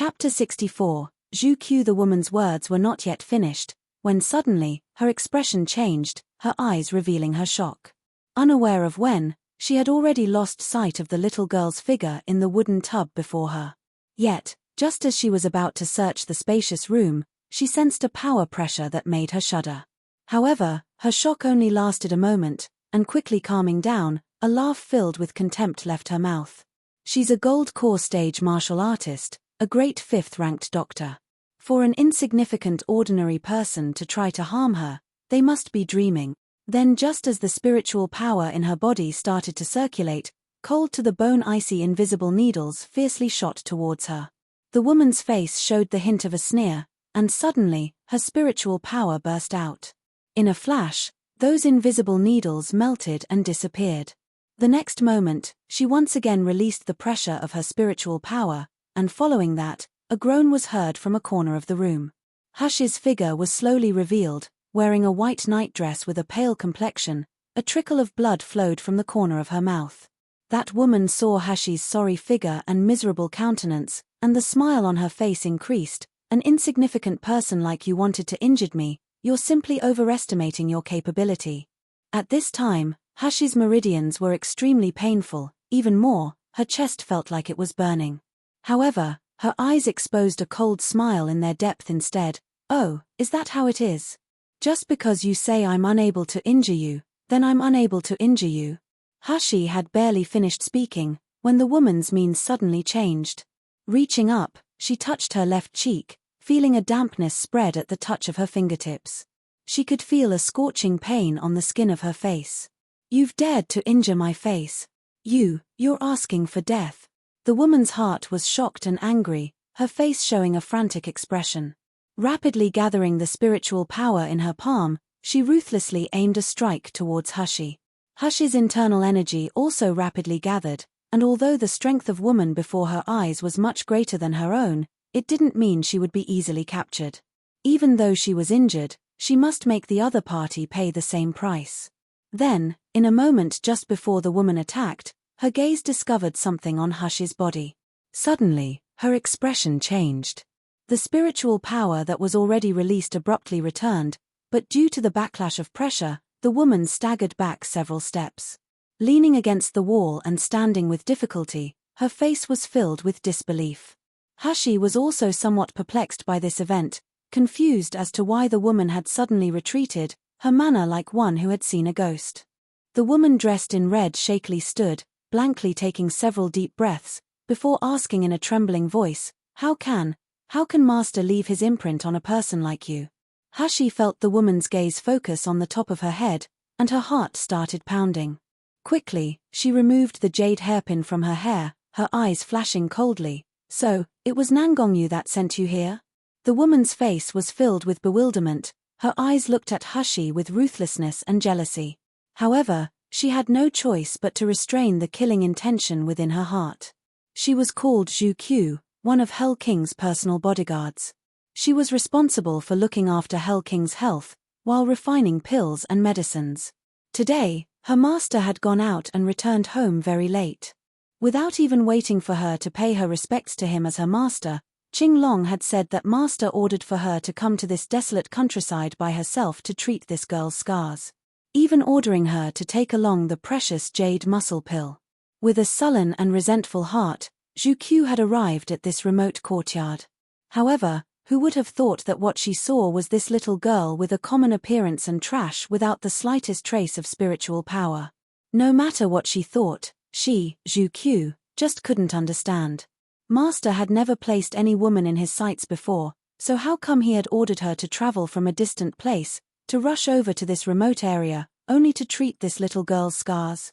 Chapter 64. Zhu Q. The woman's words were not yet finished, when suddenly, her expression changed, her eyes revealing her shock. Unaware of when, she had already lost sight of the little girl's figure in the wooden tub before her. Yet, just as she was about to search the spacious room, she sensed a power pressure that made her shudder. However, her shock only lasted a moment, and quickly calming down, a laugh filled with contempt left her mouth. She's a gold core stage martial artist, a great fifth-ranked doctor. For an insignificant ordinary person to try to harm her, they must be dreaming. Then just as the spiritual power in her body started to circulate, cold to the bone icy invisible needles fiercely shot towards her. The woman's face showed the hint of a sneer, and suddenly, her spiritual power burst out. In a flash, those invisible needles melted and disappeared. The next moment, she once again released the pressure of her spiritual power, and following that, a groan was heard from a corner of the room. Hush's figure was slowly revealed, wearing a white nightdress with a pale complexion. A trickle of blood flowed from the corner of her mouth. That woman saw Hush's sorry figure and miserable countenance, and the smile on her face increased. An insignificant person like you wanted to injure me, you're simply overestimating your capability. At this time, Hush's meridians were extremely painful, even more, her chest felt like it was burning. However, her eyes exposed a cold smile in their depth instead. Oh, is that how it is? Just because you say I'm unable to injure you, then I'm unable to injure you. Hushi had barely finished speaking, when the woman's mien suddenly changed. Reaching up, she touched her left cheek, feeling a dampness spread at the touch of her fingertips. She could feel a scorching pain on the skin of her face. You've dared to injure my face. You're asking for death. The woman's heart was shocked and angry, her face showing a frantic expression. Rapidly gathering the spiritual power in her palm, she ruthlessly aimed a strike towards Hushi. Hushi's internal energy also rapidly gathered, and although the strength of woman before her eyes was much greater than her own, it didn't mean she would be easily captured. Even though she was injured, she must make the other party pay the same price. Then, in a moment just before the woman attacked, her gaze discovered something on Hush's body. Suddenly, her expression changed. The spiritual power that was already released abruptly returned, but due to the backlash of pressure, the woman staggered back several steps. Leaning against the wall and standing with difficulty, her face was filled with disbelief. Hushi was also somewhat perplexed by this event, confused as to why the woman had suddenly retreated, her manner like one who had seen a ghost. The woman dressed in red shakily stood, blankly taking several deep breaths, before asking in a trembling voice, How can Master leave his imprint on a person like you? Hushi felt the woman's gaze focus on the top of her head, and her heart started pounding. Quickly, she removed the jade hairpin from her hair, her eyes flashing coldly. So, it was Nangongyu that sent you here? The woman's face was filled with bewilderment, her eyes looked at Hushi with ruthlessness and jealousy. However, she had no choice but to restrain the killing intention within her heart. She was called Zhu Q, one of Hell King's personal bodyguards. She was responsible for looking after Hell King's health, while refining pills and medicines. Today, her master had gone out and returned home very late. Without even waiting for her to pay her respects to him as her master, Qinglong had said that master ordered for her to come to this desolate countryside by herself to treat this girl's scars. Even ordering her to take along the precious jade muscle pill. With a sullen and resentful heart, Zhu Q had arrived at this remote courtyard. However, who would have thought that what she saw was this little girl with a common appearance and trash without the slightest trace of spiritual power? No matter what she thought, she, Zhu Q, just couldn't understand. Master had never placed any woman in his sights before, so how come he had ordered her to travel from a distant place, to rush over to this remote area, only to treat this little girl's scars?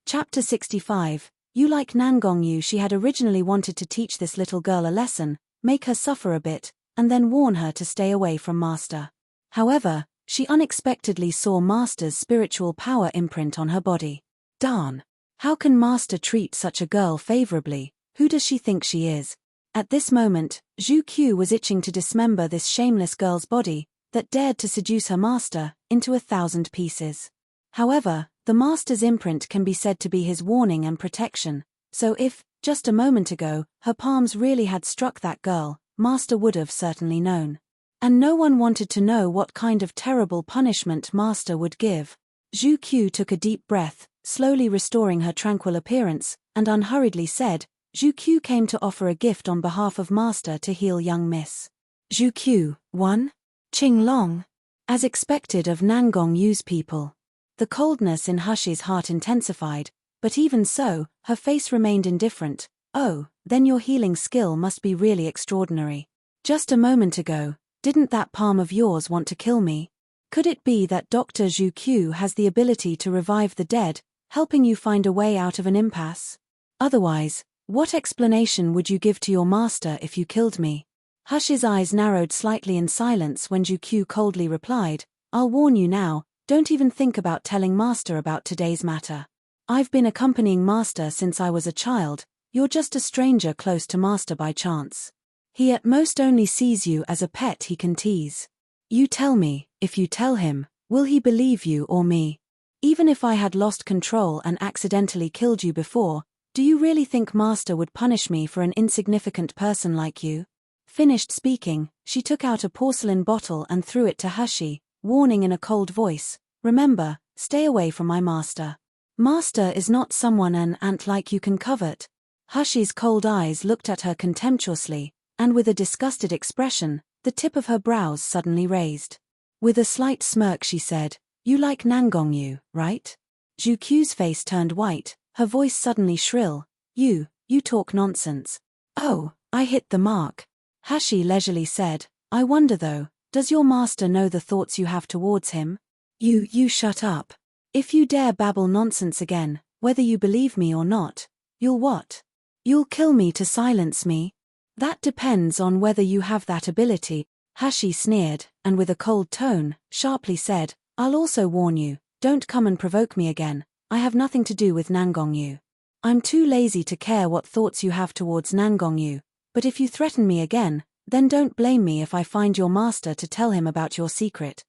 Chapter 65. You like Nangongyu. She had originally wanted to teach this little girl a lesson, make her suffer a bit, and then warn her to stay away from Master. However, she unexpectedly saw Master's spiritual power imprint on her body. Darn! How can Master treat such a girl favorably? Who does she think she is? At this moment, Zhu Q was itching to dismember this shameless girl's body, that dared to seduce her master, into 1,000 pieces. However, The master's imprint can be said to be his warning and protection, so if, just a moment ago, her palms really had struck that girl, master would have certainly known. And no one wanted to know what kind of terrible punishment master would give. Zhu Qiu took a deep breath, slowly restoring her tranquil appearance, and unhurriedly said, Zhu Qiu came to offer a gift on behalf of master to heal young miss. Zhu Qiu, 1. Qing Long. As expected of Nangong Yu's people. The coldness in Hush's heart intensified, but even so, her face remained indifferent. Oh, then your healing skill must be really extraordinary. Just a moment ago, didn't that palm of yours want to kill me? Could it be that Dr. Zhu Qiu has the ability to revive the dead, helping you find a way out of an impasse? Otherwise, what explanation would you give to your master if you killed me? Hush's eyes narrowed slightly in silence when Zhu Qiu coldly replied, I'll warn you now, don't even think about telling master about today's matter. I've been accompanying master since I was a child, you're just a stranger close to master by chance. He at most only sees you as a pet he can tease. You tell me, if you tell him, will he believe you or me? Even if I had lost control and accidentally killed you before, do you really think master would punish me for an insignificant person like you? Finished speaking, she took out a porcelain bottle and threw it to Hushi, warning in a cold voice, remember, stay away from my master. Master is not someone an ant like you can covet. Hushi's cold eyes looked at her contemptuously, and with a disgusted expression, the tip of her brows suddenly raised. With a slight smirk she said, you like Nangong Yu, right? Zhu Qiu's face turned white, her voice suddenly shrill. You talk nonsense. Oh, I hit the mark. Hushi leisurely said, I wonder though, does your master know the thoughts you have towards him? You shut up. If you dare babble nonsense again, whether you believe me or not, you'll what? You'll kill me to silence me? That depends on whether you have that ability. Hushi sneered, and with a cold tone, sharply said, I'll also warn you, don't come and provoke me again, I have nothing to do with Nangong Yu. I'm too lazy to care what thoughts you have towards Nangong Yu, but if you threaten me again, then don't blame me if I find your master to tell him about your secret.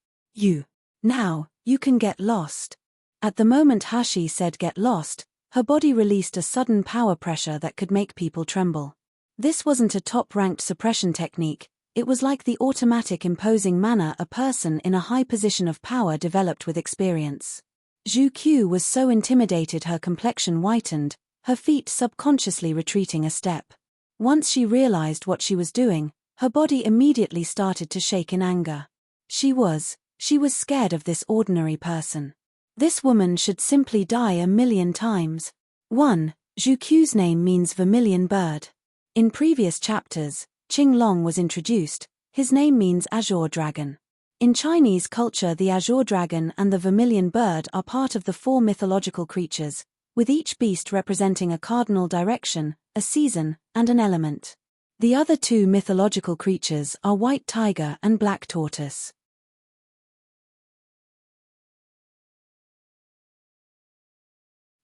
Now, you can get lost. At the moment Hushi said get lost, her body released a sudden power pressure that could make people tremble. This wasn't a top-ranked suppression technique, it was like the automatic imposing manner a person in a high position of power developed with experience. Zhu Qiu was so intimidated her complexion whitened, her feet subconsciously retreating a step. Once she realized what she was doing, her body immediately started to shake in anger. She was scared of this ordinary person. This woman should simply die 1,000,000 times. 1. Zhu Qiu's name means vermilion bird. In previous chapters, Qing Long was introduced, his name means azure dragon. In Chinese culture the azure dragon and the vermilion bird are part of the 4 mythological creatures, with each beast representing a cardinal direction, a season, and an element. The other 2 mythological creatures are white tiger and black tortoise.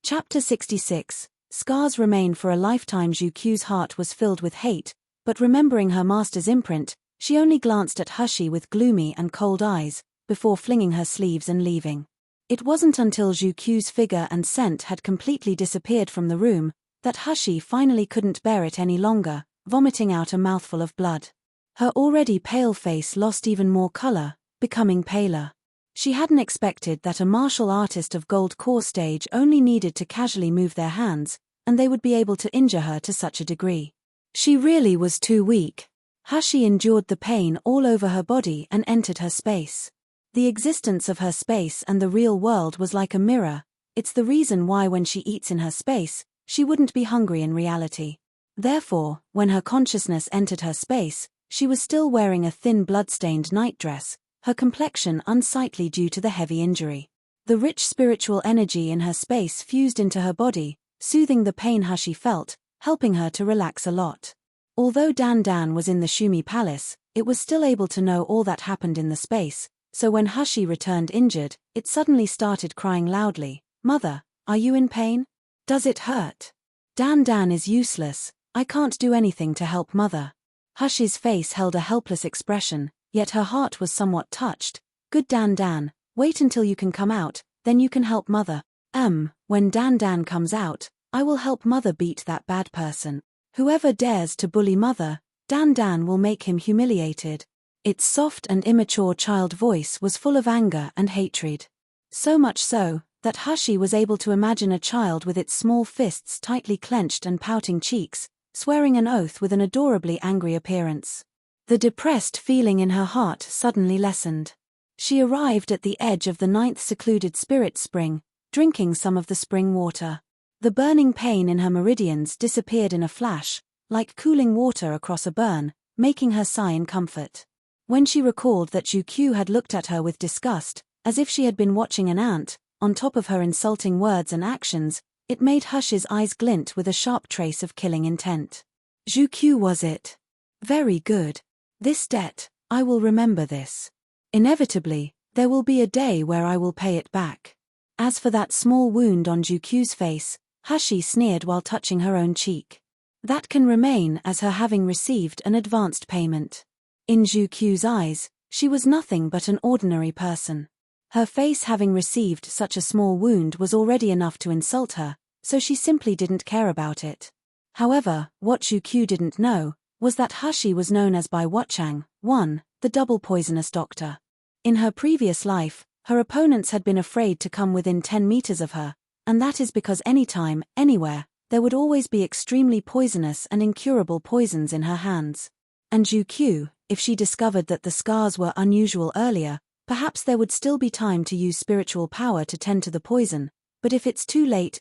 Chapter 66. Scars remain for a lifetime. Zhu Qiu's heart was filled with hate, but remembering her master's imprint, she only glanced at Hushi with gloomy and cold eyes, before flinging her sleeves and leaving. It wasn't until Zhu Qiu's figure and scent had completely disappeared from the room, that Hushi finally couldn't bear it any longer, vomiting out a mouthful of blood. Her already pale face lost even more color, becoming paler. She hadn't expected that a martial artist of gold core stage only needed to casually move their hands, and they would be able to injure her to such a degree. She really was too weak. Hushi endured the pain all over her body and entered her space. The existence of her space and the real world was like a mirror. It's the reason why when she eats in her space, she wouldn't be hungry in reality. Therefore, when her consciousness entered her space, she was still wearing a thin blood-stained nightdress, her complexion unsightly due to the heavy injury. The rich spiritual energy in her space fused into her body, soothing the pain Hushi felt, helping her to relax a lot. Although Dan Dan was in the Shumi Palace, it was still able to know all that happened in the space, so when Hushi returned injured, it suddenly started crying loudly, Mother, are you in pain? Does it hurt? Dan Dan is useless, I can't do anything to help Mother. Hushi's face held a helpless expression, yet her heart was somewhat touched. Good Dan Dan, wait until you can come out, then you can help Mother. When Dan Dan comes out, I will help Mother beat that bad person. Whoever dares to bully Mother, Dan Dan will make him humiliated. Its soft and immature child voice was full of anger and hatred. So much so, that Hushie was able to imagine a child with its small fists tightly clenched and pouting cheeks, swearing an oath with an adorably angry appearance. The depressed feeling in her heart suddenly lessened. She arrived at the edge of the 9th secluded spirit spring, drinking some of the spring water. The burning pain in her meridians disappeared in a flash, like cooling water across a burn, making her sigh in comfort. When she recalled that Yu had looked at her with disgust, as if she had been watching an ant, on top of her insulting words and actions, it made Hush's eyes glint with a sharp trace of killing intent. Yu, was it? Very good. This debt, I will remember this. Inevitably, there will be a day where I will pay it back. As for that small wound on Yu's face, Hushie sneered while touching her own cheek. That can remain as her having received an advanced payment. In Yu's eyes, she was nothing but an ordinary person. Her face having received such a small wound was already enough to insult her, so she simply didn't care about it. However, what Yu didn't know was that Hushie was known as by Wuchang, the double poisonous doctor. In her previous life, her opponents had been afraid to come within 10 meters of her, and that is because anytime, anywhere, there would always be extremely poisonous and incurable poisons in her hands. And Yu, if she discovered that the scars were unusual earlier, perhaps there would still be time to use spiritual power to tend to the poison, but if it's too late,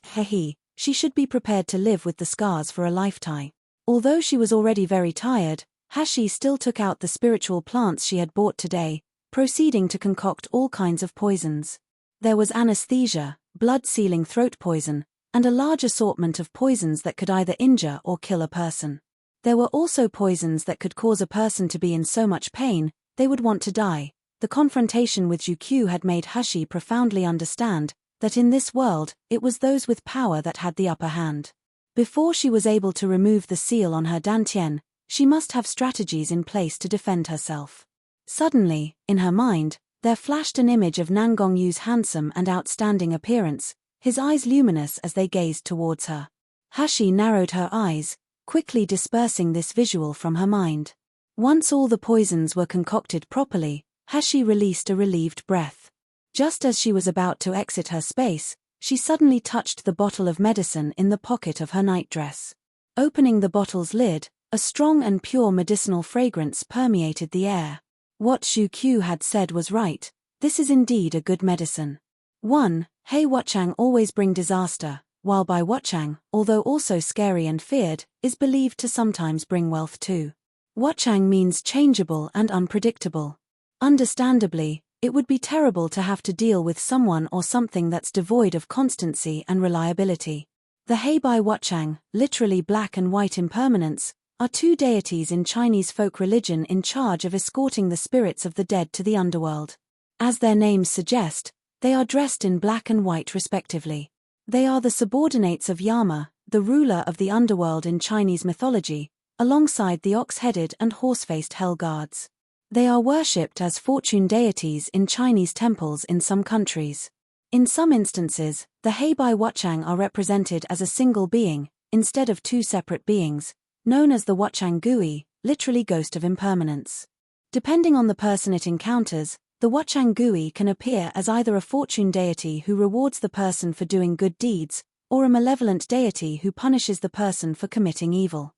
she should be prepared to live with the scars for a lifetime. Although she was already very tired, Hushie still took out the spiritual plants she had bought today, proceeding to concoct all kinds of poisons. There was anesthesia, blood-sealing throat poison, and a large assortment of poisons that could either injure or kill a person. There were also poisons that could cause a person to be in so much pain, they would want to die. The confrontation with Yu had made Hushie profoundly understand that in this world, it was those with power that had the upper hand. Before she was able to remove the seal on her dantian, she must have strategies in place to defend herself. Suddenly, in her mind, there flashed an image of Nangong Yu's handsome and outstanding appearance, his eyes luminous as they gazed towards her. Hushie narrowed her eyes, quickly dispersing this visual from her mind. Once all the poisons were concocted properly, Hushie released a relieved breath. Just as she was about to exit her space, she suddenly touched the bottle of medicine in the pocket of her nightdress. Opening the bottle's lid, a strong and pure medicinal fragrance permeated the air. What Yu had said was right, this is indeed a good medicine. Hey Wuchang always bring disaster, while Bai Wuchang, although also scary and feared, is believed to sometimes bring wealth too. Wuchang means changeable and unpredictable. Understandably, it would be terrible to have to deal with someone or something that's devoid of constancy and reliability. The Hei Bai Wuchang, literally black and white impermanence, are two deities in Chinese folk religion in charge of escorting the spirits of the dead to the underworld. As their names suggest, they are dressed in black and white respectively. They are the subordinates of Yama, the ruler of the underworld in Chinese mythology, alongside the ox-headed and horse-faced hell guards. They are worshipped as fortune deities in Chinese temples in some countries. In some instances, the Hei Bai Wuchang are represented as a single being, instead of two separate beings, known as the Wuchang Gui, literally ghost of impermanence. Depending on the person it encounters, the Wuchang Gui can appear as either a fortune deity who rewards the person for doing good deeds, or a malevolent deity who punishes the person for committing evil.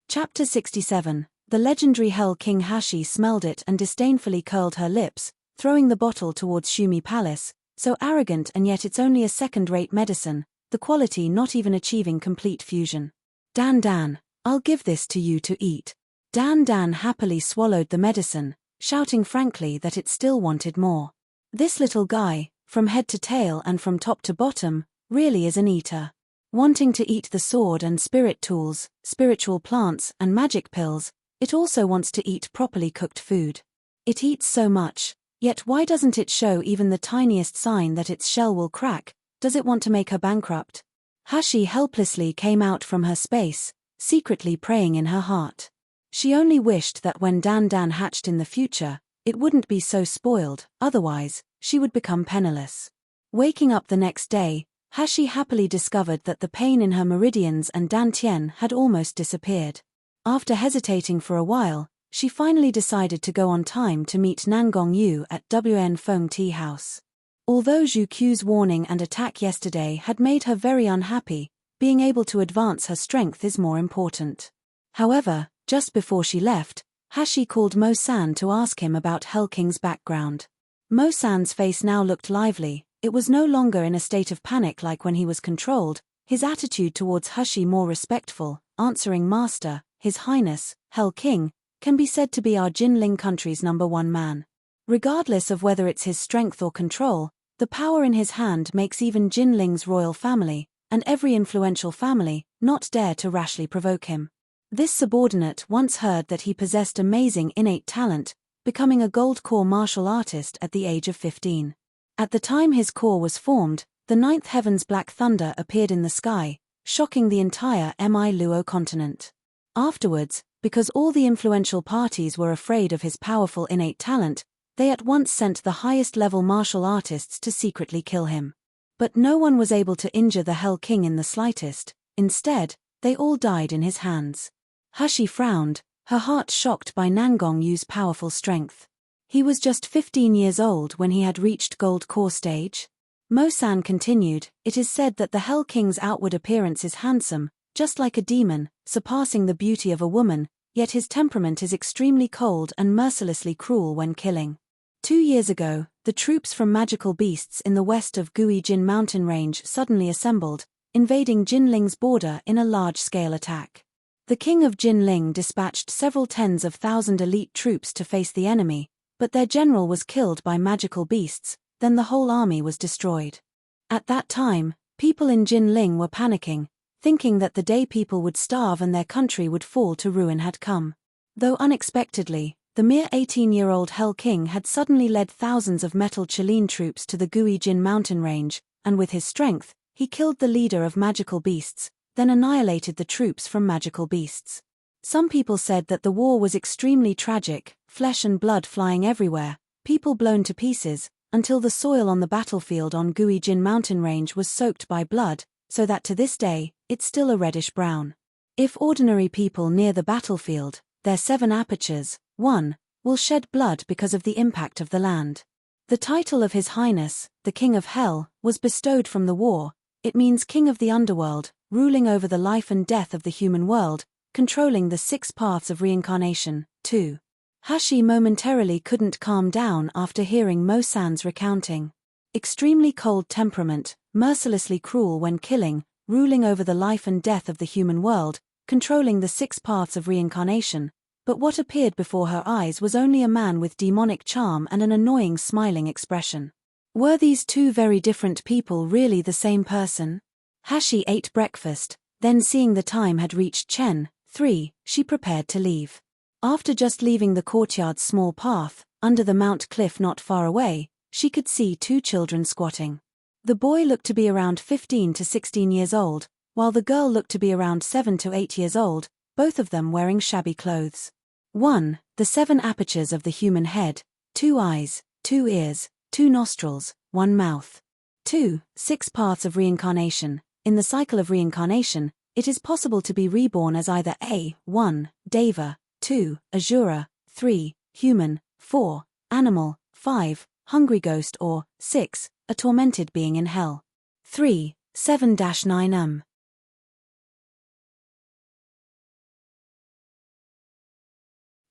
Chapter 67. The legendary Hell King. Hushie smelled it and disdainfully curled her lips, throwing the bottle towards Shumi Palace, so arrogant, and yet it's only a second-rate medicine, the quality not even achieving complete fusion. Dan Dan, I'll give this to you to eat. Dan Dan happily swallowed the medicine, shouting frankly that it still wanted more. This little guy, from head to tail and from top to bottom, really is an eater. Wanting to eat the sword and spirit tools, spiritual plants and magic pills, it also wants to eat properly cooked food. It eats so much, yet why doesn't it show even the tiniest sign that its shell will crack? Does it want to make her bankrupt? Hushie helplessly came out from her space, secretly praying in her heart. She only wished that when Dan Dan hatched in the future, It wouldn't be so spoiled, otherwise, she would become penniless. Waking up the next day, Hashi happily discovered that the pain in her meridians and dantian had almost disappeared. After hesitating for a while, she finally decided to go on time to meet Nangong Yu at WN Feng Tea House. Although Zhu Qiu's warning and attack yesterday had made her very unhappy, being able to advance her strength is more important. However, just before she left, Hashi called Mo San to ask him about Hell King's background. Mo San's face now looked lively. It was no longer in a state of panic like when he was controlled, his attitude towards Hashi more respectful, answering Master, His Highness, Hell King, can be said to be our Jinling country's #1 man. Regardless of whether it's his strength or control, the power in his hand makes even Jinling's royal family, and every influential family, not dare to rashly provoke him. This subordinate once heard that he possessed amazing innate talent, becoming a gold core martial artist at the age of 15. At the time his core was formed, the ninth heaven's black thunder appeared in the sky, shocking the entire Mi Luo continent. Afterwards, because all the influential parties were afraid of his powerful innate talent, they at once sent the highest-level martial artists to secretly kill him. But no one was able to injure the Hell King in the slightest. Instead, they all died in his hands. Hashi frowned, her heart shocked by Nangong Yu's powerful strength. He was just 15 years old when he had reached Gold Core stage. Mo San continued, it is said that the Hell King's outward appearance is handsome, just like a demon, surpassing the beauty of a woman, yet his temperament is extremely cold and mercilessly cruel when killing. 2 years ago, the troops from magical beasts in the west of Gui Jin mountain range suddenly assembled, invading Jinling's border in a large-scale attack. The king of Jinling dispatched several tens of thousand elite troops to face the enemy, but their general was killed by magical beasts, then the whole army was destroyed. At that time, people in Jinling were panicking, thinking that the day people would starve and their country would fall to ruin had come. Though unexpectedly, the mere 18-year-old Hell King had suddenly led thousands of metal Chelin troops to the Gui Jin mountain range, and with his strength, he killed the leader of magical beasts, then annihilated the troops from magical beasts. Some people said that the war was extremely tragic, flesh and blood flying everywhere, people blown to pieces, until the soil on the battlefield on Gui Jin mountain range was soaked by blood, so that to this day, it's still a reddish-brown. If ordinary people near the battlefield, their 7 apertures, 1, will shed blood because of the impact of the land. The title of His Highness, the King of Hell, was bestowed from the war. It means King of the Underworld, ruling over the life and death of the human world, controlling the 6 paths of reincarnation. 2. Hashi momentarily couldn't calm down after hearing Mo San's recounting. Extremely cold temperament, mercilessly cruel when killing, ruling over the life and death of the human world, controlling the 6 paths of reincarnation. But what appeared before her eyes was only a man with demonic charm and an annoying smiling expression. Were these 2 very different people really the same person? Hashi ate breakfast, then seeing the time had reached Chen, 3, she prepared to leave. After just leaving the courtyard's small path, under the mount cliff not far away, she could see 2 children squatting. The boy looked to be around 15 to 16 years old, while the girl looked to be around 7 to 8 years old, both of them wearing shabby clothes. 1. The 7 apertures of the human head, 2 eyes, 2 ears, 2 nostrils, 1 mouth. 2. 6 paths of reincarnation. In the cycle of reincarnation, it is possible to be reborn as either a. 1. Deva, 2. Asura, 3. Human, 4. Animal, 5. Hungry ghost or 6. A tormented being in hell. 3. 7-9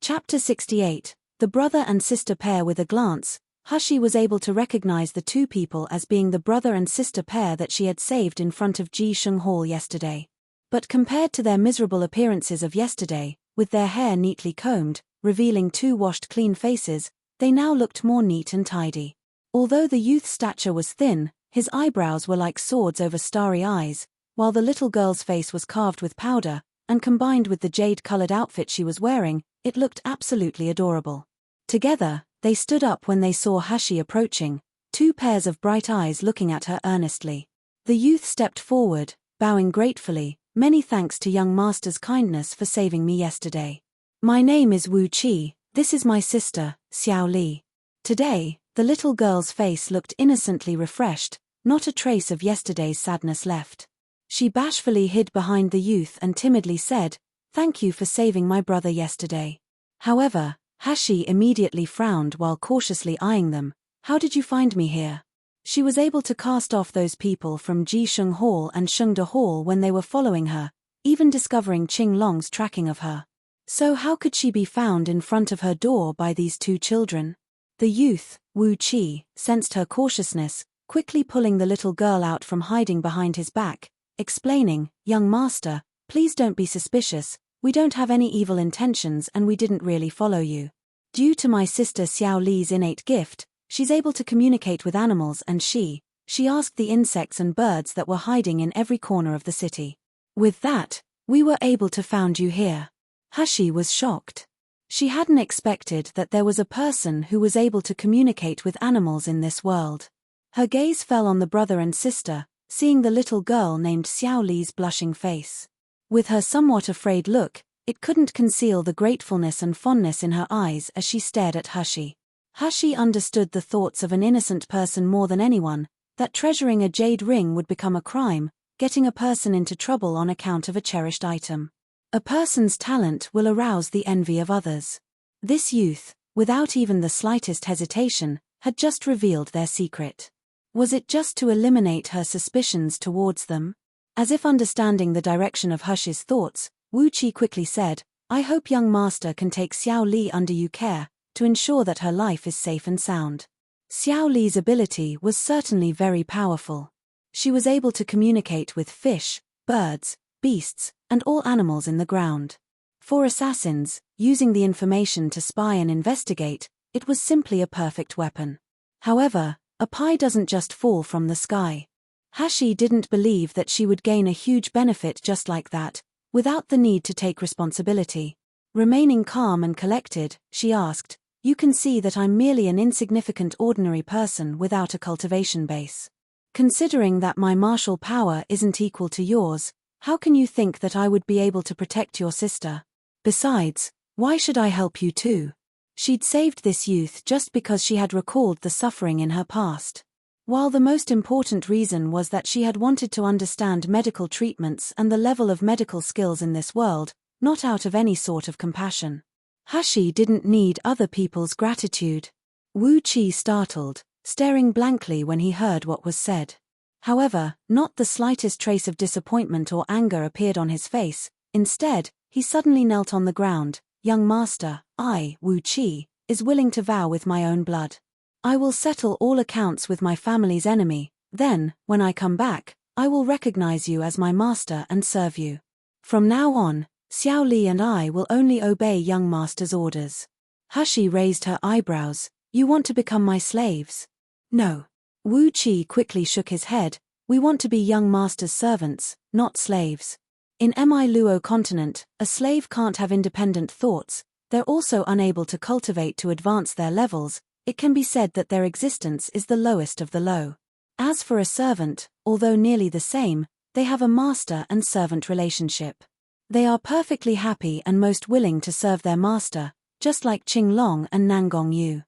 Chapter 68. The brother and sister pair. With a glance, Hashi was able to recognize the 2 people as being the brother and sister pair that she had saved in front of Ji Sheng Hall yesterday. But compared to their miserable appearances of yesterday, with their hair neatly combed, revealing 2 washed clean faces, they now looked more neat and tidy. Although the youth's stature was thin, his eyebrows were like swords over starry eyes, while the little girl's face was carved with powder, and combined with the jade-colored outfit she was wearing, it looked absolutely adorable. Together, they stood up when they saw Hashi approaching, 2 pairs of bright eyes looking at her earnestly. The youth stepped forward, bowing gratefully, "Many thanks to young master's kindness for saving me yesterday. My name is Wu Qi, This is my sister, Xiao Li. Today, the little girl's face looked innocently refreshed, not a trace of yesterday's sadness left. She bashfully hid behind the youth and timidly said, "Thank you for saving my brother yesterday." However, Hashi immediately frowned while cautiously eyeing them. "How did you find me here?" She was able to cast off those people from Jisheng Hall and Shengde Hall when they were following her, even discovering Qing Long's tracking of her. So how could she be found in front of her door by these two children? The youth, Wu Qi, sensed her cautiousness, quickly pulling the little girl out from hiding behind his back, explaining, "Young master, please don't be suspicious, we don't have any evil intentions and we didn't really follow you. Due to my sister Xiao Li's innate gift, she's able to communicate with animals and she asked the insects and birds that were hiding in every corner of the city. With that, we were able to found you here." Hashi was shocked. She hadn't expected that there was a person who was able to communicate with animals in this world. Her gaze fell on the brother and sister, seeing the little girl named Xiao Li's blushing face. With her somewhat afraid look, it couldn't conceal the gratefulness and fondness in her eyes as she stared at Hashi. Hashi understood the thoughts of an innocent person more than anyone, that treasuring a jade ring would become a crime, getting a person into trouble on account of a cherished item. A person's talent will arouse the envy of others. This youth, without even the slightest hesitation, had just revealed their secret. Was it just to eliminate her suspicions towards them? As if understanding the direction of Hashi's thoughts, Wu Qi quickly said, "I hope young master can take Xiao Li under your care, to ensure that her life is safe and sound." Xiao Li's ability was certainly very powerful. She was able to communicate with fish, birds, beasts, and all animals in the ground. For assassins, using the information to spy and investigate, it was simply a perfect weapon. However, a pie doesn't just fall from the sky. Hashi didn't believe that she would gain a huge benefit just like that, without the need to take responsibility. Remaining calm and collected, she asked, "You can see that I'm merely an insignificant ordinary person without a cultivation base. Considering that my martial power isn't equal to yours, how can you think that I would be able to protect your sister? Besides, why should I help you too?" She'd saved this youth just because she had recalled the suffering in her past. While the most important reason was that she had wanted to understand medical treatments and the level of medical skills in this world, not out of any sort of compassion. Hashi didn't need other people's gratitude. Wu Qi startled, staring blankly when he heard what was said. However, not the slightest trace of disappointment or anger appeared on his face. Instead, he suddenly knelt on the ground. "Young master, I, Wu Qi, is willing to vow with my own blood. I will settle all accounts with my family's enemy, then, when I come back, I will recognize you as my master and serve you. From now on, Xiao Li and I will only obey young master's orders." Hashi raised her eyebrows. "You want to become my slaves?" "No." Wu Qi quickly shook his head. "We want to be young master's servants, not slaves. In Mi Luo continent, a slave can't have independent thoughts, they're also unable to cultivate to advance their levels, it can be said that their existence is the lowest of the low. As for a servant, although nearly the same, they have a master and servant relationship. They are perfectly happy and most willing to serve their master, just like Qing Long and Nangong Yu."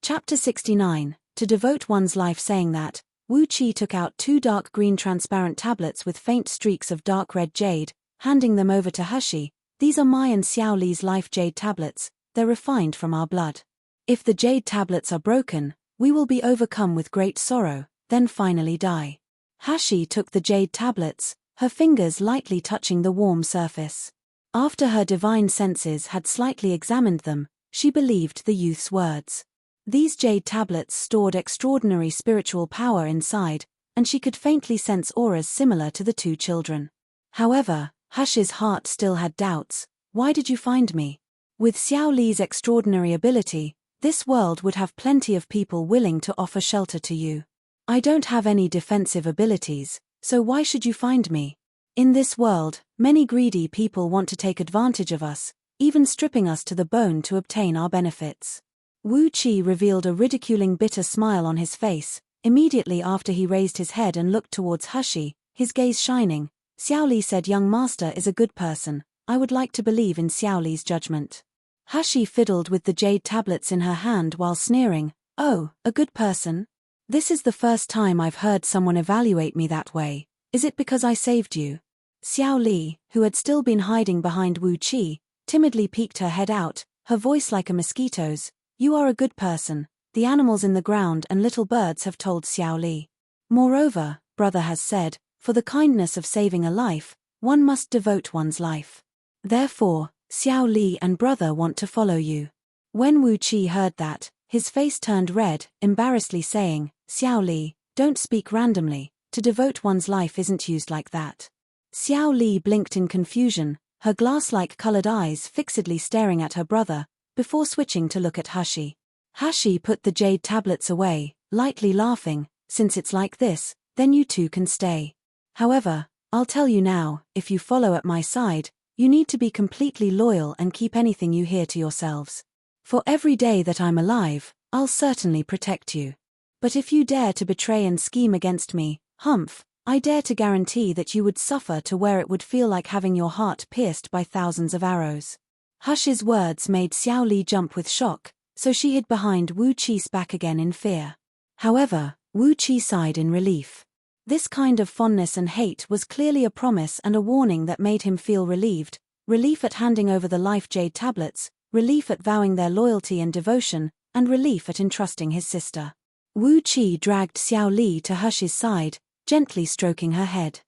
Chapter 69. To devote one's life. Saying that, Wu Qi took out 2 dark green transparent tablets with faint streaks of dark red jade, handing them over to Hashi. "These are my and Xiao Li's life jade tablets, they're refined from our blood. If the jade tablets are broken, we will be overcome with great sorrow, then finally die." Hashi took the jade tablets, her fingers lightly touching the warm surface. After her divine senses had slightly examined them, she believed the youth's words. These jade tablets stored extraordinary spiritual power inside, and she could faintly sense auras similar to the two children. However, Hashi's heart still had doubts. "Why did you find me? With Xiao Li's extraordinary ability, this world would have plenty of people willing to offer shelter to you. I don't have any defensive abilities, so why should you find me? In this world, many greedy people want to take advantage of us, even stripping us to the bone to obtain our benefits." Wu Qi revealed a ridiculing bitter smile on his face, immediately after he raised his head and looked towards Hashi, his gaze shining. Xiao Li said, young master is a good person. I would like to believe in Xiao Li's judgment. Hashi fiddled with the jade tablets in her hand while sneering, oh, a good person? This is the first time I've heard someone evaluate me that way. Is it because I saved you? Xiao Li, who had still been hiding behind Wu Qi, timidly peeked her head out, her voice like a mosquito's. You are a good person. The animals in the ground and little birds have told Xiao Li. Moreover, brother has said, for the kindness of saving a life, one must devote one's life. Therefore, Xiao Li and brother want to follow you. When Wu Qi heard that, his face turned red, embarrassedly saying, Xiao Li, don't speak randomly, to devote one's life isn't used like that. Xiao Li blinked in confusion, her glass-like colored eyes fixedly staring at her brother, before switching to look at Hashi. Hashi put the jade tablets away, lightly laughing, since it's like this, then you two can stay. However, I'll tell you now, if you follow at my side, you need to be completely loyal and keep anything you hear to yourselves. For every day that I'm alive, I'll certainly protect you. But if you dare to betray and scheme against me, Humph, I dare to guarantee that you would suffer to where it would feel like having your heart pierced by thousands of arrows. Hush's words made Xiao Li jump with shock, so she hid behind Wu Qi's back again in fear. However, Wu Qi sighed in relief. This kind of fondness and hate was clearly a promise and a warning that made him feel relieved, relief at handing over the life jade tablets, relief at vowing their loyalty and devotion, and relief at entrusting his sister. Wu Qi dragged Xiao Li to Hush's side, gently stroking her head.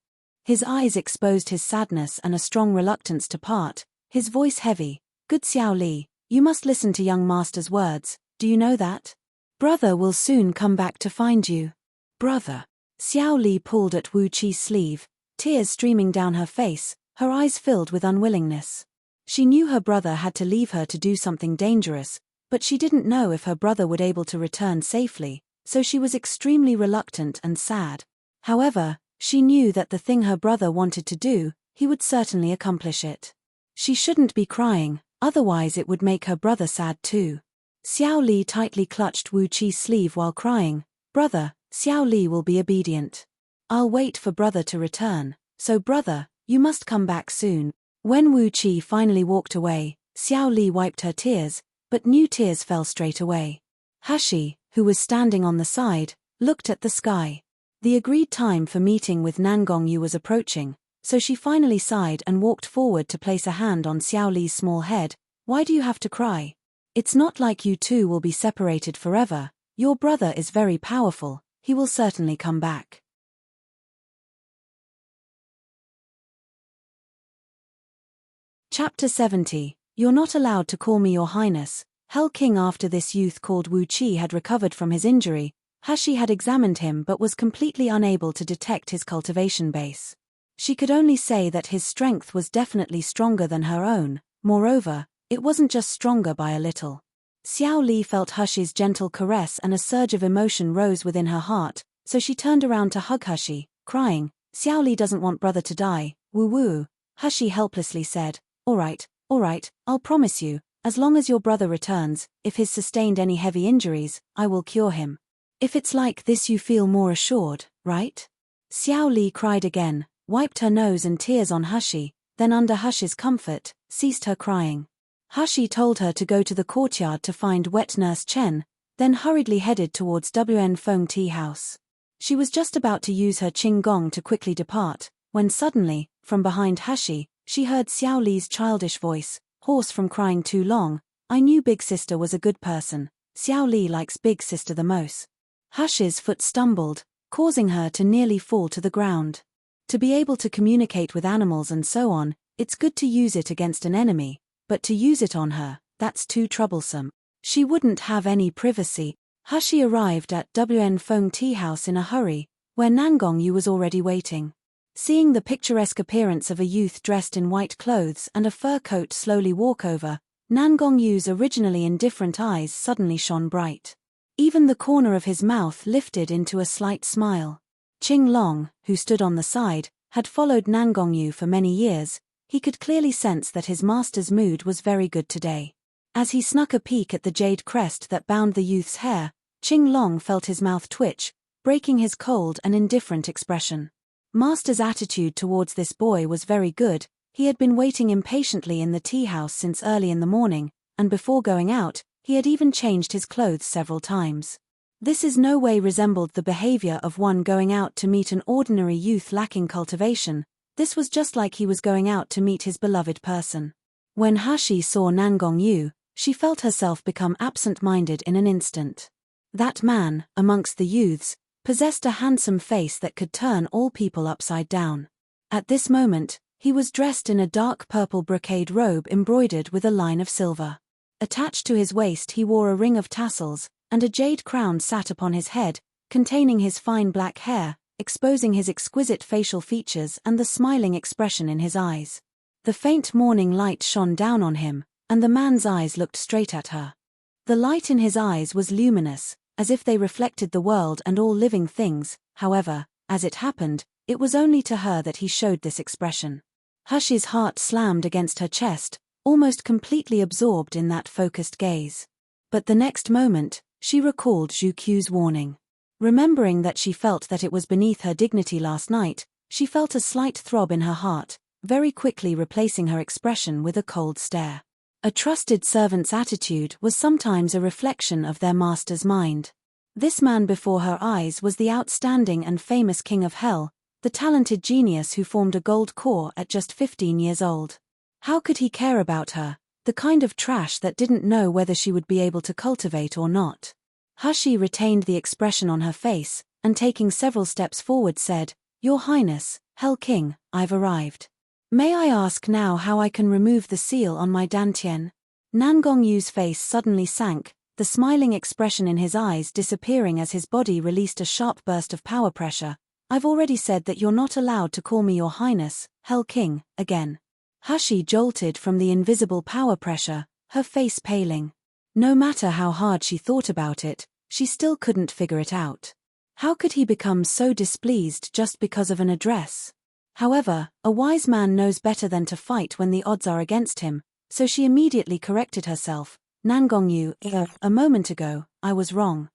His eyes exposed his sadness and a strong reluctance to part, his voice heavy. Good Xiao Li, you must listen to young master's words, do you know that? Brother will soon come back to find you. Brother. Xiao Li pulled at Wu Qi's sleeve, tears streaming down her face, her eyes filled with unwillingness. She knew her brother had to leave her to do something dangerous, but she didn't know if her brother would able to return safely, so she was extremely reluctant and sad. However, she knew that the thing her brother wanted to do, he would certainly accomplish it. She shouldn't be crying, otherwise it would make her brother sad too. Xiao Li tightly clutched Wu Qi's sleeve while crying, Brother, Xiao Li will be obedient. I'll wait for brother to return, so brother, you must come back soon. When Wu Qi finally walked away, Xiao Li wiped her tears, but new tears fell straight away. Hashi, who was standing on the side, looked at the sky. The agreed time for meeting with Nangong Yu was approaching, so she finally sighed and walked forward to place a hand on Xiao Li's small head. Why do you have to cry? It's not like you two will be separated forever. Your brother is very powerful, he will certainly come back. Chapter 70. You're not allowed to call me your highness. Hell King. After this youth called Wu Qi had recovered from his injury, Hashi had examined him but was completely unable to detect his cultivation base. She could only say that his strength was definitely stronger than her own, moreover, it wasn't just stronger by a little. Xiao Li felt Hashi's gentle caress and a surge of emotion rose within her heart, so she turned around to hug Hashi, crying, Xiao Li doesn't want brother to die, woo-woo. Hashi helplessly said, all right, I'll promise you, as long as your brother returns, if he's sustained any heavy injuries, I will cure him. If it's like this you feel more assured, right? Xiao Li cried again, wiped her nose and tears on Hashi, then under Hashi's comfort, ceased her crying. Hashi told her to go to the courtyard to find wet nurse Chen, then hurriedly headed towards Wn Feng tea house. She was just about to use her Qing Gong to quickly depart, when suddenly, from behind Hashi, she heard Xiao Li's childish voice, hoarse from crying too long, I knew Big Sister was a good person, Xiao Li likes Big Sister the most. Hashi's foot stumbled, causing her to nearly fall to the ground. To be able to communicate with animals and so on, it's good to use it against an enemy, but to use it on her, that's too troublesome. She wouldn't have any privacy. Hashi arrived at Wn Feng tea house in a hurry, where Nangong Yu was already waiting. Seeing the picturesque appearance of a youth dressed in white clothes and a fur coat slowly walk over, Nangong Yu's originally indifferent eyes suddenly shone bright. Even the corner of his mouth lifted into a slight smile. Qing Long, who stood on the side, had followed Nangong Yu for many years. He could clearly sense that his master's mood was very good today. As he snuck a peek at the jade crest that bound the youth's hair, Qing Long felt his mouth twitch, breaking his cold and indifferent expression. Master's attitude towards this boy was very good. He had been waiting impatiently in the tea house since early in the morning, and before going out, he had even changed his clothes several times. This in no way resembled the behavior of one going out to meet an ordinary youth lacking cultivation. This was just like he was going out to meet his beloved person. When Hashi saw Nangong Yu, she felt herself become absent-minded in an instant. That man, amongst the youths, possessed a handsome face that could turn all people upside down. At this moment, he was dressed in a dark purple brocade robe embroidered with a line of silver. Attached to his waist he wore a ring of tassels, and a jade crown sat upon his head, containing his fine black hair, exposing his exquisite facial features and the smiling expression in his eyes. The faint morning light shone down on him, and the man's eyes looked straight at her. The light in his eyes was luminous, as if they reflected the world and all living things. However, as it happened, it was only to her that he showed this expression. Hushi's heart slammed against her chest, almost completely absorbed in that focused gaze. But the next moment, she recalled Zhu Qiu's warning. Remembering that she felt that it was beneath her dignity last night, she felt a slight throb in her heart, very quickly replacing her expression with a cold stare. A trusted servant's attitude was sometimes a reflection of their master's mind. This man before her eyes was the outstanding and famous king of hell, the talented genius who formed a gold core at just 15 years old. How could he care about her, the kind of trash that didn't know whether she would be able to cultivate or not? Hushi retained the expression on her face, and taking several steps forward said, "Your Highness, Hell King, I've arrived. May I ask now how I can remove the seal on my dantian?" Nangong Yu's face suddenly sank, the smiling expression in his eyes disappearing as his body released a sharp burst of power pressure. "I've already said that you're not allowed to call me Your Highness, Hell King, again." Hushi jolted from the invisible power pressure, her face paling. No matter how hard she thought about it, she still couldn't figure it out. How could he become so displeased just because of an address? However, a wise man knows better than to fight when the odds are against him, so she immediately corrected herself. "Nangong Yu, a moment ago, I was wrong."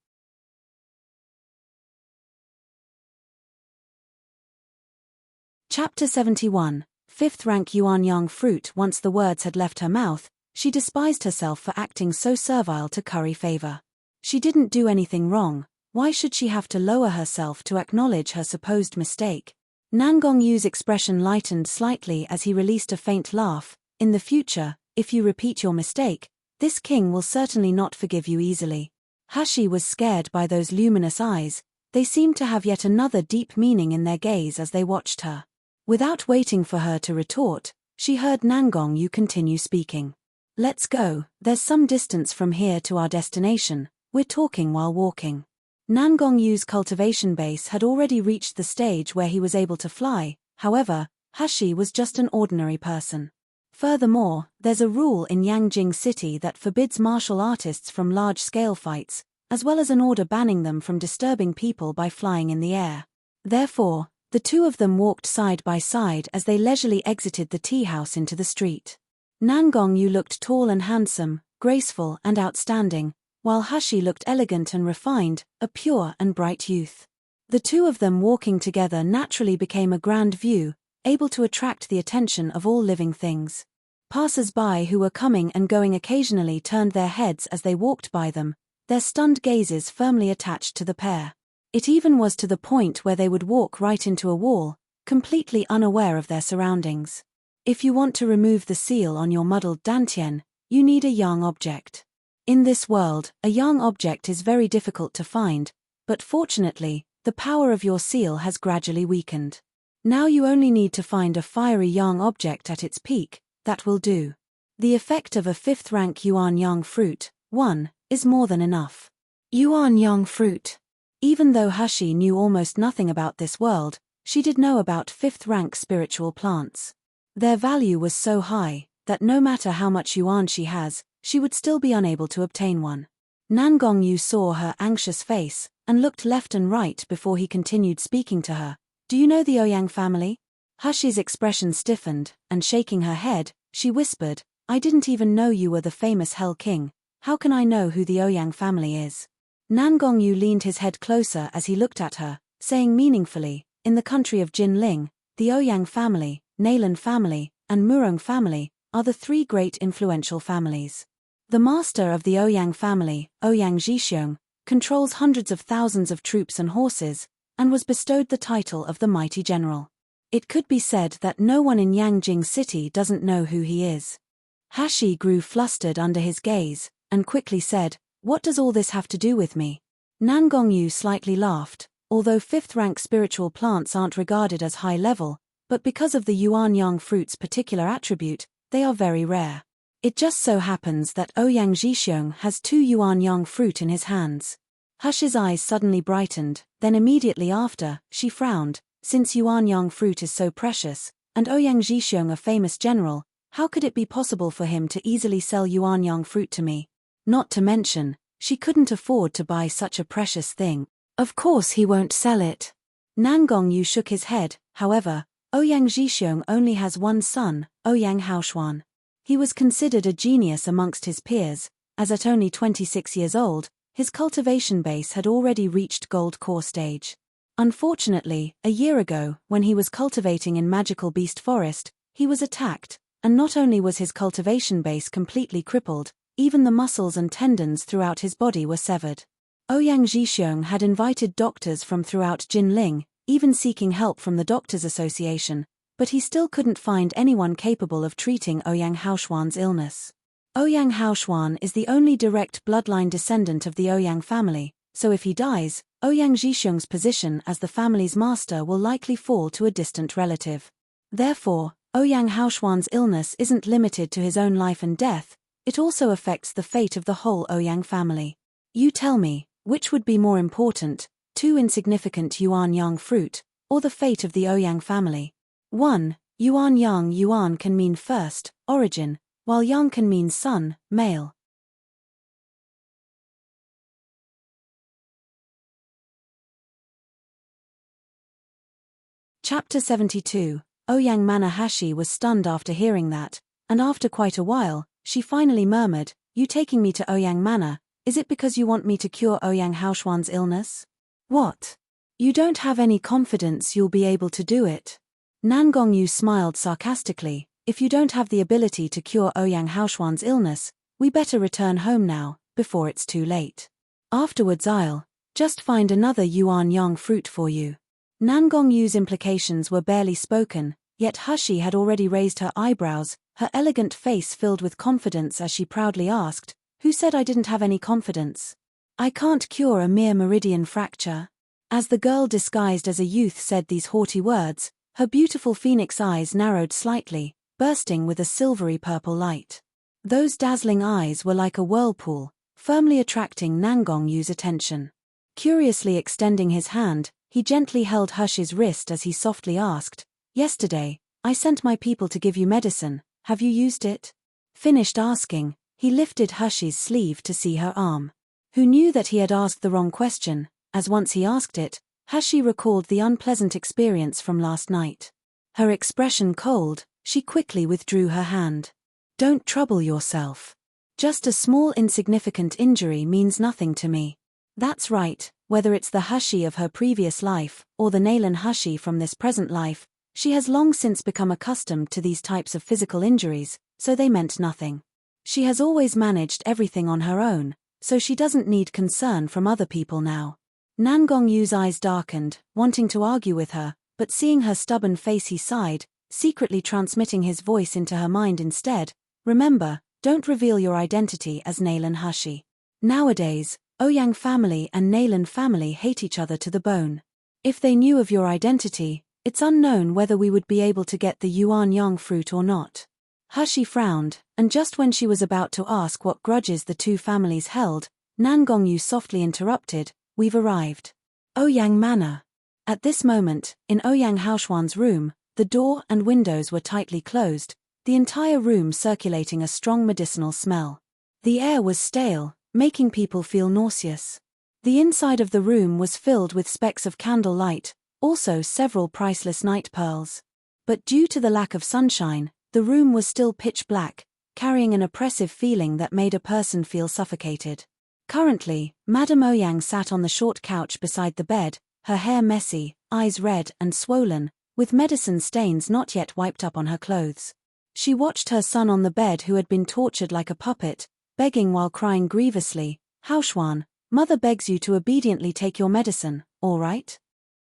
Chapter 71, 5th rank Yuan Yang fruit. Once the words had left her mouth, she despised herself for acting so servile to curry favor. She didn't do anything wrong, why should she have to lower herself to acknowledge her supposed mistake? Nangong Yu's expression lightened slightly as he released a faint laugh. "In the future, if you repeat your mistake, this king will certainly not forgive you easily." Hushi was scared by those luminous eyes, they seemed to have yet another deep meaning in their gaze as they watched her. Without waiting for her to retort, she heard Nangong Yu continue speaking. "Let's go, there's some distance from here to our destination, we're talking while walking." Nangong Yu's cultivation base had already reached the stage where he was able to fly. However, Hushi was just an ordinary person. Furthermore, there's a rule in Yangjing City that forbids martial artists from large-scale fights, as well as an order banning them from disturbing people by flying in the air. Therefore, the two of them walked side by side as they leisurely exited the tea house into the street. Nangong Yu looked tall and handsome, graceful and outstanding, while Hushi looked elegant and refined, a pure and bright youth. The two of them walking together naturally became a grand view, able to attract the attention of all living things. Passers-by who were coming and going occasionally turned their heads as they walked by them, their stunned gazes firmly attached to the pair. It even was to the point where they would walk right into a wall, completely unaware of their surroundings. If you want to remove the seal on your muddled dantian, you need a young object. In this world, a young object is very difficult to find, but fortunately, the power of your seal has gradually weakened. Now you only need to find a fiery young object at its peak, that will do. The effect of a 5th rank Yuan Yang fruit, 1, is more than enough. Yuan Yang fruit. Even though Hushi knew almost nothing about this world, she did know about 5th rank spiritual plants. Their value was so high, that no matter how much yuan she has, she would still be unable to obtain one. Nangong Yu saw her anxious face, and looked left and right before he continued speaking to her. "Do you know the Ouyang family?" Hushi's expression stiffened, and shaking her head, she whispered, "I didn't even know you were the famous Hell King. How can I know who the Ouyang family is?" Nangong Yu leaned his head closer as he looked at her, saying meaningfully, in the country of Jinling, the Ouyang family, Nailan family, and Murong family are the three great influential families. The master of the Ouyang family, Ouyang Zhixiong, controls hundreds of thousands of troops and horses, and was bestowed the title of the mighty general. It could be said that no one in Yangjing city doesn't know who he is. Hashi grew flustered under his gaze, and quickly said, "What does all this have to do with me?" Nangongyu slightly laughed. Although fifth-rank spiritual plants aren't regarded as high-level, but because of the Yuan-Yang fruit's particular attribute, they are very rare. It just so happens that Ouyang Zhixiong has 2 Yuan-Yang fruit in his hands. Hush's eyes suddenly brightened, then immediately after, she frowned. Since Yuan-Yang fruit is so precious, and Ouyang Zhixiong a famous general, how could it be possible for him to easily sell Yuan-Yang fruit to me? Not to mention, she couldn't afford to buy such a precious thing. Of course he won't sell it. Nangongyu shook his head. However, Ouyang Zhixiong only has one son, Ouyang Haoshuan. He was considered a genius amongst his peers, as at only 26 years old, his cultivation base had already reached gold core stage. Unfortunately, a year ago, when he was cultivating in Magical Beast Forest, he was attacked, and not only was his cultivation base completely crippled, even the muscles and tendons throughout his body were severed. Ouyang Zhixiong had invited doctors from throughout Jinling, even seeking help from the Doctors Association, but he still couldn't find anyone capable of treating Ouyang Haoshuan's illness. Ouyang Haoshuan is the only direct bloodline descendant of the Ouyang family, so if he dies, Ouyang Zhixiong's position as the family's master will likely fall to a distant relative. Therefore, Ouyang Haoshuan's illness isn't limited to his own life and death, it also affects the fate of the whole Ouyang family. You tell me, which would be more important, 2 insignificant Yuan-Yang fruit, or the fate of the Ouyang family? 1. Yuan-Yang Yuan can mean first, origin, while Yang can mean son, male. Chapter 72. Ouyang Manor. Hashi was stunned after hearing that, and after quite a while, she finally murmured, "You taking me to Ouyang Manor, is it because you want me to cure Ouyang Haoshuan's illness?" "What? You don't have any confidence you'll be able to do it?" Nangongyu smiled sarcastically. "If you don't have the ability to cure Ouyang Haoshuan's illness, we better return home now, before it's too late. Afterwards I'll just find another Yuan-Yang fruit for you." Nangongyu's implications were barely spoken, yet Hashi had already raised her eyebrows, her elegant face filled with confidence as she proudly asked, "Who said I didn't have any confidence? I can't cure a mere meridian fracture." As the girl disguised as a youth said these haughty words, her beautiful phoenix eyes narrowed slightly, bursting with a silvery purple light. Those dazzling eyes were like a whirlpool, firmly attracting Nangongyu's attention. Curiously extending his hand, he gently held Hush's wrist as he softly asked, "Yesterday, I sent my people to give you medicine, have you used it?" Finished asking, he lifted Hush's sleeve to see her arm. Who knew that he had asked the wrong question, as once he asked it, Hashi recalled the unpleasant experience from last night. Her expression cold, she quickly withdrew her hand. "Don't trouble yourself. Just a small insignificant injury means nothing to me." That's right, whether it's the Hashi of her previous life, or the Nailan Hashi from this present life, she has long since become accustomed to these types of physical injuries, so they meant nothing. She has always managed everything on her own, so she doesn't need concern from other people now. Nangongyu's eyes darkened, wanting to argue with her, but seeing her stubborn face he sighed, secretly transmitting his voice into her mind instead. "Remember, don't reveal your identity as Nailan Hashi. Nowadays, Ouyang family and Nailan family hate each other to the bone. If they knew of your identity, it's unknown whether we would be able to get the Yuan-Yang fruit or not." Hashi frowned, and just when she was about to ask what grudges the two families held, Nangongyu softly interrupted, "We've arrived. Ouyang Manor." At this moment, in Ouyang Haoshuan's room, the door and windows were tightly closed, the entire room circulating a strong medicinal smell. The air was stale, making people feel nauseous. The inside of the room was filled with specks of candle light, also several priceless night pearls. But due to the lack of sunshine, the room was still pitch black, carrying an oppressive feeling that made a person feel suffocated. Currently, Madame Ouyang sat on the short couch beside the bed, her hair messy, eyes red and swollen, with medicine stains not yet wiped up on her clothes. She watched her son on the bed who had been tortured like a puppet, begging while crying grievously, "Haoxuan, mother begs you to obediently take your medicine, all right?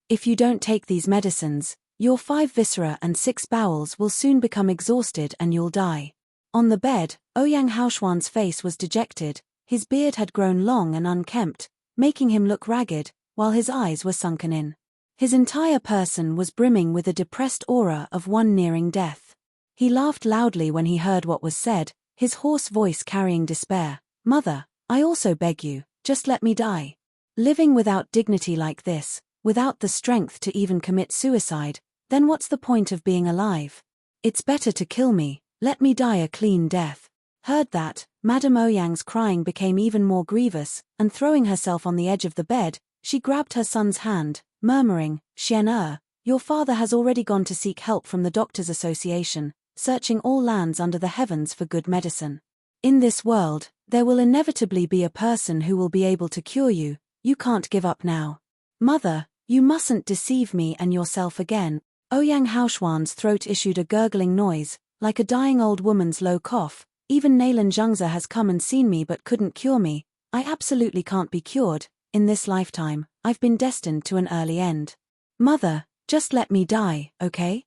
If you don't take these medicines, your 5 viscera and 6 bowels will soon become exhausted and you'll die." On the bed, Ouyang Haoxuan's face was dejected, his beard had grown long and unkempt, making him look ragged, while his eyes were sunken in. His entire person was brimming with a depressed aura of one nearing death. He laughed loudly when he heard what was said, his hoarse voice carrying despair. "Mother, I also beg you, just let me die. Living without dignity like this, without the strength to even commit suicide, then what's the point of being alive? It's better to kill me, let me die a clean death." Heard that, Madame Ouyang's crying became even more grievous, and throwing herself on the edge of the bed, she grabbed her son's hand, murmuring, "Xian your father has already gone to seek help from the Doctors' Association, searching all lands under the heavens for good medicine. In this world, there will inevitably be a person who will be able to cure you, you can't give up now. Mother, you mustn't deceive me and yourself again." Ouyang Haoxuan's throat issued a gurgling noise, like a dying old woman's low cough. "Even Naylan Zhengze has come and seen me but couldn't cure me. I absolutely can't be cured. In this lifetime, I've been destined to an early end. Mother, just let me die, okay?"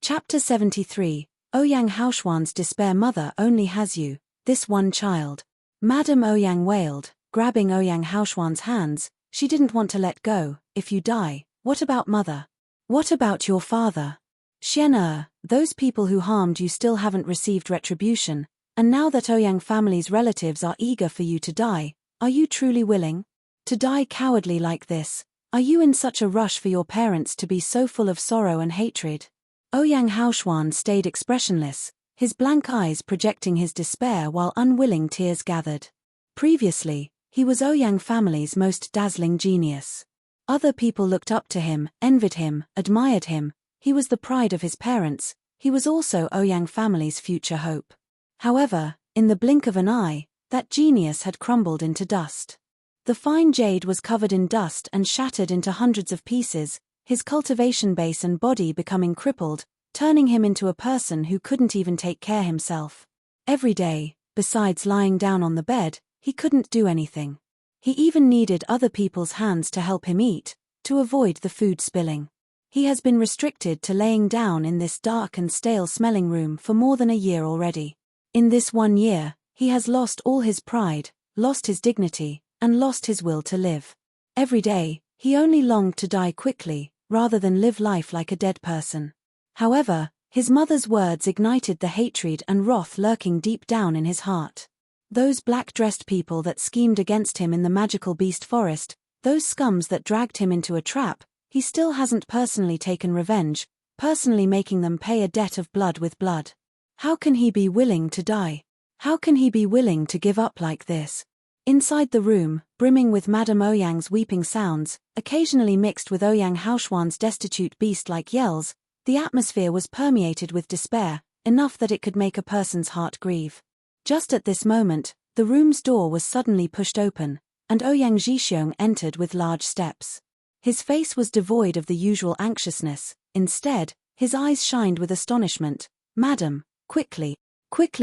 Chapter 73, Ouyang Haoxuan's despair. "Mother only has you, this one child." Madame Ouyang wailed, grabbing Ouyang Haoxuan's hands. She didn't want to let go. "If you die, what about mother? What about your father? Xian those people who harmed you still haven't received retribution, and now that Ouyang family's relatives are eager for you to die, are you truly willing to die cowardly like this? Are you in such a rush for your parents to be so full of sorrow and hatred?" Ouyang Haoxuan stayed expressionless, his blank eyes projecting his despair while unwilling tears gathered. Previously, he was Ouyang family's most dazzling genius. Other people looked up to him, envied him, admired him. He was the pride of his parents. He was also Ouyang family's future hope. However, in the blink of an eye, that genius had crumbled into dust. The fine jade was covered in dust and shattered into hundreds of pieces, his cultivation base and body becoming crippled, turning him into a person who couldn't even take care himself. Every day, besides lying down on the bed, he couldn't do anything. He even needed other people's hands to help him eat, to avoid the food spilling. He has been restricted to laying down in this dark and stale-smelling room for more than a year already. In this 1 year, he has lost all his pride, lost his dignity, and lost his will to live. Every day, he only longed to die quickly, rather than live life like a dead person. However, his mother's words ignited the hatred and wrath lurking deep down in his heart. Those black-dressed people that schemed against him in the magical beast forest, those scums that dragged him into a trap, he still hasn't personally taken revenge, personally making them pay a debt of blood with blood. How can he be willing to die? How can he be willing to give up like this? Inside the room, brimming with Madame Ouyang's weeping sounds, occasionally mixed with Ouyang Haoxuan's destitute beast-like yells, the atmosphere was permeated with despair, enough that it could make a person's heart grieve. Just at this moment, the room's door was suddenly pushed open, and Ouyang Zhixiong entered with large steps. His face was devoid of the usual anxiousness. Instead, his eyes shined with astonishment. "Madam, quickly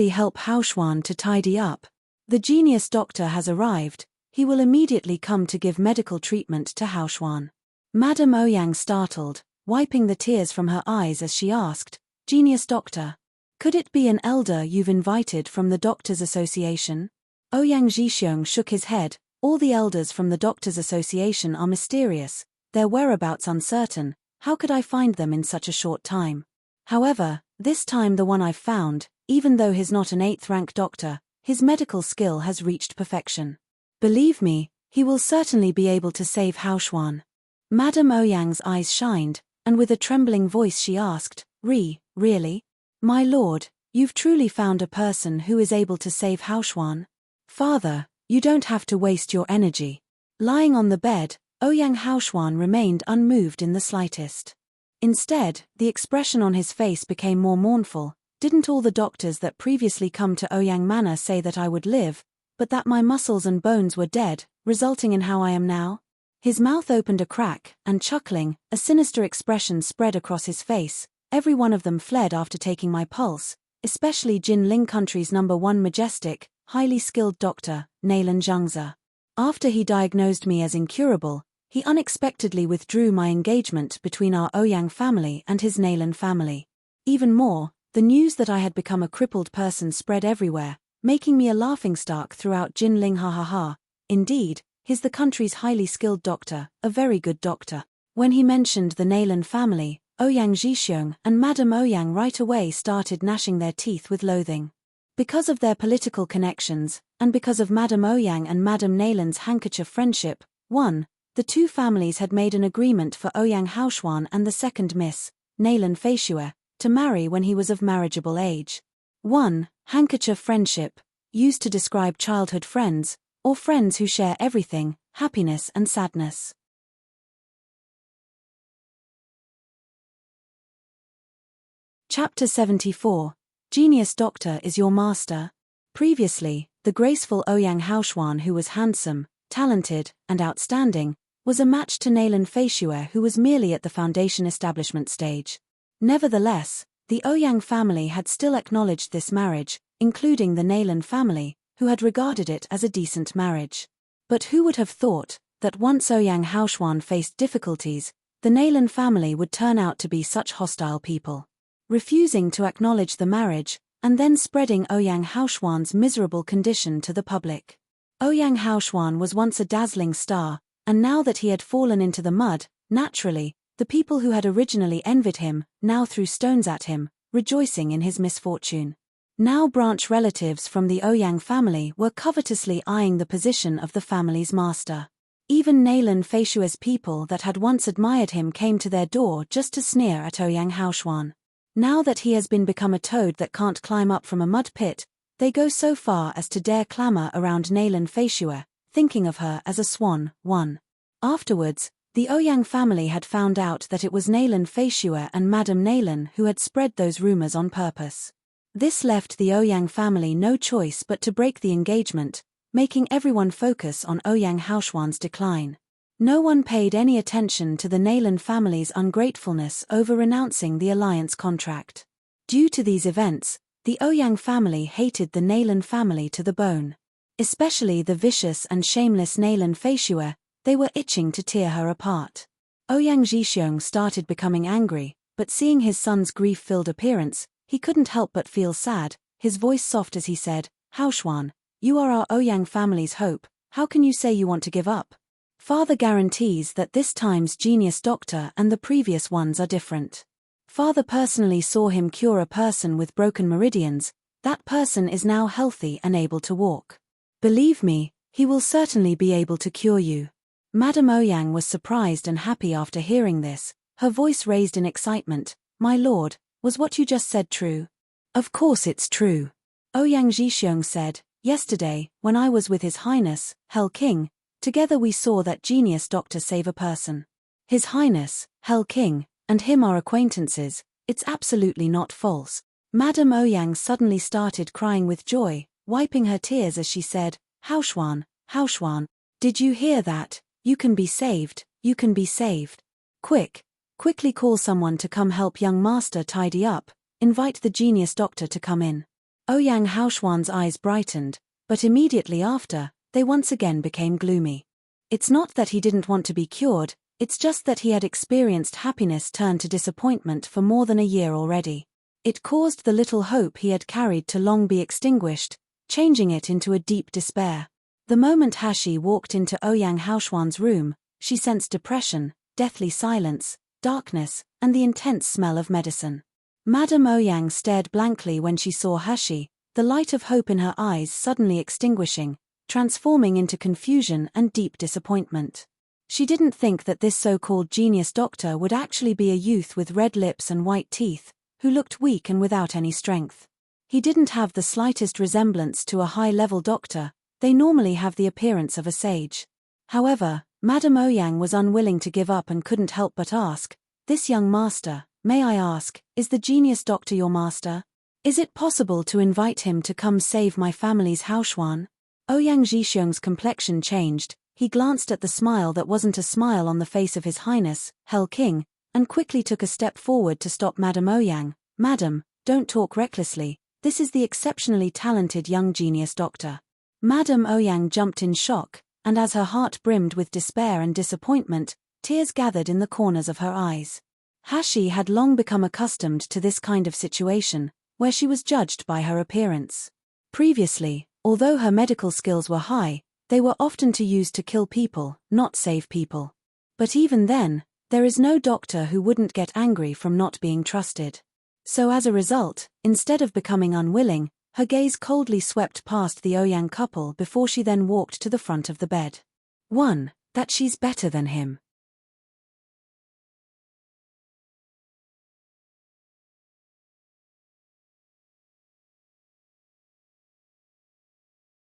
help Haoxuan to tidy up. The genius doctor has arrived, he will immediately come to give medical treatment to Haoxuan." Madame Ouyang startled, wiping the tears from her eyes as she asked, "Genius doctor? Could it be an elder you've invited from the Doctors' Association?" Ouyang Zhixiong shook his head. "All the elders from the Doctors' Association are mysterious, their whereabouts uncertain. How could I find them in such a short time? However, this time the one I've found, even though he's not an 8th-rank doctor, his medical skill has reached perfection. Believe me, he will certainly be able to save Haoxuan." Madame Ouyang's eyes shined, and with a trembling voice she asked, Really? My lord, you've truly found a person who is able to save Haoxuan? Father, you don't have to waste your energy." Lying on the bed, Ouyang Haoxuan remained unmoved in the slightest. Instead, the expression on his face became more mournful, Didn't all the doctors that previously come to Ouyang Manor say that I would live, but that my muscles and bones were dead, resulting in how I am now? His mouth opened a crack, and chuckling, a sinister expression spread across his face. Every one of them fled after taking my pulse, especially Jin Ling Country's #1 majestic, highly skilled doctor, Naylan Zhangzi. After he diagnosed me as incurable, he unexpectedly withdrew my engagement between our Ouyang family and his Naylan family. Even more, the news that I had become a crippled person spread everywhere, making me a laughingstock throughout Jin Ling. Ha ha ha. Indeed, he's the country's highly skilled doctor, a very good doctor. When he mentioned the Naylan family, Ouyang Zhixiong and Madame Ouyang right away started gnashing their teeth with loathing. Because of their political connections, and because of Madame Ouyang and Madame Naylan's handkerchief friendship, the two families had made an agreement for Ouyang Haoshuan and the second Miss, Naylan Feishue, to marry when he was of marriageable age. Handkerchief friendship, used to describe childhood friends, or friends who share everything, happiness and sadness. Chapter 74. Genius Doctor is your master. Previously, the graceful Ouyang Haoshuan, who was handsome, talented, and outstanding, was a match to Naylan Feishue, who was merely at the foundation establishment stage. Nevertheless, the Ouyang family had still acknowledged this marriage, including the Naylan family, who had regarded it as a decent marriage. But who would have thought that once Ouyang Haoshuan faced difficulties, the Naylan family would turn out to be such hostile people, refusing to acknowledge the marriage, and then spreading Ouyang Haoshuan's miserable condition to the public. Ouyang Haoshuan was once a dazzling star, and now that he had fallen into the mud, naturally, the people who had originally envied him now threw stones at him, rejoicing in his misfortune. Now branch relatives from the Ouyang family were covetously eyeing the position of the family's master. Even Naylan Feishue's people that had once admired him came to their door just to sneer at Ouyang Haoshuan. Now that he has become a toad that can't climb up from a mud pit, they go so far as to dare clamor around Naylan Feishue, thinking of her as a swan. Afterwards, the Ouyang family had found out that it was Naylan Feishue and Madame Naylan who had spread those rumors on purpose. This left the Ouyang family no choice but to break the engagement, making everyone focus on Ouyang Haoshuan's decline. No one paid any attention to the Naylan family's ungratefulness over renouncing the alliance contract. Due to these events, the Ouyang family hated the Naylan family to the bone. Especially the vicious and shameless Naylan Feishue, they were itching to tear her apart. Ouyang Zhixiong started becoming angry, but seeing his son's grief-filled appearance, he couldn't help but feel sad, his voice soft as he said, "Haoshuan, you are our Ouyang family's hope, how can you say you want to give up? Father guarantees that this time's genius doctor and the previous ones are different. Father personally saw him cure a person with broken meridians, that person is now healthy and able to walk. Believe me, he will certainly be able to cure you." Madame Ouyang was surprised and happy after hearing this, her voice raised in excitement. "My lord, was what you just said true?" "Of course it's true." Ouyang Zhixiong said, "Yesterday, when I was with His Highness, Hell King, together we saw that genius doctor save a person. His Highness, Hell King, and him are acquaintances, it's absolutely not false." Madame Ouyang suddenly started crying with joy, wiping her tears as she said, "Haoshuan, Haoshuan, did you hear that? You can be saved, you can be saved. Quickly call someone to come help young master tidy up, invite the genius doctor to come in." Ouyang Haoshuan's eyes brightened, but immediately after, they once again became gloomy. It's not that he didn't want to be cured, it's just that he had experienced happiness turn to disappointment for more than a year already. It caused the little hope he had carried to long be extinguished, changing it into a deep despair. The moment Hashi walked into Ouyang Haoshuan's room, she sensed depression, deathly silence, darkness, and the intense smell of medicine. Madame Ouyang stared blankly when she saw Hashi, the light of hope in her eyes suddenly extinguishing, transforming into confusion and deep disappointment. She didn't think that this so-called genius doctor would actually be a youth with red lips and white teeth, who looked weak and without any strength. He didn't have the slightest resemblance to a high-level doctor, they normally have the appearance of a sage. However, Madame Ouyang was unwilling to give up and couldn't help but ask, "This young master, may I ask, is the genius doctor your master?" Is it possible to invite him to come save my family's Haoxuan? Ouyang Zhixiong's complexion changed. He glanced at the smile that wasn't a smile on the face of His Highness, Hell King, and quickly took a step forward to stop Madame Ouyang. Madam, don't talk recklessly, this is the exceptionally talented young genius doctor. Madame Ouyang jumped in shock, and as her heart brimmed with despair and disappointment, tears gathered in the corners of her eyes. Hashi had long become accustomed to this kind of situation, where she was judged by her appearance. Previously, although her medical skills were high, they were often used to kill people, not save people. But even then, there is no doctor who wouldn't get angry from not being trusted. So as a result, instead of becoming unwilling, her gaze coldly swept past the Ouyang couple before she then walked to the front of the bed. 1. That she's better than him.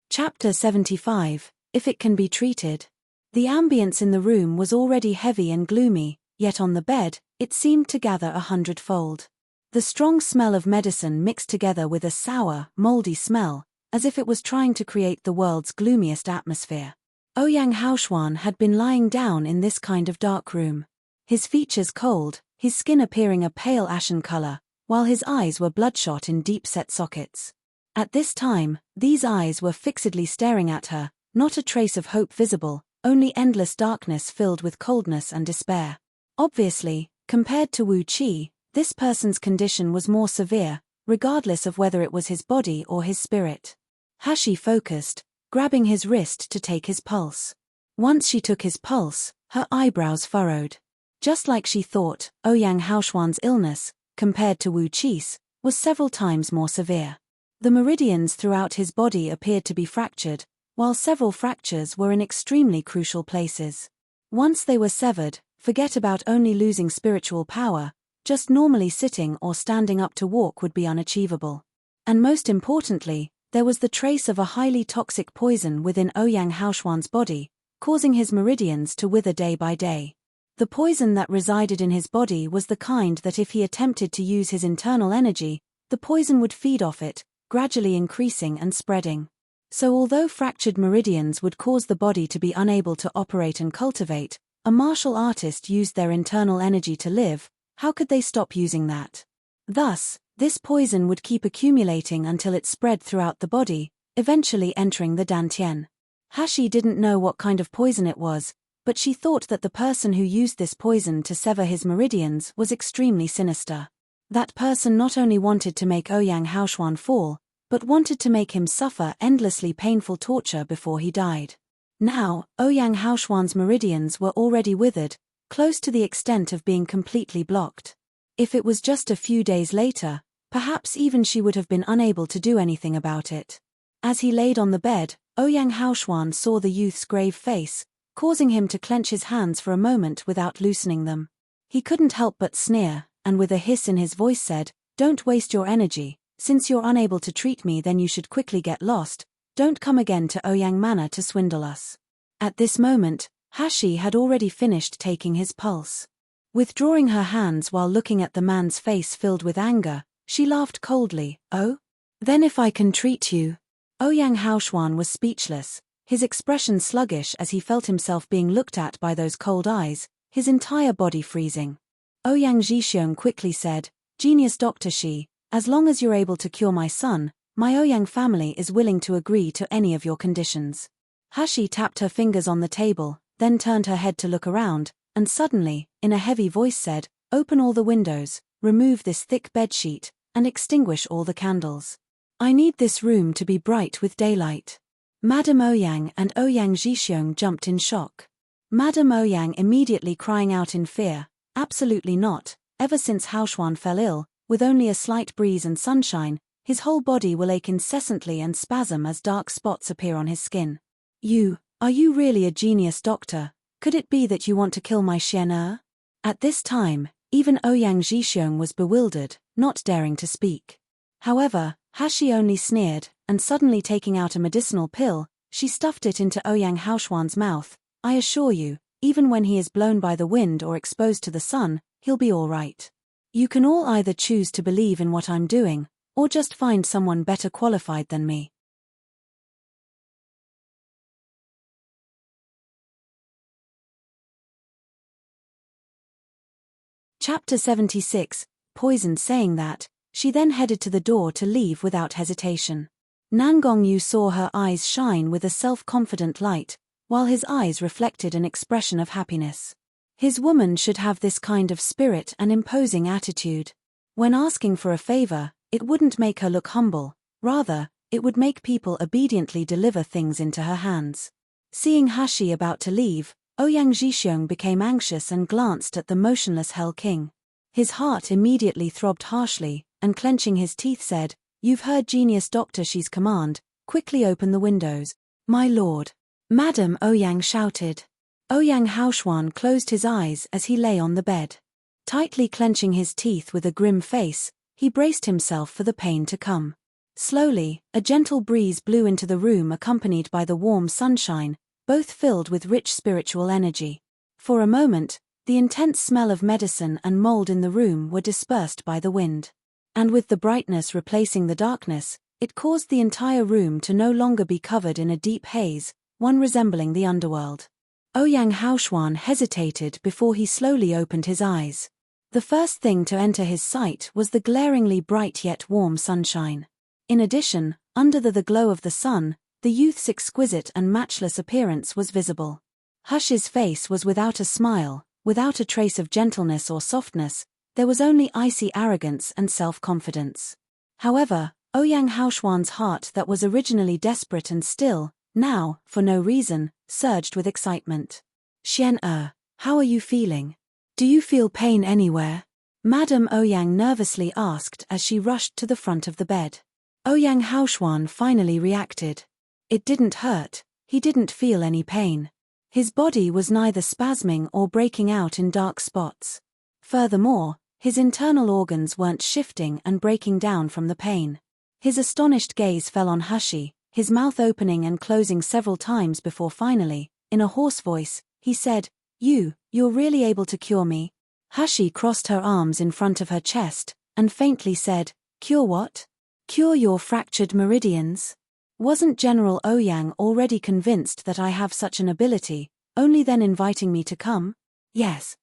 Chapter 75. If it can be treated. The ambience in the room was already heavy and gloomy, yet on the bed, it seemed to gather 100-fold. The strong smell of medicine mixed together with a sour, moldy smell, as if it was trying to create the world's gloomiest atmosphere. Ouyang Haoxuan had been lying down in this kind of dark room. His features cold, his skin appearing a pale ashen color, while his eyes were bloodshot in deep-set sockets. At this time, these eyes were fixedly staring at her, not a trace of hope visible, only endless darkness filled with coldness and despair. Obviously, compared to Wu Qi, this person's condition was more severe, regardless of whether it was his body or his spirit. Hashi focused, grabbing his wrist to take his pulse. Once she took his pulse, her eyebrows furrowed. Just like she thought, Ouyang Haoxuan's illness, compared to Wu Qi's, was several times more severe. The meridians throughout his body appeared to be fractured, while several fractures were in extremely crucial places. Once they were severed, forget about only losing spiritual power, just normally sitting or standing up to walk would be unachievable. And most importantly, there was the trace of a highly toxic poison within Ouyang Haoxuan's body, causing his meridians to wither day by day. The poison that resided in his body was the kind that if he attempted to use his internal energy, the poison would feed off it, gradually increasing and spreading. So although fractured meridians would cause the body to be unable to operate and cultivate, a martial artist used their internal energy to live, how could they stop using that? Thus, this poison would keep accumulating until it spread throughout the body, eventually entering the dantian. Hashi didn't know what kind of poison it was, but she thought that the person who used this poison to sever his meridians was extremely sinister. That person not only wanted to make Ouyang Haoxuan fall, but wanted to make him suffer endlessly painful torture before he died. Now, Ouyang Haoxuan's meridians were already withered, close to the extent of being completely blocked. If it was just a few days later, perhaps even she would have been unable to do anything about it. As he laid on the bed, Ouyang Haoxuan saw the youth's grave face, causing him to clench his hands for a moment without loosening them. He couldn't help but sneer, and with a hiss in his voice said, "Don't waste your energy, since you're unable to treat me then you should quickly get lost, don't come again to Ouyang Manor to swindle us." At this moment, Hashi had already finished taking his pulse. Withdrawing her hands while looking at the man's face filled with anger, she laughed coldly. "Oh? Then if I can treat you." Ouyang Haoxuan was speechless, his expression sluggish as he felt himself being looked at by those cold eyes, his entire body freezing. Ouyang Zhixiong quickly said, "Genius Dr. Shi, as long as you're able to cure my son, my Ouyang family is willing to agree to any of your conditions." Hashi tapped her fingers on the table, then turned her head to look around, and suddenly, in a heavy voice said, "Open all the windows, remove this thick bedsheet, and extinguish all the candles. I need this room to be bright with daylight." Madame Ouyang and Ouyang Zhixiong jumped in shock. Madame Ouyang immediately crying out in fear, "Absolutely not, ever since Haoxuan fell ill, with only a slight breeze and sunshine, his whole body will ache incessantly and spasm as dark spots appear on his skin. Are you really a genius doctor? Could it be that you want to kill my Xian'er?" At this time, even Ouyang Zhixiong was bewildered, not daring to speak. However, Hashi only sneered, and suddenly taking out a medicinal pill, she stuffed it into Ouyang Haoxuan's mouth. "I assure you, even when he is blown by the wind or exposed to the sun, he'll be all right. You can all either choose to believe in what I'm doing, Or just find someone better qualified than me. Chapter 76, Poisoned. Saying that, she then headed to the door to leave without hesitation. Nangongyu saw her eyes shine with a self-confident light, while his eyes reflected an expression of happiness. His woman should have this kind of spirit and imposing attitude. When asking for a favor, it wouldn't make her look humble, rather, it would make people obediently deliver things into her hands. Seeing Hashi about to leave, Ouyang Zhixiong became anxious and glanced at the motionless Hell King. His heart immediately throbbed harshly, and clenching his teeth said, "You've heard Genius Dr. Shi's command, quickly open the windows." "My lord." Madam Ouyang shouted. Ouyang Haoshuan closed his eyes as he lay on the bed. Tightly clenching his teeth with a grim face, he braced himself for the pain to come. Slowly, a gentle breeze blew into the room accompanied by the warm sunshine, both filled with rich spiritual energy. For a moment, the intense smell of medicine and mold in the room were dispersed by the wind. And with the brightness replacing the darkness, it caused the entire room to no longer be covered in a deep haze, one resembling the underworld. Ouyang Haoshuan hesitated before he slowly opened his eyes. The first thing to enter his sight was the glaringly bright yet warm sunshine. In addition, under the glow of the sun, the youth's exquisite and matchless appearance was visible. Hush's face was without a smile, without a trace of gentleness or softness, there was only icy arrogance and self-confidence. However, Ouyang Haoshuan's heart that was originally desperate and still, now, for no reason, surged with excitement. "Xian how are you feeling? Do you feel pain anywhere?" Madame Ouyang nervously asked as she rushed to the front of the bed. Ouyang Haoshuan finally reacted. It didn't hurt, he didn't feel any pain. His body was neither spasming or breaking out in dark spots. Furthermore, his internal organs weren't shifting and breaking down from the pain. His astonished gaze fell on Hashi, his mouth opening and closing several times before finally, in a hoarse voice, he said, You're really able to cure me?" Hashi crossed her arms in front of her chest, and faintly said, "Cure what?" "Cure your fractured meridians." Wasn't General Ouyang already convinced that I have such an ability, only then inviting me to come? Yes.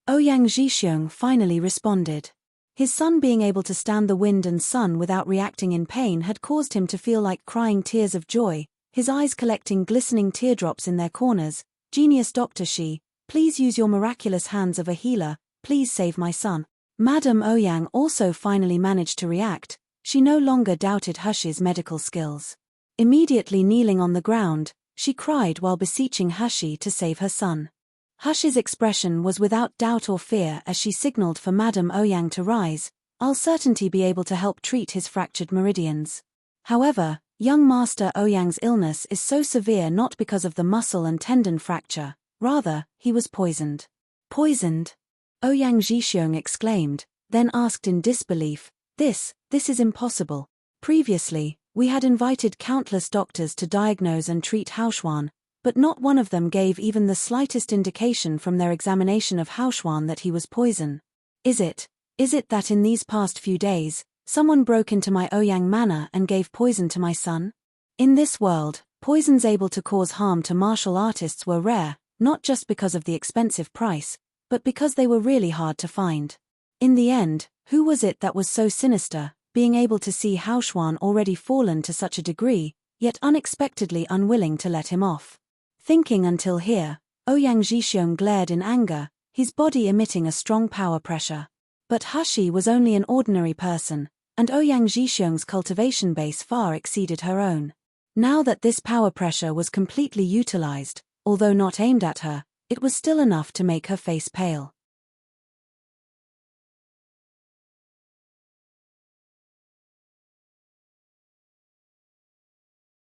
Ouyang Zhixiong finally responded. His son being able to stand the wind and sun without reacting in pain had caused him to feel like crying tears of joy, his eyes collecting glistening teardrops in their corners. "Genius Dr. Shi, please use your miraculous hands of a healer, please save my son." Madame Ouyang also finally managed to react. She no longer doubted Hush's medical skills. Immediately kneeling on the ground, she cried while beseeching Hashi to save her son. Hush's expression was without doubt or fear as she signaled for Madame Ouyang to rise. "I'll certainly be able to help treat his fractured meridians." However, young Master Ouyang's illness is so severe not because of the muscle and tendon fracture, rather, he was poisoned. "Poisoned?" Ouyang Zhixiong exclaimed, then asked in disbelief, This is impossible. Previously, we had invited countless doctors to diagnose and treat Haoshuan, but not one of them gave even the slightest indication from their examination of Haoshuan that he was poison. Is it that in these past few days, someone broke into my Ouyang manor and gave poison to my son? In this world, poisons able to cause harm to martial artists were rare, not just because of the expensive price, but because they were really hard to find. In the end, who was it that was so sinister, being able to see Haoshuan already fallen to such a degree, yet unexpectedly unwilling to let him off? Thinking until here, Ouyang Zhixiong glared in anger, his body emitting a strong power pressure. But Hashi was only an ordinary person, and Ouyang Zhixiong's cultivation base far exceeded her own. Now that this power pressure was completely utilized, although not aimed at her, it was still enough to make her face pale.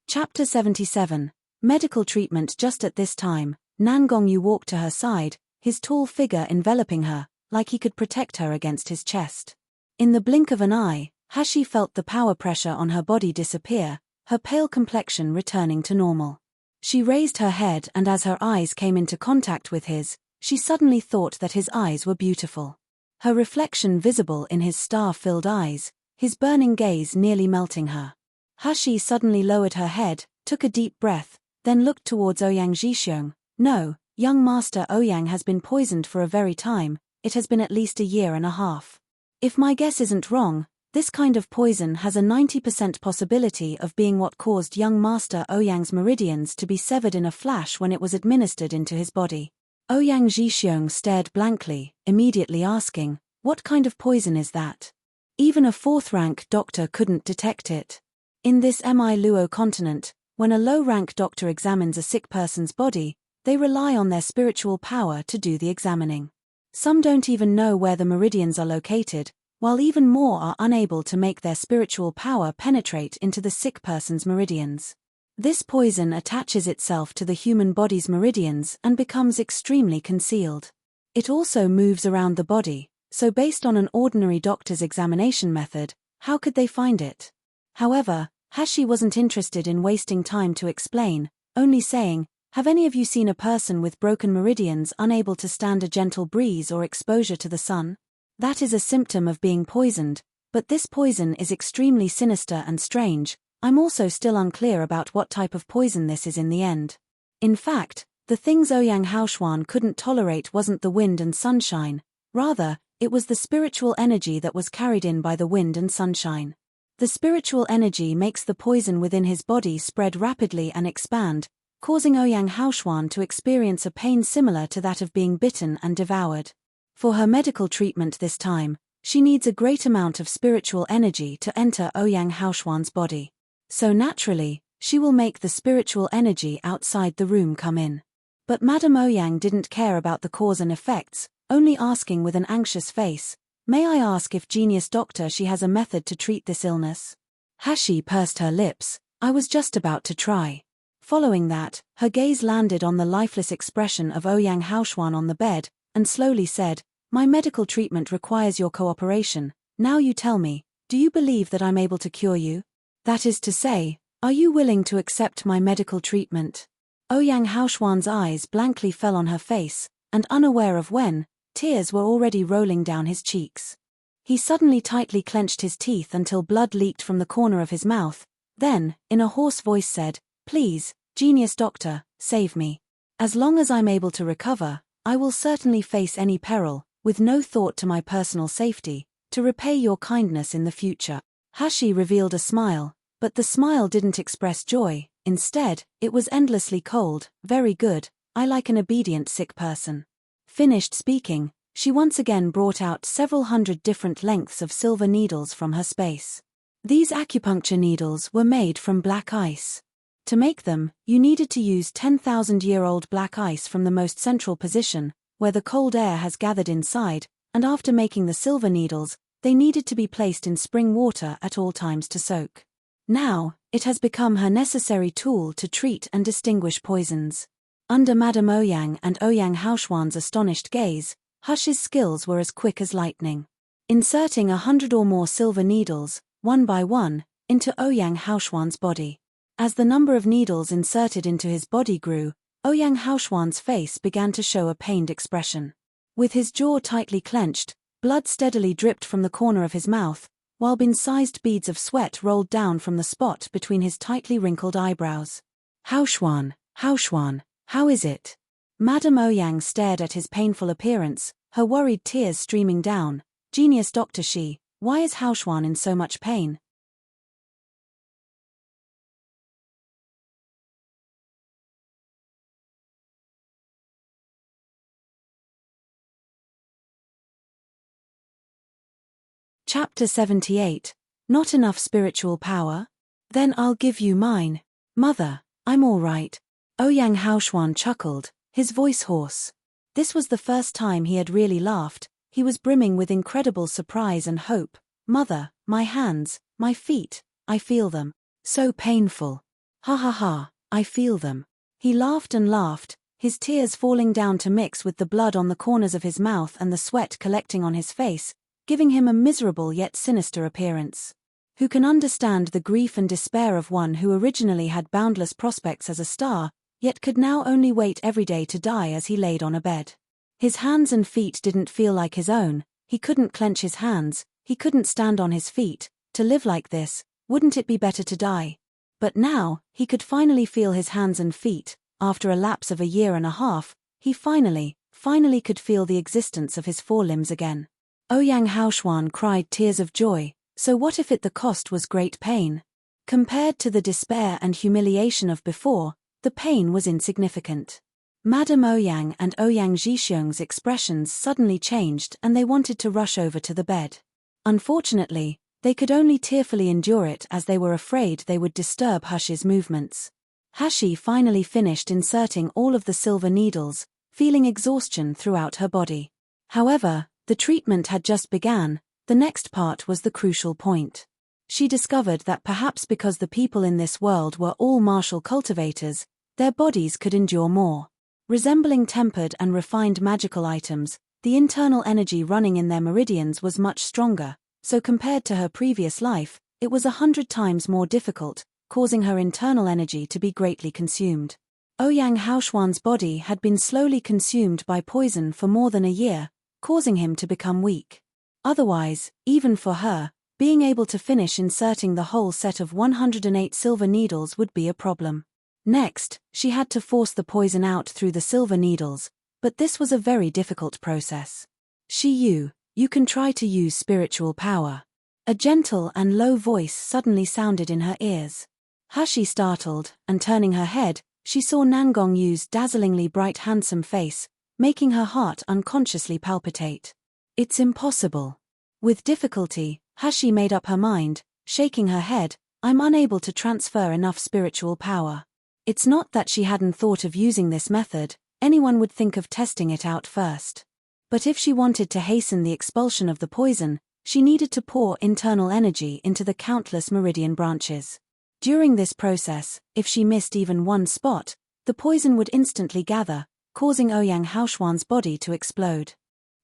Chapter 77, Medical Treatment. Just at this time, Nangongyu walked to her side, his tall figure enveloping her, like he could protect her against his chest. In the blink of an eye, Hashi felt the power pressure on her body disappear, her pale complexion returning to normal. She raised her head and as her eyes came into contact with his, she suddenly thought that his eyes were beautiful. Her reflection visible in his star-filled eyes, his burning gaze nearly melting her. Hashi suddenly lowered her head, took a deep breath, then looked towards Ouyang Zhixiong. No, young Master Ouyang has been poisoned for a very time, it has been at least a year and a half. If my guess isn't wrong, this kind of poison has a 90% possibility of being what caused young Master Ouyang's meridians to be severed in a flash when it was administered into his body. Ouyang Zhixiong stared blankly, immediately asking, what kind of poison is that? Even a fourth-rank doctor couldn't detect it. In this Mi Luo continent, when a low-rank doctor examines a sick person's body, they rely on their spiritual power to do the examining. Some don't even know where the meridians are located, while even more are unable to make their spiritual power penetrate into the sick person's meridians. This poison attaches itself to the human body's meridians and becomes extremely concealed. It also moves around the body, so based on an ordinary doctor's examination method, how could they find it? However, Hashi wasn't interested in wasting time to explain, only saying, have any of you seen a person with broken meridians unable to stand a gentle breeze or exposure to the sun? That is a symptom of being poisoned, but this poison is extremely sinister and strange. I'm also still unclear about what type of poison this is in the end. In fact, the things Ouyang Haoshuan couldn't tolerate wasn't the wind and sunshine, rather, it was the spiritual energy that was carried in by the wind and sunshine. The spiritual energy makes the poison within his body spread rapidly and expand, causing Ouyang Haoshuan to experience a pain similar to that of being bitten and devoured. For her medical treatment this time, she needs a great amount of spiritual energy to enter Ouyang Haoshuan's body. So naturally, she will make the spiritual energy outside the room come in. But Madame Ouyang didn't care about the cause and effects, only asking with an anxious face, may I ask if genius doctor she has a method to treat this illness? Hashi pursed her lips, I was just about to try. Following that, her gaze landed on the lifeless expression of Ouyang Haoshuan on the bed, and slowly said, my medical treatment requires your cooperation. Now you tell me, do you believe that I'm able to cure you? That is to say, are you willing to accept my medical treatment? Ouyang Haoshuan's eyes blankly fell on her face, and unaware of when, tears were already rolling down his cheeks. He suddenly tightly clenched his teeth until blood leaked from the corner of his mouth, then, in a hoarse voice said, please, genius doctor, save me. As long as I'm able to recover, I will certainly face any peril, with no thought to my personal safety, to repay your kindness in the future. Hashi revealed a smile, but the smile didn't express joy, instead, it was endlessly cold. Very good, I like an obedient sick person. Finished speaking, she once again brought out several hundred different lengths of silver needles from her space. These acupuncture needles were made from black ice. To make them, you needed to use 10,000-year-old black ice from the most central position, where the cold air has gathered inside, and after making the silver needles, they needed to be placed in spring water at all times to soak. Now, it has become her necessary tool to treat and distinguish poisons. Under Madame Ouyang and Ouyang Haoshuan's astonished gaze, Hush's skills were as quick as lightning. Inserting 100 or more silver needles, one by one, into Ouyang Haoshuan's body. As the number of needles inserted into his body grew, Ouyang Haoshuan's face began to show a pained expression. With his jaw tightly clenched, blood steadily dripped from the corner of his mouth, while bin-sized beads of sweat rolled down from the spot between his tightly wrinkled eyebrows. Haoshuan, how is it? Madame Ouyang stared at his painful appearance, her worried tears streaming down. Genius Dr. Shi, why is Haoshuan in so much pain? Chapter 78. Not enough spiritual power? Then I'll give you mine. Mother, I'm all right. Ouyang Haoshuan chuckled, his voice hoarse. This was the first time he had really laughed. He was brimming with incredible surprise and hope. Mother, my hands, my feet, I feel them. So painful. Ha ha ha, I feel them. He laughed and laughed, his tears falling down to mix with the blood on the corners of his mouth and the sweat collecting on his face, giving him a miserable yet sinister appearance. Who can understand the grief and despair of one who originally had boundless prospects as a star, yet could now only wait every day to die as he laid on a bed? His hands and feet didn't feel like his own, he couldn't clench his hands, he couldn't stand on his feet. to live like this, wouldn't it be better to die? But now, he could finally feel his hands and feet. After a lapse of a year and a half, he finally could feel the existence of his forelimbs again. Ouyang Haoshuan cried tears of joy. So what if the cost was great pain? Compared to the despair and humiliation of before, the pain was insignificant. Madame Ouyang and Ouyang Zhixiong's expressions suddenly changed and they wanted to rush over to the bed. Unfortunately, they could only tearfully endure it as they were afraid they would disturb Hush's movements. Hashi finally finished inserting all of the silver needles, feeling exhaustion throughout her body. However, the treatment had just begun. The next part was the crucial point. She discovered that perhaps because the people in this world were all martial cultivators, their bodies could endure more. Resembling tempered and refined magical items, the internal energy running in their meridians was much stronger, so compared to her previous life, it was 100 times more difficult, causing her internal energy to be greatly consumed. Ouyang Haoshuan's body had been slowly consumed by poison for more than a year, causing him to become weak. Otherwise, even for her, being able to finish inserting the whole set of 108 silver needles would be a problem. Next, she had to force the poison out through the silver needles, but this was a very difficult process. You can try to use spiritual power. A gentle and low voice suddenly sounded in her ears. Hashi startled, and turning her head, she saw Nangong Yu's dazzlingly bright handsome face, making her heart unconsciously palpitate. It's impossible. With difficulty, Hashi made up her mind, shaking her head, I'm unable to transfer enough spiritual power. It's not that she hadn't thought of using this method, anyone would think of testing it out first. But if she wanted to hasten the expulsion of the poison, she needed to pour internal energy into the countless meridian branches. During this process, if she missed even one spot, the poison would instantly gather, causing Ouyang Haoshuan's body to explode.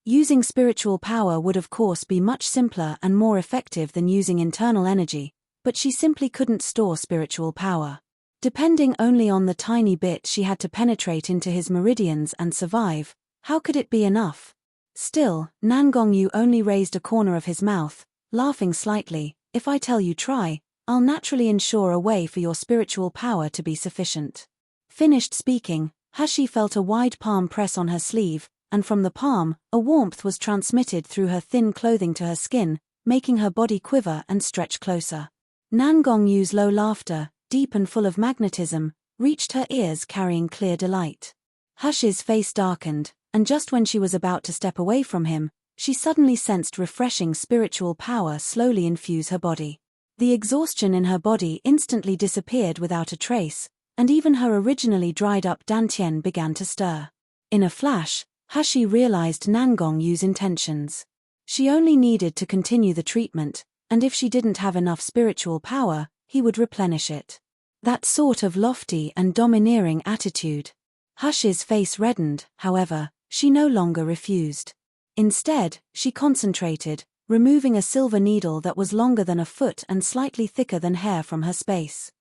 Using spiritual power would of course be much simpler and more effective than using internal energy, but she simply couldn't store spiritual power. Depending only on the tiny bit she had to penetrate into his meridians and survive, how could it be enough? Still, Nangong Yu only raised a corner of his mouth, laughing slightly. If I tell you try, I'll naturally ensure a way for your spiritual power to be sufficient. Finished speaking, Hashi felt a wide palm press on her sleeve, and from the palm, a warmth was transmitted through her thin clothing to her skin, making her body quiver and stretch closer. Nangong Yu's low laughter, deep and full of magnetism, reached her ears carrying clear delight. Hushi's face darkened, and just when she was about to step away from him, she suddenly sensed refreshing spiritual power slowly infuse her body. The exhaustion in her body instantly disappeared without a trace, and even her originally dried-up dantian began to stir. In a flash, Hashi realized Nangong Yu's intentions. She only needed to continue the treatment, and if she didn't have enough spiritual power, he would replenish it. That sort of lofty and domineering attitude. Hushi's face reddened, however, she no longer refused. Instead, she concentrated, removing a silver needle that was longer than a foot and slightly thicker than hair from her space.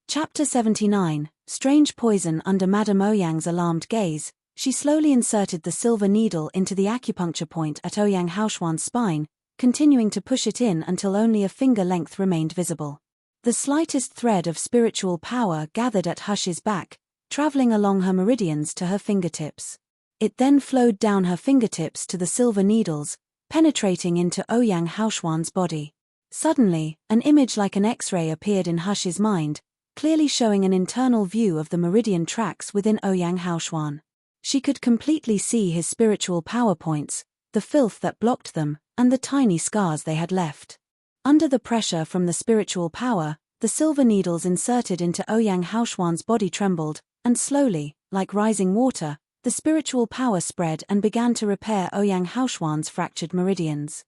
Chapter 79, Strange Poison. Under Madame Ouyang's alarmed gaze, she slowly inserted the silver needle into the acupuncture point at Ouyang Haoshuan's spine, continuing to push it in until only a finger length remained visible. The slightest thread of spiritual power gathered at Hushi's back, traveling along her meridians to her fingertips. It then flowed down her fingertips to the silver needles, penetrating into Ouyang Haoshuan's body. Suddenly, an image like an X-ray appeared in Hushi's mind, clearly showing an internal view of the meridian tracks within Ouyang Haoshuan. She could completely see his spiritual power points, the filth that blocked them, and the tiny scars they had left. Under the pressure from the spiritual power, the silver needles inserted into Ouyang Haoshuan's body trembled, and slowly, like rising water, the spiritual power spread and began to repair Ouyang Haoshuan's fractured meridians.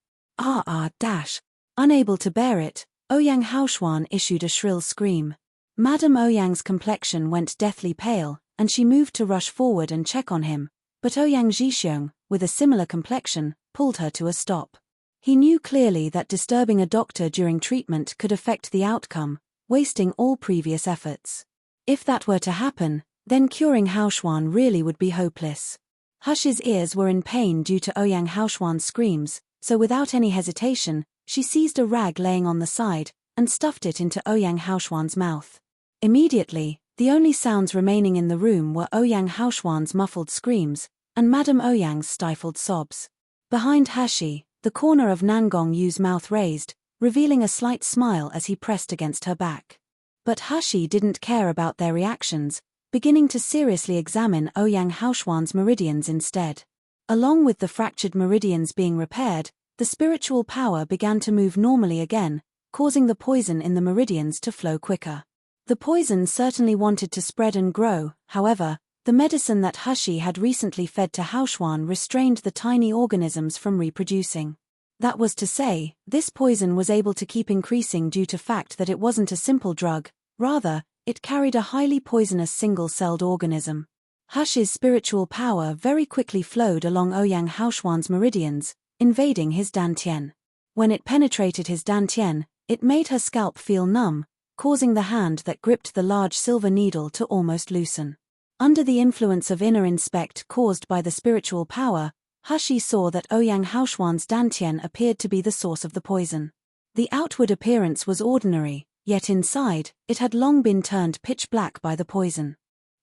Unable to bear it, Ouyang Haoshuan issued a shrill scream. Madame Ouyang's complexion went deathly pale, and she moved to rush forward and check on him, but Ouyang Zhixiong, with a similar complexion, pulled her to a stop. He knew clearly that disturbing a doctor during treatment could affect the outcome, wasting all previous efforts. If that were to happen, then curing Haoxuan really would be hopeless. Hush's ears were in pain due to Ouyang Haoxuan's screams, so without any hesitation, she seized a rag laying on the side, and stuffed it into Ouyang Haoxuan's mouth. Immediately, the only sounds remaining in the room were Ouyang Haoxuan's muffled screams, and Madame Ouyang's stifled sobs. Behind Hashi, the corner of Nangong Yu's mouth raised, revealing a slight smile as he pressed against her back. But Hashi didn't care about their reactions, beginning to seriously examine Ouyang Haoxuan's meridians instead. Along with the fractured meridians being repaired, the spiritual power began to move normally again, causing the poison in the meridians to flow quicker. The poison certainly wanted to spread and grow, however, the medicine that Hashi had recently fed to Haoxuan restrained the tiny organisms from reproducing. That was to say, this poison was able to keep increasing due to fact that it wasn't a simple drug, rather, it carried a highly poisonous single-celled organism. Hash's spiritual power very quickly flowed along Ouyang Haoxuan's meridians, invading his dantian. When it penetrated his dantian, it made her scalp feel numb, causing the hand that gripped the large silver needle to almost loosen. Under the influence of inner inspect caused by the spiritual power, Hashi saw that Ouyang Haoxuan's dantian appeared to be the source of the poison. The outward appearance was ordinary, yet inside, it had long been turned pitch black by the poison.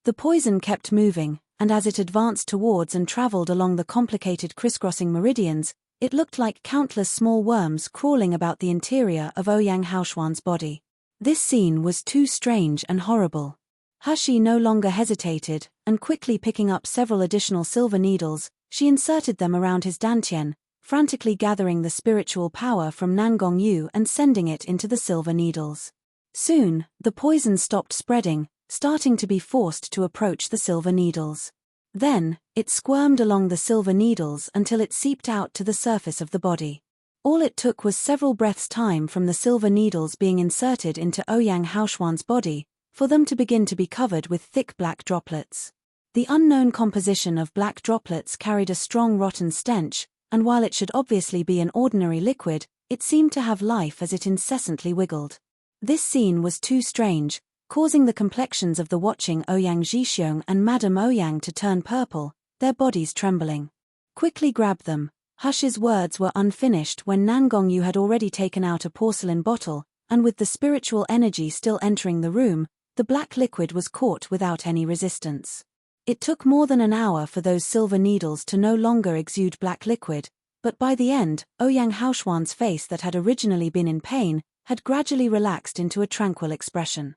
The poison kept moving, and as it advanced towards and traveled along the complicated crisscrossing meridians, it looked like countless small worms crawling about the interior of Ouyang Haoxuan's body. This scene was too strange and horrible. Hashi no longer hesitated, and quickly picking up several additional silver needles, she inserted them around his dantian, frantically gathering the spiritual power from Nangong Yu and sending it into the silver needles. Soon, the poison stopped spreading, starting to be forced to approach the silver needles. Then, it squirmed along the silver needles until it seeped out to the surface of the body. All it took was several breaths' time from the silver needles being inserted into Ouyang Haoxuan's body, for them to begin to be covered with thick black droplets. The unknown composition of black droplets carried a strong rotten stench, and while it should obviously be an ordinary liquid, it seemed to have life as it incessantly wiggled. This scene was too strange, causing the complexions of the watching Ouyang Zhixiong and Madame Ouyang to turn purple, their bodies trembling. "Quickly grab them." Hush's words were unfinished when Nangong Yu had already taken out a porcelain bottle, and with the spiritual energy still entering the room, the black liquid was caught without any resistance. It took more than an hour for those silver needles to no longer exude black liquid, but by the end, Ouyang Haoxuan's face that had originally been in pain, had gradually relaxed into a tranquil expression.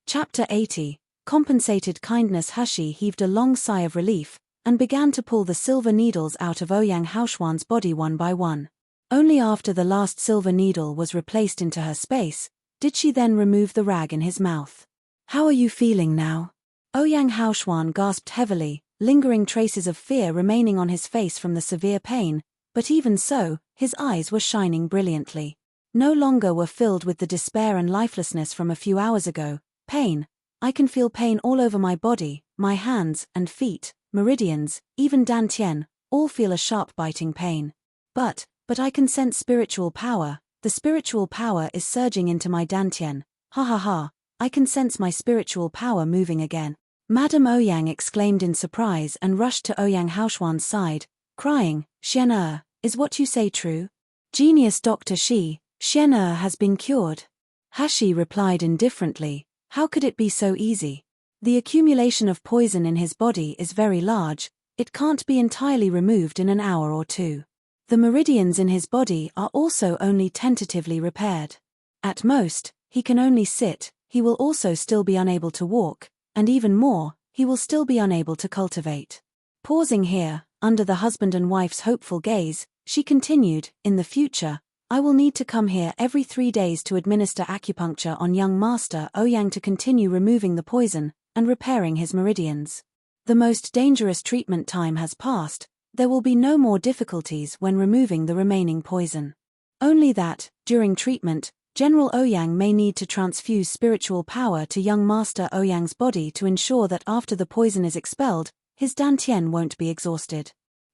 Chapter 80. Compensated kindness. Hashi heaved a long sigh of relief, and began to pull the silver needles out of Ouyang Haoxuan's body one by one. Only after the last silver needle was replaced into her space, did she then remove the rag in his mouth. "How are you feeling now?" Ouyang Haoxuan gasped heavily, lingering traces of fear remaining on his face from the severe pain, but even so, his eyes were shining brilliantly. No longer were filled with the despair and lifelessness from a few hours ago. "Pain. I can feel pain all over my body, my hands and feet, meridians, even dantian, all feel a sharp biting pain. But I can sense spiritual power. The spiritual power is surging into my dantian. Ha ha ha, I can sense my spiritual power moving again." Madame Ouyang exclaimed in surprise and rushed to Ouyang Haoxuan's side, crying, "Xian is what you say true? Genius Dr. Xian has been cured." Hashi replied indifferently, "How could it be so easy? The accumulation of poison in his body is very large, it can't be entirely removed in an hour or two. The meridians in his body are also only tentatively repaired. At most, he can only sit, he will also still be unable to walk, and even more, he will still be unable to cultivate." Pausing here, under the husband and wife's hopeful gaze, she continued, "In the future, I will need to come here every 3 days to administer acupuncture on young Master Ouyang to continue removing the poison and repairing his meridians. The most dangerous treatment time has passed, there will be no more difficulties when removing the remaining poison. Only that, during treatment, General Ouyang may need to transfuse spiritual power to young Master Ouyang's body to ensure that after the poison is expelled, his dantian won't be exhausted.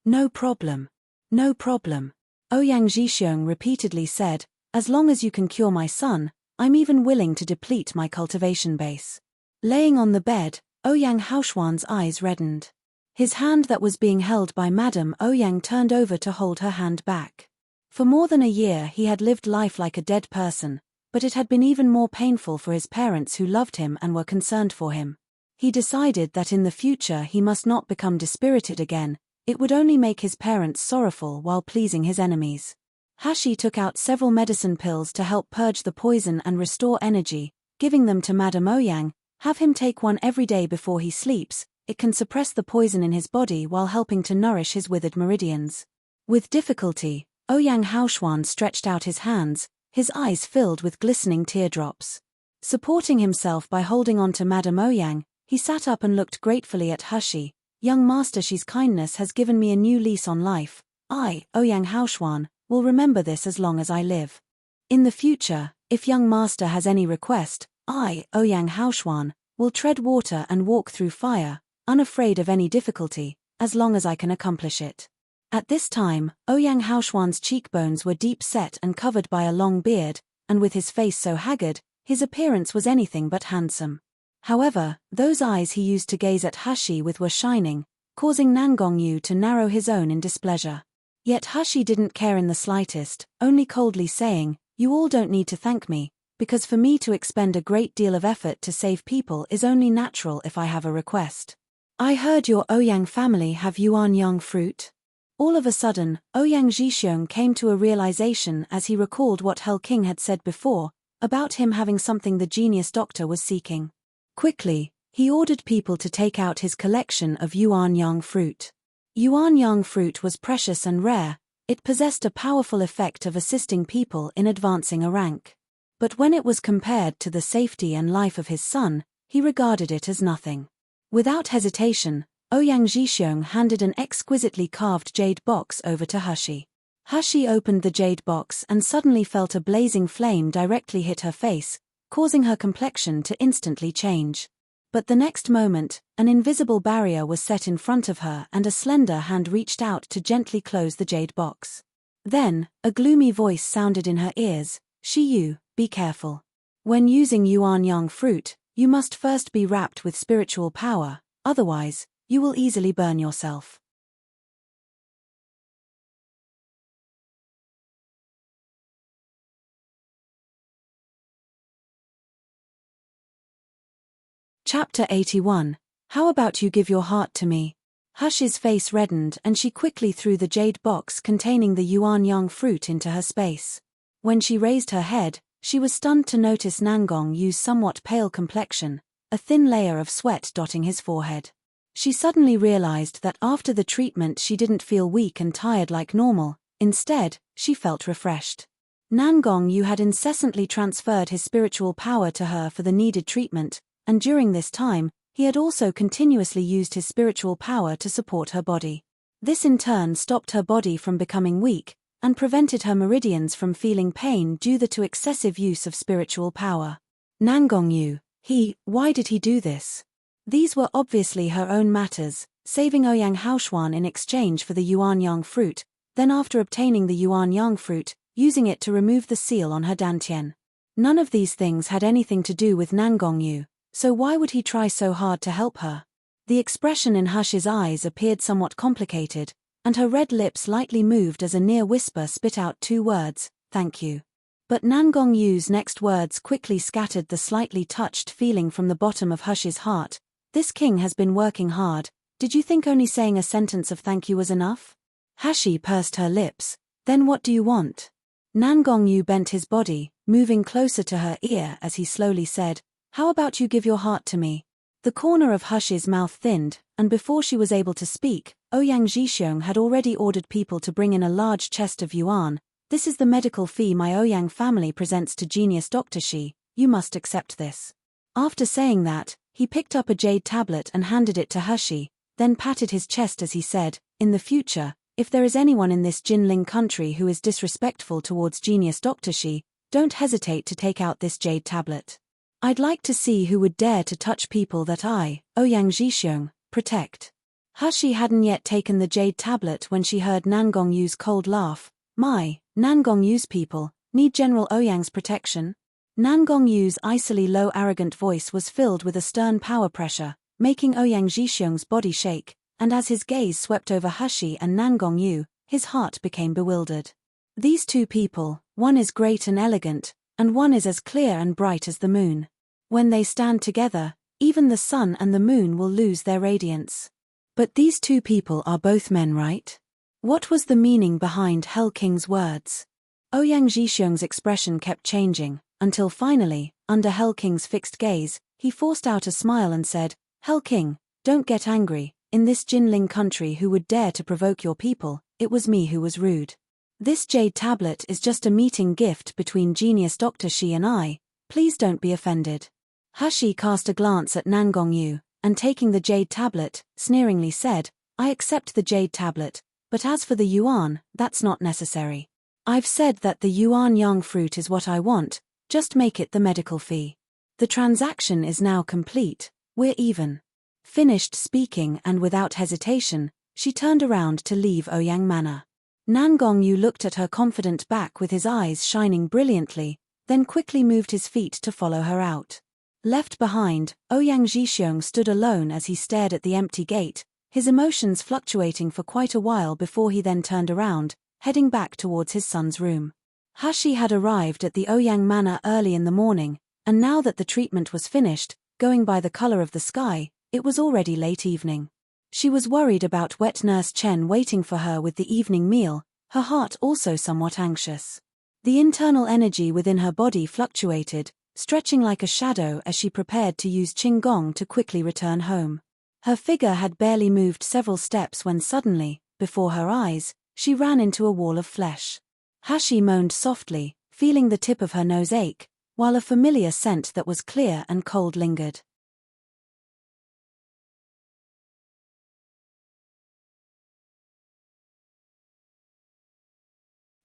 No problem. No problem. Ouyang Zhixiong repeatedly said, as long as you can cure my son, I'm even willing to deplete my cultivation base. Laying on the bed, Ouyang Haoshuan's eyes reddened. His hand that was being held by Madame Ouyang turned over to hold her hand back. For more than a year he had lived life like a dead person, but it had been even more painful for his parents who loved him and were concerned for him. He decided that in the future he must not become dispirited again, it would only make his parents sorrowful while pleasing his enemies. Hashi took out several medicine pills to help purge the poison and restore energy, giving them to Madame Ouyang. Have him take one every day before he sleeps, it can suppress the poison in his body while helping to nourish his withered meridians. With difficulty, Ouyang Haoshuan stretched out his hands, his eyes filled with glistening teardrops. Supporting himself by holding on to Madame Ouyang, he sat up and looked gratefully at Hashi. Young master, she's kindness has given me a new lease on life. I, Ouyang Haoshuan, will remember this as long as I live. In the future, if young master has any request, I, Ouyang Haoshuan, will tread water and walk through fire, unafraid of any difficulty, as long as I can accomplish it. At this time, Ouyang Haoshuan's cheekbones were deep set and covered by a long beard, and with his face so haggard, his appearance was anything but handsome. However, those eyes he used to gaze at Hashi with were shining, causing Nangongyu to narrow his own in displeasure. Yet Hashi didn't care in the slightest, only coldly saying, "You all don't need to thank me, because for me to expend a great deal of effort to save people is only natural if I have a request. I heard your Ouyang family have yuan-yang fruit." All of a sudden, Ouyang Zhixiong came to a realization as he recalled what Hell King had said before, about him having something the genius doctor was seeking. Quickly, he ordered people to take out his collection of yuan-yang fruit. Yuan-yang fruit was precious and rare, it possessed a powerful effect of assisting people in advancing a rank. But when it was compared to the safety and life of his son, he regarded it as nothing. Without hesitation, Ouyang Zhixiong handed an exquisitely carved jade box over to Hashi. Hashi opened the jade box and suddenly felt a blazing flame directly hit her face, causing her complexion to instantly change. But the next moment, an invisible barrier was set in front of her and a slender hand reached out to gently close the jade box. Then, a gloomy voice sounded in her ears, "Shiyu, be careful. When using yuan-yang fruit, you must first be wrapped with spiritual power, otherwise, you will easily burn yourself." Chapter 81. How about you give your heart to me? Hashi's face reddened and she quickly threw the jade box containing the yuan-yang fruit into her space. When she raised her head, she was stunned to notice Nangongyu's somewhat pale complexion, a thin layer of sweat dotting his forehead. She suddenly realized that after the treatment she didn't feel weak and tired like normal, instead, she felt refreshed. Nangongyu had incessantly transferred his spiritual power to her for the needed treatment, and during this time, he had also continuously used his spiritual power to support her body. This in turn stopped her body from becoming weak, and prevented her meridians from feeling pain due to excessive use of spiritual power. Nangongyu, why did he do this? These were obviously her own matters, saving Ouyang Haoshuan in exchange for the yuan-yang fruit, then after obtaining the yuan-yang fruit, using it to remove the seal on her dantian. None of these things had anything to do with Nangongyu. So why would he try so hard to help her? The expression in Hush's eyes appeared somewhat complicated, and her red lips lightly moved as a near whisper spit out two words, "Thank you." But Nangongyu's next words quickly scattered the slightly touched feeling from the bottom of Hush's heart. "This king has been working hard, did you think only saying a sentence of thank you was enough?" Hashi pursed her lips, "Then what do you want?" Nangongyu bent his body, moving closer to her ear as he slowly said, "How about you give your heart to me?" The corner of Hush's mouth thinned, and before she was able to speak, Ouyang Zhixiong had already ordered people to bring in a large chest of yuan. "This is the medical fee my Ouyang family presents to genius Dr. Shi, you must accept this." After saying that, he picked up a jade tablet and handed it to Hushi, then patted his chest as he said, "In the future, if there is anyone in this Jinling country who is disrespectful towards genius Dr. Shi, don't hesitate to take out this jade tablet. I'd like to see who would dare to touch people that I, Ouyang Zhixiong, protect." Hashi hadn't yet taken the jade tablet when she heard Nangong Yu's cold laugh. My, Nangong Yu's people, need General Ouyang's protection? Nangong Yu's icily low arrogant voice was filled with a stern power pressure, making Ouyang Zhixiong's body shake, and as his gaze swept over Hashi and Nangong Yu, his heart became bewildered. These two people, one is great and elegant, and one is as clear and bright as the moon. When they stand together, even the sun and the moon will lose their radiance. But these two people are both men, right? What was the meaning behind Hell King's words? Ouyang Zhixiong's expression kept changing, until finally, under Hell King's fixed gaze, he forced out a smile and said, Hell King, don't get angry. In this Jinling country, who would dare to provoke your people? It was me who was rude. This jade tablet is just a meeting gift between genius Dr. Shi and I. Please don't be offended. Hashi cast a glance at Nangong Yu, and taking the jade tablet, sneeringly said, I accept the jade tablet, but as for the yuan, that's not necessary. I've said that the yuan yang fruit is what I want, just make it the medical fee. The transaction is now complete, we're even. Finished speaking and without hesitation, she turned around to leave Ouyang Manor. Nangong Yu looked at her confident back with his eyes shining brilliantly, then quickly moved his feet to follow her out. Left behind, Ouyang Zhixiong stood alone as he stared at the empty gate, his emotions fluctuating for quite a while before he then turned around, heading back towards his son's room. Hashi had arrived at the Ouyang Manor early in the morning, and now that the treatment was finished, going by the color of the sky, it was already late evening. She was worried about wet Nurse Chen waiting for her with the evening meal, her heart also somewhat anxious. The internal energy within her body fluctuated, stretching like a shadow as she prepared to use Qinggong to quickly return home. Her figure had barely moved several steps when suddenly, before her eyes, she ran into a wall of flesh. Hashi moaned softly, feeling the tip of her nose ache, while a familiar scent that was clear and cold lingered.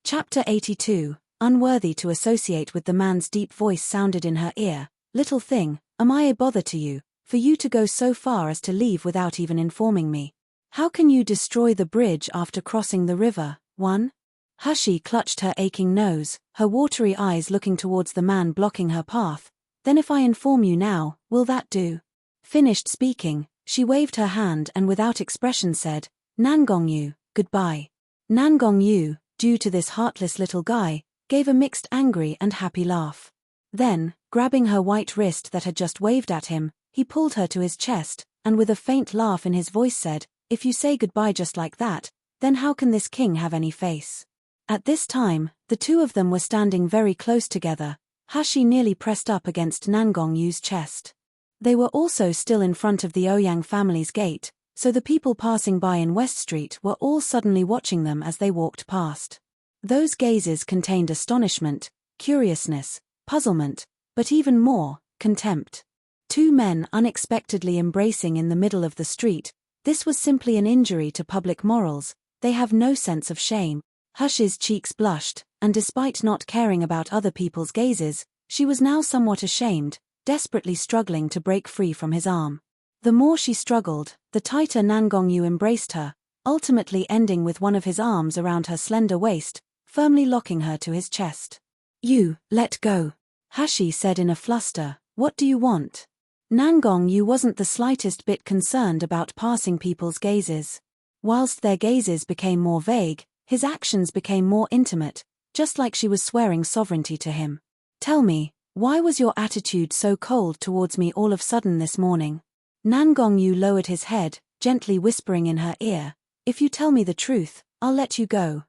Chapter 82, Unworthy to associate with the man's deep voice sounded in her ear. Little thing, am I a bother to you, for you to go so far as to leave without even informing me? How can you destroy the bridge after crossing the river? 1. Hashi clutched her aching nose, her watery eyes looking towards the man blocking her path. Then if I inform you now, will that do? Finished speaking, she waved her hand and without expression said, Nangong Yu, goodbye. Nangong Yu, due to this heartless little guy, gave a mixed angry and happy laugh. Then, grabbing her white wrist that had just waved at him, he pulled her to his chest, and with a faint laugh in his voice said, if you say goodbye just like that, then how can this king have any face? At this time, the two of them were standing very close together, Hashi nearly pressed up against Nangong Yu's chest. They were also still in front of the Ouyang family's gate, so the people passing by in West Street were all suddenly watching them as they walked past. Those gazes contained astonishment, curiousness, puzzlement, but even more, contempt. Two men unexpectedly embracing in the middle of the street, this was simply an injury to public morals, they have no sense of shame. Hashi's cheeks blushed, and despite not caring about other people's gazes, she was now somewhat ashamed, desperately struggling to break free from his arm. The more she struggled, the tighter Nangong Yu embraced her, ultimately ending with one of his arms around her slender waist, firmly locking her to his chest. You, let go. Hashi said in a fluster, what do you want? Nangong Yu wasn't the slightest bit concerned about passing people's gazes. Whilst their gazes became more vague, his actions became more intimate, just like she was swearing sovereignty to him. Tell me, why was your attitude so cold towards me all of a sudden this morning? Nangong Yu lowered his head, gently whispering in her ear, if you tell me the truth, I'll let you go,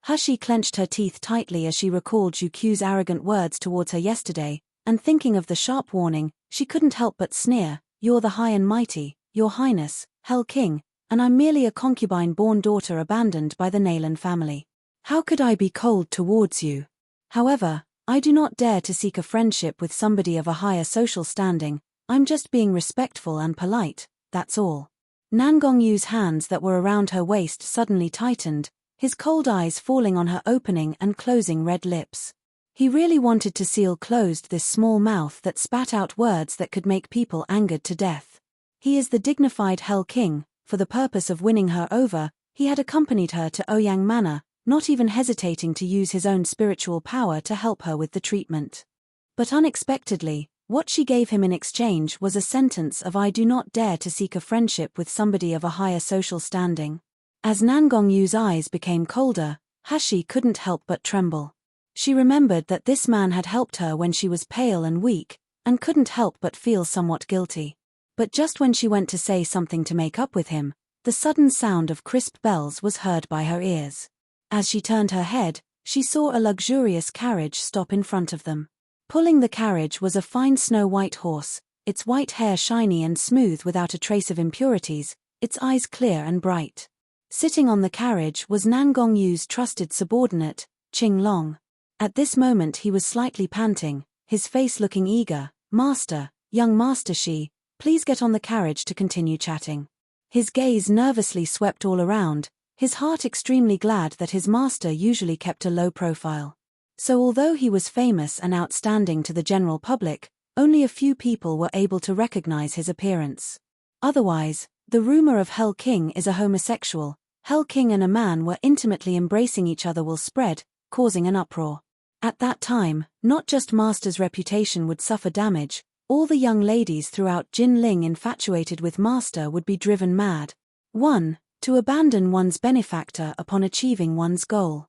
Hashi clenched her teeth tightly as she recalled Jukyu's arrogant words towards her yesterday, and thinking of the sharp warning, she couldn't help but sneer, you're the high and mighty, your highness, Hell King, and I'm merely a concubine-born daughter abandoned by the Naylan family. How could I be cold towards you? However, I do not dare to seek a friendship with somebody of a higher social standing, I'm just being respectful and polite, that's all. Nangong Yu's hands that were around her waist suddenly tightened, his cold eyes falling on her opening and closing red lips. He really wanted to seal closed this small mouth that spat out words that could make people angered to death. He is the dignified Hell King, for the purpose of winning her over, he had accompanied her to Ouyang Manor, not even hesitating to use his own spiritual power to help her with the treatment. But unexpectedly, what she gave him in exchange was a sentence of "I do not dare to seek a friendship with somebody of a higher social standing." As Nangong-yu's eyes became colder, Hashi couldn't help but tremble. She remembered that this man had helped her when she was pale and weak, and couldn't help but feel somewhat guilty. But just when she went to say something to make up with him, the sudden sound of crisp bells was heard by her ears. As she turned her head, she saw a luxurious carriage stop in front of them. Pulling the carriage was a fine snow-white horse, its white hair shiny and smooth without a trace of impurities, its eyes clear and bright. Sitting on the carriage was Nangong-yu's trusted subordinate, Qing Long. At this moment he was slightly panting, his face looking eager. "Master, young Master Shi, please get on the carriage to continue chatting." His gaze nervously swept all around, his heart extremely glad that his master usually kept a low profile. So although he was famous and outstanding to the general public, only a few people were able to recognize his appearance. Otherwise, the rumor of Hell King is a homosexual, Hell King and a man were intimately embracing each other will spread, causing an uproar. At that time, not just Master's reputation would suffer damage, all the young ladies throughout Jinling infatuated with Master would be driven mad. 1. To abandon one's benefactor upon achieving one's goal.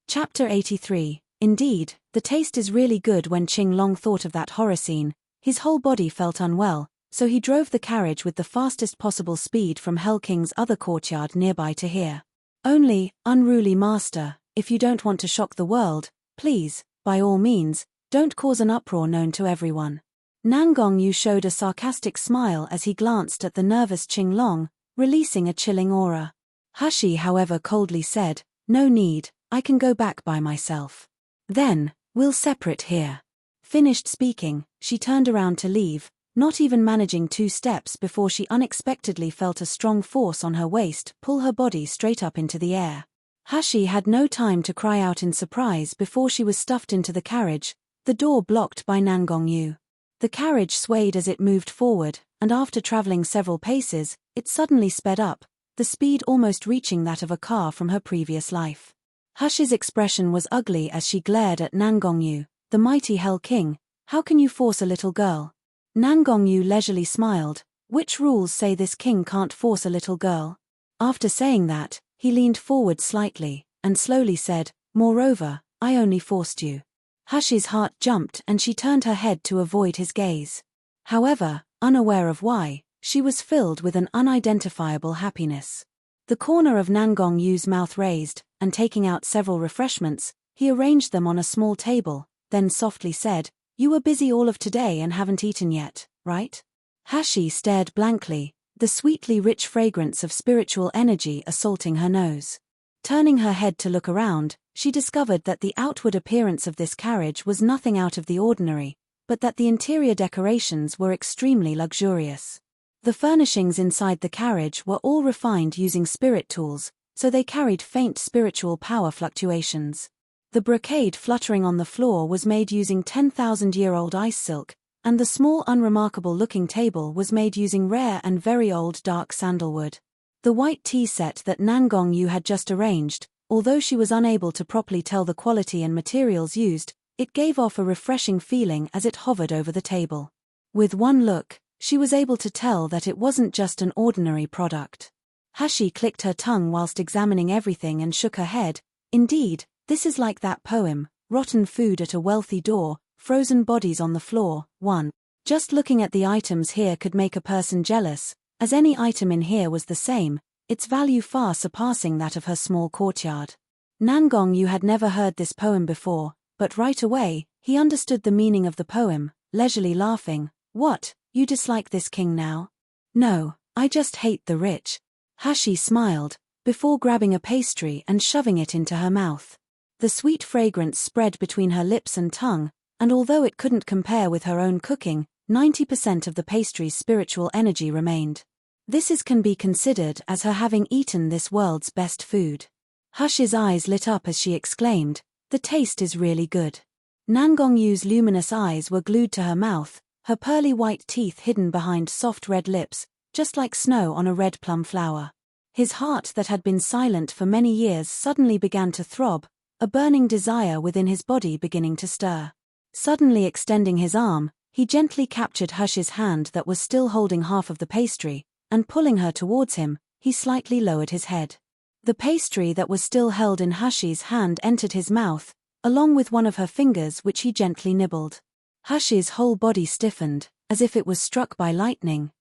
Chapter 83. Indeed, the taste is really good. When Qing Long thought of that horror scene, his whole body felt unwell, so he drove the carriage with the fastest possible speed from Hell King's other courtyard nearby to here. "Only, unruly master, if you don't want to shock the world, please, by all means, don't cause an uproar known to everyone." Nangong-yu showed a sarcastic smile as he glanced at the nervous Qing Long, releasing a chilling aura. Hashi, however, coldly said, "No need, I can go back by myself." "Then, we'll separate here." Finished speaking, she turned around to leave, not even managing 2 steps before she unexpectedly felt a strong force on her waist pull her body straight up into the air. Hashi had no time to cry out in surprise before she was stuffed into the carriage, the door blocked by Nangong-yu. The carriage swayed as it moved forward, and after traveling several paces, it suddenly sped up, the speed almost reaching that of a car from her previous life. Hashi's expression was ugly as she glared at Nangong-yu. "The mighty Hell King, how can you force a little girl?" Nangong-yu leisurely smiled. "Which rules say this king can't force a little girl?" After saying that, he leaned forward slightly, and slowly said, "Moreover, I only forced you." Hashi's heart jumped and she turned her head to avoid his gaze. However, unaware of why, she was filled with an unidentifiable happiness. The corner of Nangong-yu's mouth raised, and taking out several refreshments, he arranged them on a small table, then softly said, "You were busy all of today and haven't eaten yet, right?" Hashi stared blankly, the sweetly rich fragrance of spiritual energy assaulting her nose. Turning her head to look around, she discovered that the outward appearance of this carriage was nothing out of the ordinary, but that the interior decorations were extremely luxurious. The furnishings inside the carriage were all refined using spirit tools, so they carried faint spiritual power fluctuations. The brocade fluttering on the floor was made using 10,000-year-old ice silk, and the small unremarkable-looking table was made using rare and very old dark sandalwood. The white tea set that Nangong-yu had just arranged, although she was unable to properly tell the quality and materials used, it gave off a refreshing feeling as it hovered over the table. With one look, she was able to tell that it wasn't just an ordinary product. Hashi clicked her tongue whilst examining everything and shook her head. "Indeed, this is like that poem, rotten food at a wealthy door, frozen bodies on the floor." 1. Just looking at the items here could make a person jealous, as any item in here was the same, its value far surpassing that of her small courtyard. Nangong-yu had never heard this poem before, but right away, he understood the meaning of the poem, leisurely laughing. "What, you dislike this king now?" "No, I just hate the rich." Hashi smiled, before grabbing a pastry and shoving it into her mouth. The sweet fragrance spread between her lips and tongue, and although it couldn't compare with her own cooking, 90% of the pastry's spiritual energy remained. This can be considered as her having eaten this world's best food. Hashi's eyes lit up as she exclaimed, the taste is really good. Nangong-yu's luminous eyes were glued to her mouth, her pearly white teeth hidden behind soft red lips, just like snow on a red plum flower. His heart that had been silent for many years suddenly began to throb, a burning desire within his body beginning to stir. Suddenly extending his arm, he gently captured Hush's hand that was still holding half of the pastry, and pulling her towards him, he slightly lowered his head. The pastry that was still held in Hush's hand entered his mouth, along with one of her fingers which he gently nibbled. Hush's whole body stiffened, as if it was struck by lightning.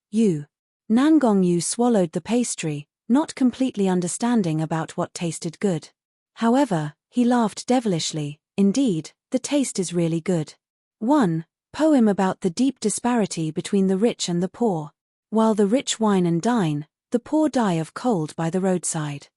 Nangong-yu swallowed the pastry, not completely understanding about what tasted good. However, he laughed devilishly. Indeed, the taste is really good. 1. Poem about the deep disparity between the rich and the poor. While the rich wine and dine, the poor die of cold by the roadside.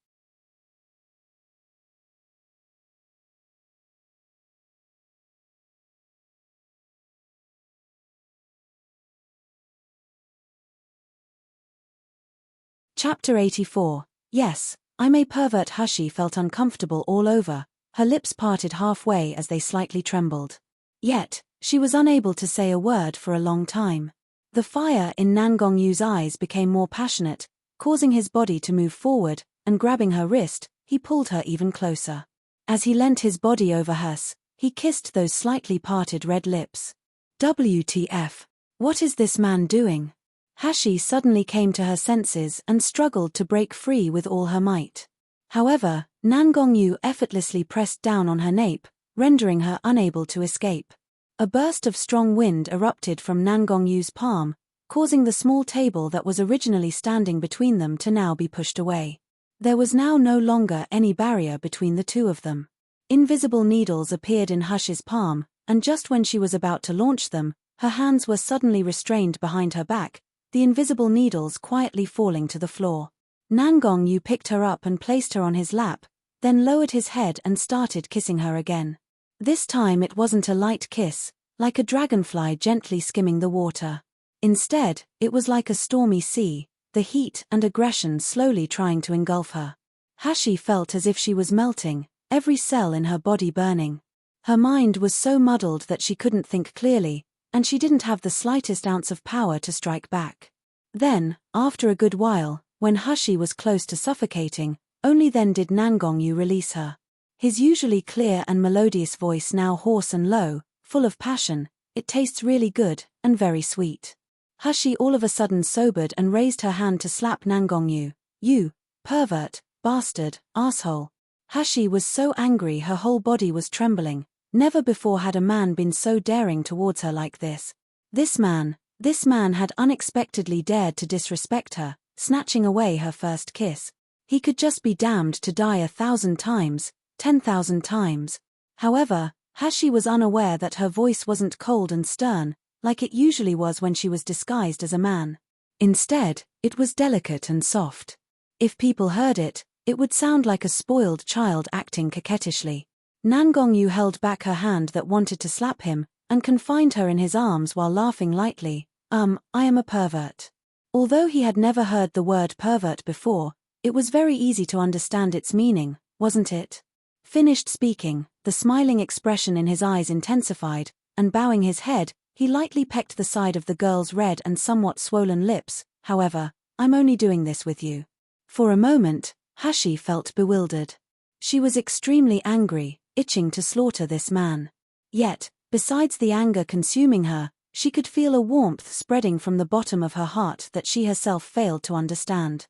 Chapter 84. Yes, I'm a pervert. Hushi felt uncomfortable all over, her lips parted halfway as they slightly trembled. Yet, she was unable to say a word for a long time. The fire in Nangong-yu's eyes became more passionate, causing his body to move forward, and grabbing her wrist, he pulled her even closer. As he leant his body over hers, he kissed those slightly parted red lips. WTF? What is this man doing? Hushi suddenly came to her senses and struggled to break free with all her might. However, Nangong-yu effortlessly pressed down on her nape, rendering her unable to escape. A burst of strong wind erupted from Nangong-yu's palm, causing the small table that was originally standing between them to now be pushed away. There was now no longer any barrier between the two of them. Invisible needles appeared in Hush's palm, and just when she was about to launch them, her hands were suddenly restrained behind her back, the invisible needles quietly falling to the floor. Nangong-yu picked her up and placed her on his lap, then lowered his head and started kissing her again. This time it wasn't a light kiss, like a dragonfly gently skimming the water. Instead, it was like a stormy sea, the heat and aggression slowly trying to engulf her. Hushi felt as if she was melting, every cell in her body burning. Her mind was so muddled that she couldn't think clearly, and she didn't have the slightest ounce of power to strike back. Then, after a good while, when Hushi was close to suffocating, only then did Nangong-yu release her. His usually clear and melodious voice now hoarse and low, full of passion. It tastes really good, and very sweet. Hushi all of a sudden sobered and raised her hand to slap Nangong-yu. You pervert, bastard, asshole. Hushi was so angry her whole body was trembling. Never before had a man been so daring towards her like this. This man had unexpectedly dared to disrespect her, snatching away her first kiss. He could just be damned to die 1,000 times, 10,000 times. However, Hushi was unaware that her voice wasn't cold and stern, like it usually was when she was disguised as a man. Instead, it was delicate and soft. If people heard it, it would sound like a spoiled child acting coquettishly. Nangong-yu held back her hand that wanted to slap him, and confined her in his arms while laughing lightly. I am a pervert. Although he had never heard the word pervert before, it was very easy to understand its meaning, wasn't it? Finished speaking, the smiling expression in his eyes intensified, and bowing his head, he lightly pecked the side of the girl's red and somewhat swollen lips. However, I'm only doing this with you. For a moment, Hushi felt bewildered. She was extremely angry, itching to slaughter this man. Yet, besides the anger consuming her, she could feel a warmth spreading from the bottom of her heart that she herself failed to understand.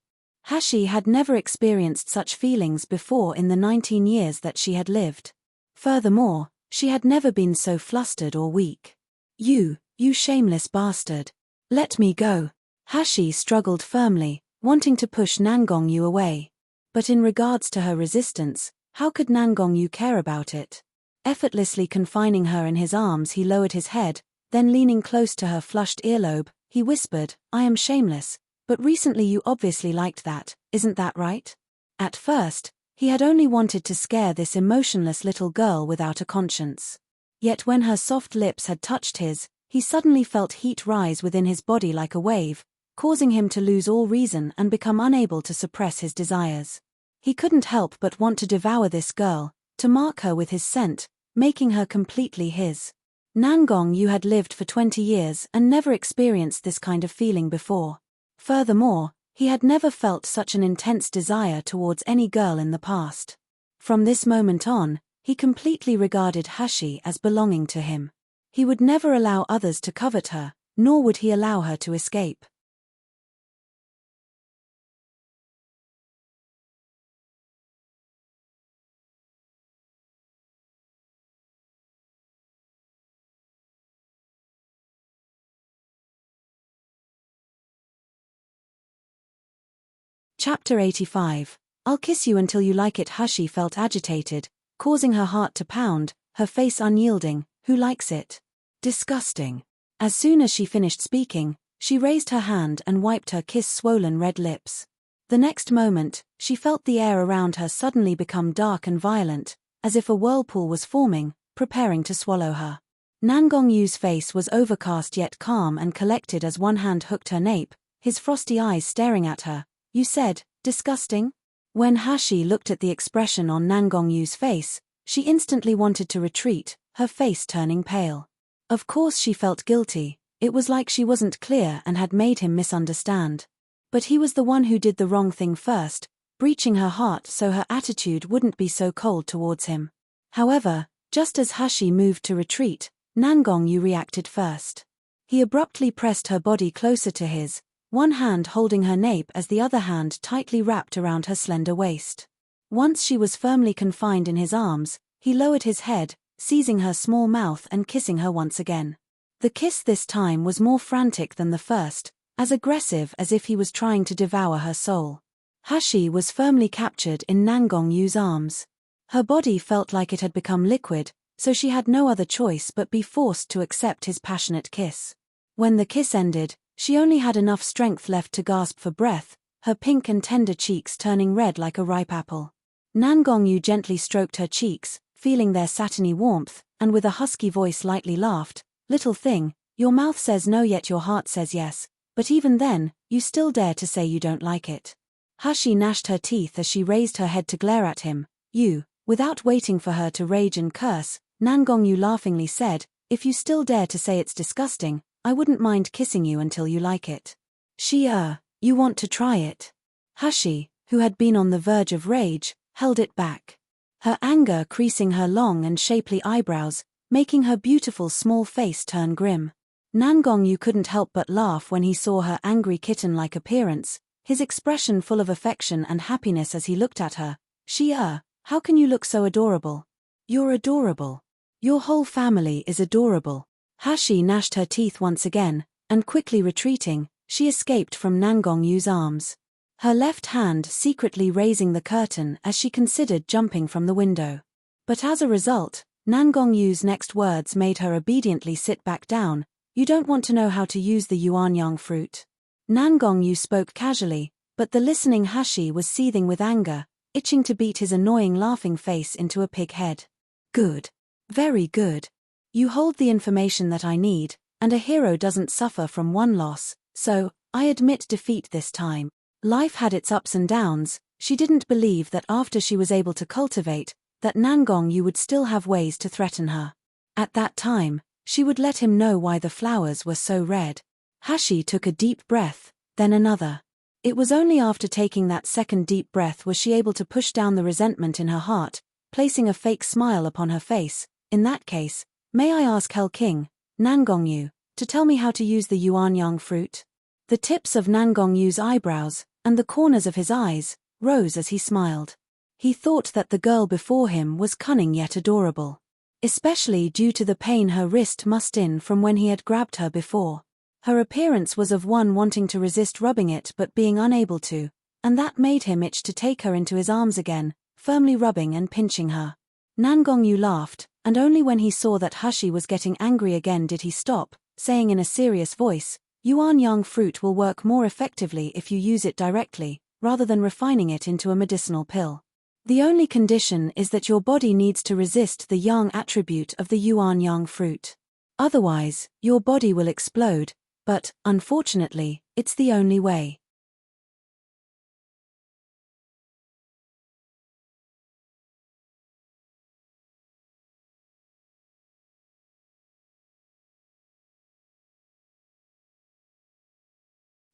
Hushi had never experienced such feelings before in the 19 years that she had lived. Furthermore, she had never been so flustered or weak. You shameless bastard. Let me go. Hushi struggled firmly, wanting to push Nangong-yu away. But in regards to her resistance, how could Nangong-yu care about it? Effortlessly confining her in his arms, he lowered his head, then leaning close to her flushed earlobe, he whispered, I am shameless, but recently you obviously liked that, isn't that right? At first, he had only wanted to scare this emotionless little girl without a conscience. Yet when her soft lips had touched his, he suddenly felt heat rise within his body like a wave, causing him to lose all reason and become unable to suppress his desires. He couldn't help but want to devour this girl, to mark her with his scent, making her completely his. Nangong Yu had lived for 20 years and never experienced this kind of feeling before. Furthermore, he had never felt such an intense desire towards any girl in the past. From this moment on, he completely regarded Hashi as belonging to him. He would never allow others to covet her, nor would he allow her to escape. Chapter 85. I'll kiss you until you like it. Hashi felt agitated, causing her heart to pound, her face unyielding. Who likes it? Disgusting. As soon as she finished speaking, she raised her hand and wiped her kiss-swollen red lips. The next moment, she felt the air around her suddenly become dark and violent, as if a whirlpool was forming, preparing to swallow her. Nangong Yu's face was overcast yet calm and collected as one hand hooked her nape, his frosty eyes staring at her. You said, disgusting? When Hashi looked at the expression on Nangong Yu's face, she instantly wanted to retreat, her face turning pale. Of course she felt guilty, it was like she wasn't clear and had made him misunderstand. But he was the one who did the wrong thing first, breaching her heart so her attitude wouldn't be so cold towards him. However, just as Hashi moved to retreat, Nangong Yu reacted first. He abruptly pressed her body closer to his, one hand holding her nape as the other hand tightly wrapped around her slender waist. Once she was firmly confined in his arms, he lowered his head, seizing her small mouth and kissing her once again. The kiss this time was more frantic than the first, as aggressive as if he was trying to devour her soul. Hashi was firmly captured in Nangong Yu's arms. Her body felt like it had become liquid, so she had no other choice but be forced to accept his passionate kiss. When the kiss ended, she only had enough strength left to gasp for breath, her pink and tender cheeks turning red like a ripe apple. Nangong Yu gently stroked her cheeks, feeling their satiny warmth, and with a husky voice lightly laughed, "Little thing, your mouth says no yet your heart says yes, but even then, you still dare to say you don't like it." Hashi gnashed her teeth as she raised her head to glare at him. "You," without waiting for her to rage and curse, Nangong Yu laughingly said, "If you still dare to say it's disgusting, I wouldn't mind kissing you until you like it." You want to try it?" Hashi, who had been on the verge of rage, held it back. Her anger creasing her long and shapely eyebrows, making her beautiful small face turn grim. Nangong Yu couldn't help but laugh when he saw her angry kitten-like appearance, his expression full of affection and happiness as he looked at her. How can you look so adorable?" "You're adorable. Your whole family is adorable." Hashi gnashed her teeth once again, and quickly retreating, she escaped from Nangong Yu's arms. Her left hand secretly raising the curtain as she considered jumping from the window. But as a result, Nangong Yu's next words made her obediently sit back down. "You don't want to know how to use the yuanyang fruit?" Nangong Yu spoke casually, but the listening Hashi was seething with anger, itching to beat his annoying laughing face into a pig head. "Good. Very good. You hold the information that I need, and a hero doesn't suffer from one loss, so, I admit defeat this time." Life had its ups and downs, she didn't believe that after she was able to cultivate, that Nangong Yu would still have ways to threaten her. At that time, she would let him know why the flowers were so red. Hashi took a deep breath, then another. It was only after taking that second deep breath was she able to push down the resentment in her heart, placing a fake smile upon her face. "In that case, may I ask Hell King, Nangong Yu, to tell me how to use the yuanyang fruit?" The tips of Nangong Yu's eyebrows, and the corners of his eyes, rose as he smiled. He thought that the girl before him was cunning yet adorable. Especially due to the pain her wrist must in from when he had grabbed her before. Her appearance was of one wanting to resist rubbing it but being unable to, and that made him itch to take her into his arms again, firmly rubbing and pinching her. Nangong Yu laughed, and only when he saw that Hashi was getting angry again did he stop, saying in a serious voice, "Yuanyang fruit will work more effectively if you use it directly, rather than refining it into a medicinal pill. The only condition is that your body needs to resist the yang attribute of the yuanyang fruit. Otherwise, your body will explode, but, unfortunately, it's the only way."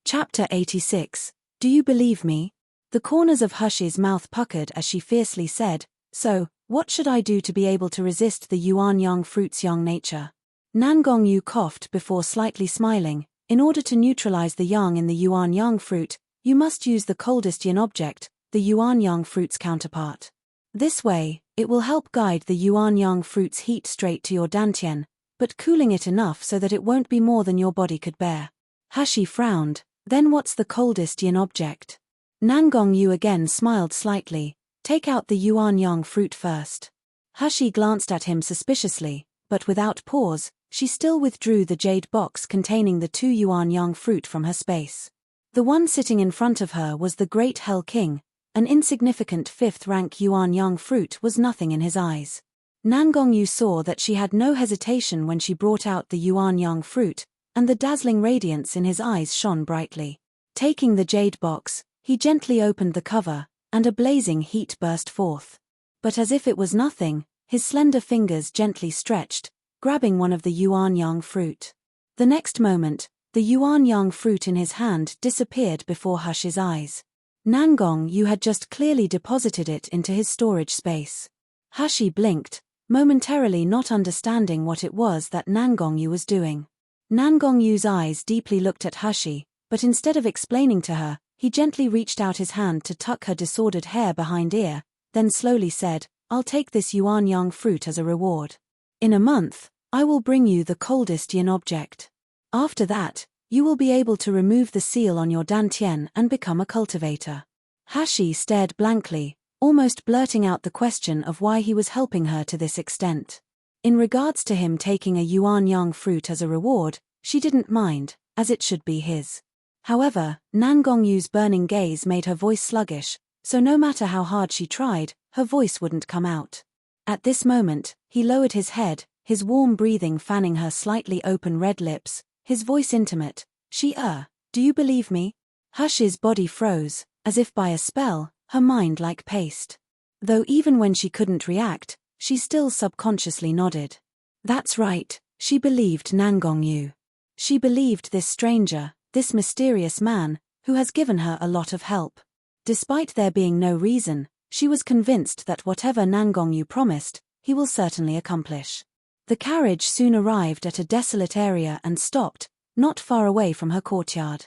Chapter 86. Do you believe me? The corners of Hush's mouth puckered as she fiercely said, "So, what should I do to be able to resist the yuan yang fruit's young nature?" Nangong Yu coughed before slightly smiling. In order to neutralize the yang in the yuan yang fruit, you must use the coldest yin object, the yuan yang fruit's counterpart. This way, it will help guide the yuan yang fruit's heat straight to your dantian, but cooling it enough so that it won't be more than your body could bear. Hushi frowned. Then what's the coldest yin object? Nangong Yu again smiled slightly. Take out the yuan yang fruit first. Hushi glanced at him suspiciously, but without pause, she still withdrew the jade box containing the 2 yuan yang fruit from her space. The one sitting in front of her was the great Hell King. An insignificant 5th-rank yuan yang fruit was nothing in his eyes. Nangong Yu saw that she had no hesitation when she brought out the yuan yang fruit, and the dazzling radiance in his eyes shone brightly. Taking the jade box, he gently opened the cover, and a blazing heat burst forth. But as if it was nothing, his slender fingers gently stretched, grabbing one of the yuan yang fruit. The next moment, the yuan yang fruit in his hand disappeared before Hush's eyes. Nangong Yu had just clearly deposited it into his storage space. Hushi blinked, momentarily not understanding what it was that Nangong Yu was doing. Nangong Yu's eyes deeply looked at Hushi, but instead of explaining to her, he gently reached out his hand to tuck her disordered hair behind ear, then slowly said, "I'll take this yuan yang fruit as a reward. In a month, I will bring you the coldest yin object. After that, you will be able to remove the seal on your dantian and become a cultivator." Hushi stared blankly, almost blurting out the question of why he was helping her to this extent. In regards to him taking a yuan yang fruit as a reward, she didn't mind, as it should be his. However, Nangong Yu's burning gaze made her voice sluggish, so no matter how hard she tried, her voice wouldn't come out. At this moment, he lowered his head, his warm breathing fanning her slightly open red lips, his voice intimate. Do you believe me?" Hush's body froze, as if by a spell, her mind like paste. Though even when she couldn't react, she still subconsciously nodded. That's right, she believed Nangong Yu. She believed this stranger, this mysterious man, who has given her a lot of help. Despite there being no reason, she was convinced that whatever Nangong Yu promised, he will certainly accomplish. The carriage soon arrived at a desolate area and stopped, not far away from her courtyard.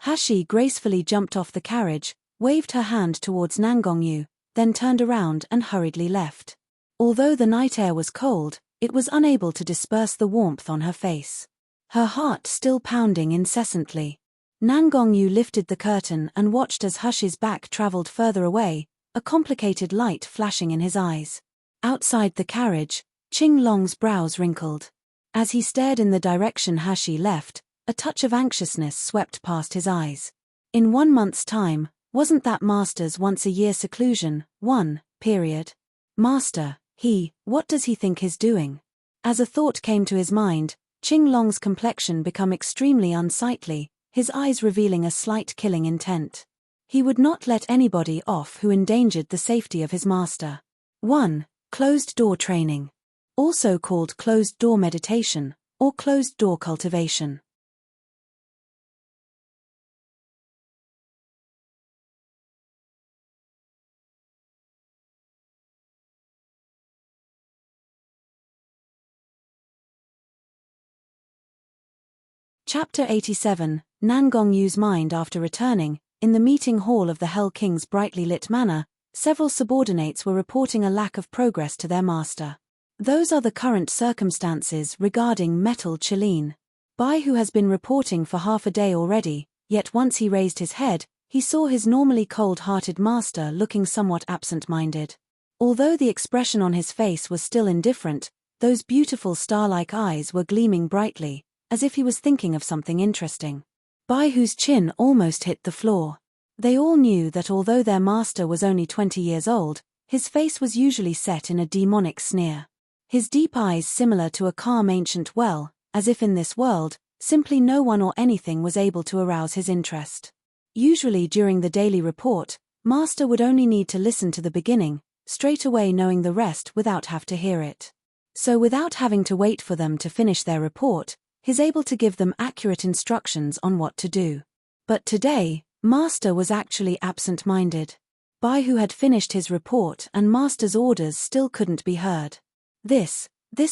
Hushi gracefully jumped off the carriage, waved her hand towards Nangong Yu, then turned around and hurriedly left. Although the night air was cold, it was unable to disperse the warmth on her face. Her heart still pounding incessantly. Nangong Yu lifted the curtain and watched as Hush's back traveled further away, a complicated light flashing in his eyes. Outside the carriage, Qing Long's brows wrinkled. As he stared in the direction Hushi left, a touch of anxiousness swept past his eyes. In 1 month's time, wasn't that Master's once-a-year seclusion, Master, what does he think he's doing? As a thought came to his mind, Qing Long's complexion became extremely unsightly, his eyes revealing a slight killing intent. He would not let anybody off who endangered the safety of his master. 1. Closed-door training. Also called closed-door meditation, or closed-door cultivation. Chapter 87. Nangong Yu's mind after returning. In the meeting hall of the Hell King's brightly lit manor, several subordinates were reporting a lack of progress to their master. Those are the current circumstances regarding Metal Chileen. Bai, who has been reporting for half a day already, yet once he raised his head, he saw his normally cold-hearted master looking somewhat absent-minded. Although the expression on his face was still indifferent, those beautiful star-like eyes were gleaming brightly, as if he was thinking of something interesting. Bai Hu's chin almost hit the floor. They all knew that although their master was only 20 years old, his face was usually set in a demonic sneer. His deep eyes similar to a calm ancient well, as if in this world, simply no one or anything was able to arouse his interest. Usually during the daily report, master would only need to listen to the beginning, straight away knowing the rest without have to hear it. So without having to wait for them to finish their report, he's able to give them accurate instructions on what to do. But today, Master was actually absent-minded. Bai-Hu had finished his report and Master's orders still couldn't be heard. This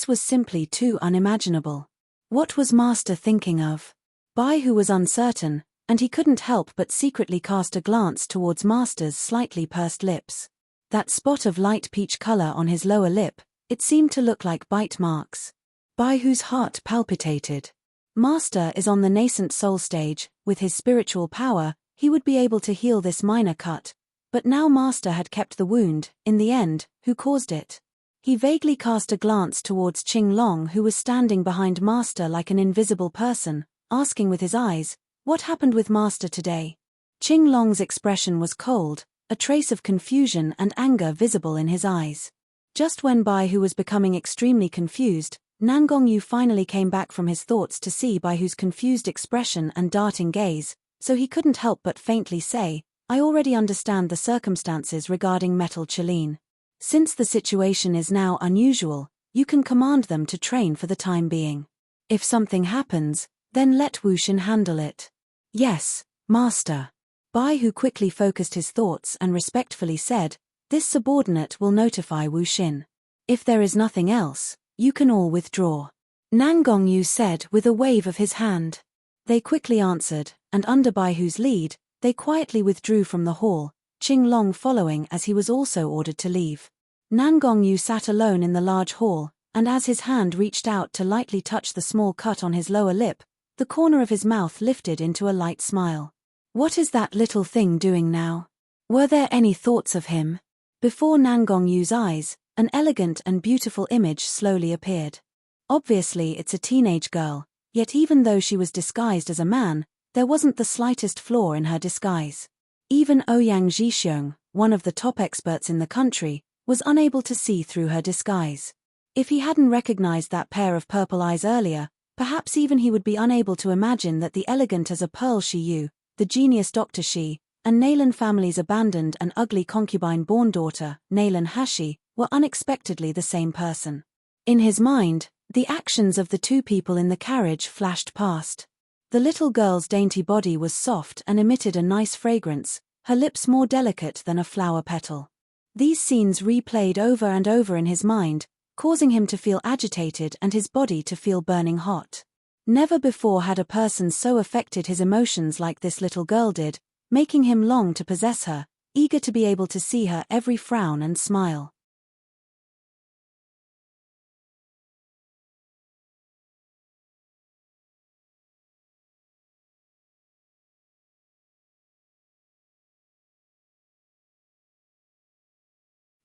was simply too unimaginable. What was Master thinking of? Bai-Hu was uncertain, and he couldn't help but secretly cast a glance towards Master's slightly pursed lips. That spot of light peach color on his lower lip, it seemed to look like bite marks. Bai-Hu's heart palpitated. Master is on the nascent soul stage. With his spiritual power, he would be able to heal this minor cut. But now Master had kept the wound. In the end, who caused it? He vaguely cast a glance towards Qing Long, who was standing behind Master like an invisible person, asking with his eyes, what happened with Master today? Qing Long's expression was cold, a trace of confusion and anger visible in his eyes. Just when Bai-Hu was becoming extremely confused, Nangongyu finally came back from his thoughts to see Bai-Hu's confused expression and darting gaze, so he couldn't help but faintly say, I already understand the circumstances regarding Metal Chelin. Since the situation is now unusual, you can command them to train for the time being. If something happens, then let Wu Xin handle it. Yes, Master. Bai-Hu quickly focused his thoughts and respectfully said, this subordinate will notify Wu Xin. If there is nothing else, you can all withdraw. Nangongyu said with a wave of his hand. They quickly answered, and under Bai-Hu's lead, they quietly withdrew from the hall, Qing Long following as he was also ordered to leave. Nangongyu sat alone in the large hall, and as his hand reached out to lightly touch the small cut on his lower lip, the corner of his mouth lifted into a light smile. What is that little thing doing now? Were there any thoughts of him? Before Nangongyu's eyes, an elegant and beautiful image slowly appeared. Obviously it's a teenage girl, yet even though she was disguised as a man, there wasn't the slightest flaw in her disguise. Even Ouyang Zhixiong, one of the top experts in the country, was unable to see through her disguise. If he hadn't recognized that pair of purple eyes earlier, perhaps even he would be unable to imagine that the elegant as a Pearl Shi Yu, the genius Dr. Shi, and Naylan family's abandoned and ugly concubine-born daughter, Naylan Hashi, were unexpectedly the same person. In his mind, the actions of the two people in the carriage flashed past. The little girl's dainty body was soft and emitted a nice fragrance, her lips more delicate than a flower petal. These scenes replayed over and over in his mind, causing him to feel agitated and his body to feel burning hot. Never before had a person so affected his emotions like this little girl did, making him long to possess her, eager to be able to see her every frown and smile.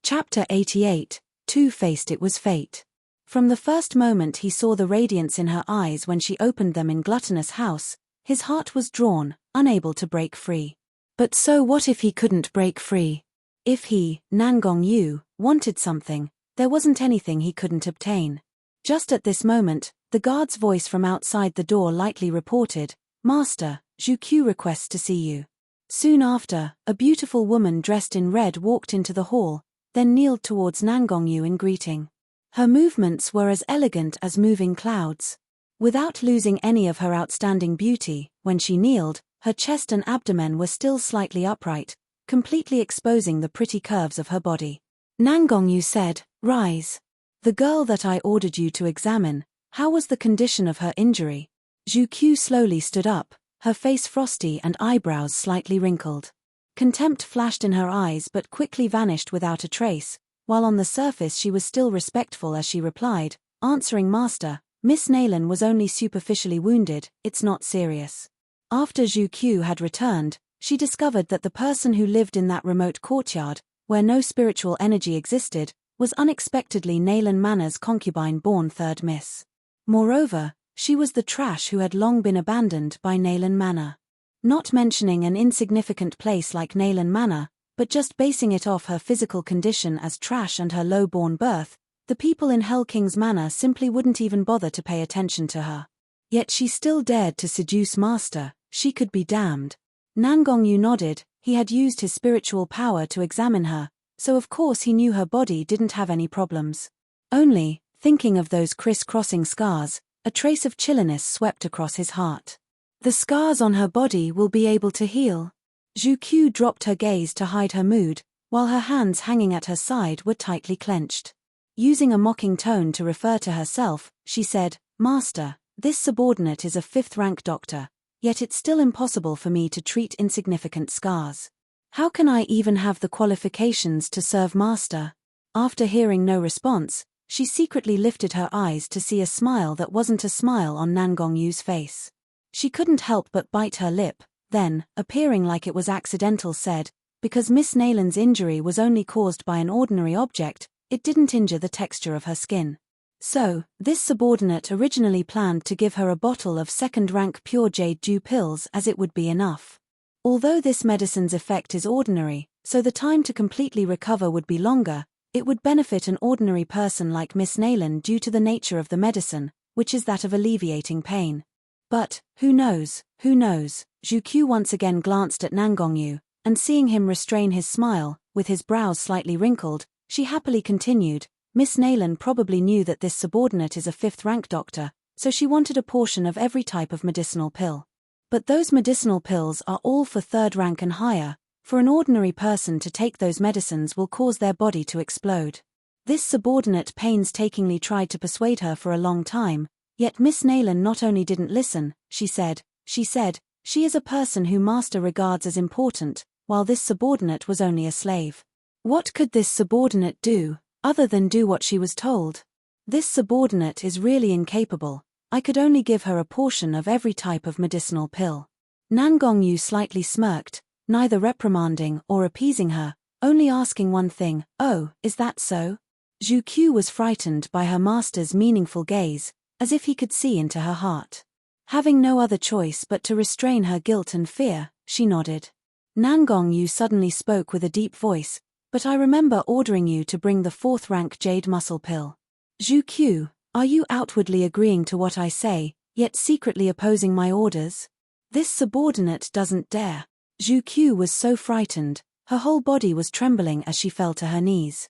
Chapter 88, Two-Faced It Was Fate. From the first moment he saw the radiance in her eyes when she opened them in Gluttonous House, his heart was drawn, unable to break free. But so what if he couldn't break free? If he, Nangongyu, wanted something, there wasn't anything he couldn't obtain. Just at this moment, the guard's voice from outside the door lightly reported, Master, Zhu Q requests to see you. Soon after, a beautiful woman dressed in red walked into the hall, then kneeled towards Nangongyu in greeting. Her movements were as elegant as moving clouds. Without losing any of her outstanding beauty, when she kneeled, her chest and abdomen were still slightly upright, completely exposing the pretty curves of her body. Nangongyu said, Rise. The girl that I ordered you to examine, how was the condition of her injury? Zhu Q slowly stood up, her face frosty and eyebrows slightly wrinkled. Contempt flashed in her eyes but quickly vanished without a trace, while on the surface she was still respectful as she replied, answering Master, Miss Naylan was only superficially wounded, it's not serious. After Zhu Q had returned, she discovered that the person who lived in that remote courtyard, where no spiritual energy existed, was unexpectedly Naylan Manor's concubine-born third miss. Moreover, she was the trash who had long been abandoned by Naylan Manor. Not mentioning an insignificant place like Naylan Manor, but just basing it off her physical condition as trash and her low-born birth, the people in Hell King's Manor simply wouldn't even bother to pay attention to her. Yet she still dared to seduce Master, she could be damned. Nangongyu nodded, he had used his spiritual power to examine her, so of course he knew her body didn't have any problems. Only, thinking of those criss-crossing scars, a trace of chilliness swept across his heart. The scars on her body will be able to heal. Zhu Qiu dropped her gaze to hide her mood, while her hands hanging at her side were tightly clenched. Using a mocking tone to refer to herself, she said, "Master, this subordinate is a 5th-rank doctor, yet it's still impossible for me to treat insignificant scars. How can I even have the qualifications to serve master?" After hearing no response, she secretly lifted her eyes to see a smile that wasn't a smile on Nangongyu's face. She couldn't help but bite her lip, then, appearing like it was accidental, said, "Because Miss Nalan's injury was only caused by an ordinary object, it didn't injure the texture of her skin. So, this subordinate originally planned to give her a bottle of 2nd-rank pure jade dew pills as it would be enough. Although this medicine's effect is ordinary, so the time to completely recover would be longer, it would benefit an ordinary person like Miss Nalan due to the nature of the medicine, which is that of alleviating pain. But, who knows? Zhu Qiu once again glanced at Nangongyu, and seeing him restrain his smile, with his brows slightly wrinkled, she happily continued, "Miss Nalan probably knew that this subordinate is a 5th-rank doctor, so she wanted a portion of every type of medicinal pill. But those medicinal pills are all for 3rd rank and higher. For an ordinary person to take those medicines will cause their body to explode. This subordinate painstakingly tried to persuade her for a long time, yet Miss Nalan not only didn't listen, she said, she is a person who master regards as important, while this subordinate was only a slave. What could this subordinate do, other than do what she was told? This subordinate is really incapable. I could only give her a portion of every type of medicinal pill." Nangongyu slightly smirked, neither reprimanding or appeasing her, only asking one thing, "Oh, is that so?" Zhu Qiu was frightened by her master's meaningful gaze, as if he could see into her heart. Having no other choice but to restrain her guilt and fear, she nodded. Nangongyu suddenly spoke with a deep voice, "But I remember ordering you to bring the 4th-rank jade muscle pill. Zhu Qiu, are you outwardly agreeing to what I say, yet secretly opposing my orders? This subordinate doesn't dare." Zhu Qiu was so frightened, her whole body was trembling as she fell to her knees.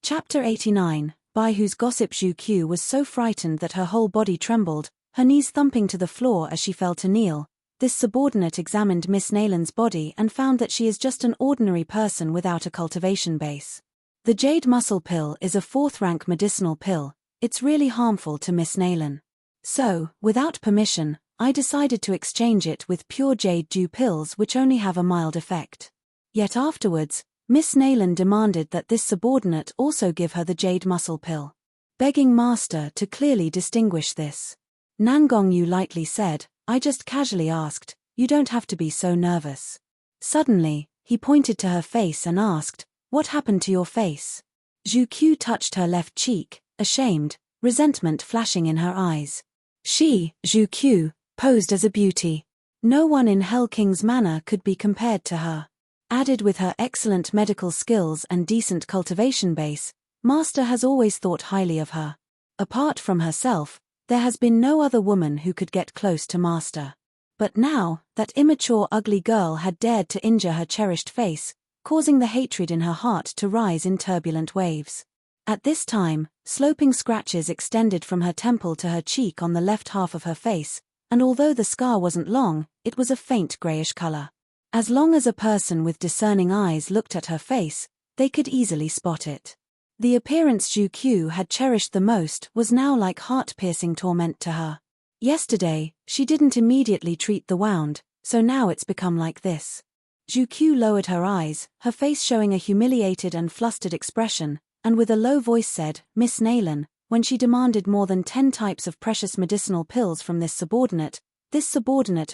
Chapter 89, by whose gossip Zhu Qiu was so frightened that her whole body trembled, her knees thumping to the floor as she fell to kneel. This subordinate examined Miss Nalan's body and found that she is just an ordinary person without a cultivation base. The jade muscle pill is a 4th-rank medicinal pill. It's really harmful to Miss Nalan. So, without permission, I decided to exchange it with pure jade dew pills which only have a mild effect. Yet afterwards, Miss Nalan demanded that this subordinate also give her the jade muscle pill, begging master to clearly distinguish this. Nangongyu lightly said, "I just casually asked, you don't have to be so nervous." Suddenly, he pointed to her face and asked, "What happened to your face?" Zhu Qiu touched her left cheek, ashamed, resentment flashing in her eyes. She, Zhu Qiu, posed as a beauty. No one in Hell King's manor could be compared to her. Added with her excellent medical skills and decent cultivation base, master has always thought highly of her. Apart from herself, there has been no other woman who could get close to master. But now, that immature ugly girl had dared to injure her cherished face, causing the hatred in her heart to rise in turbulent waves. At this time, sloping scratches extended from her temple to her cheek on the left half of her face, and although the scar wasn't long, it was a faint grayish color. As long as a person with discerning eyes looked at her face, they could easily spot it. The appearance Zhu Qiu had cherished the most was now like heart-piercing torment to her. Yesterday, she didn't immediately treat the wound, so now it's become like this. Zhu Qiu lowered her eyes, her face showing a humiliated and flustered expression, and with a low voice said, "Miss Nalan, when she demanded more than 10 types of precious medicinal pills from this subordinate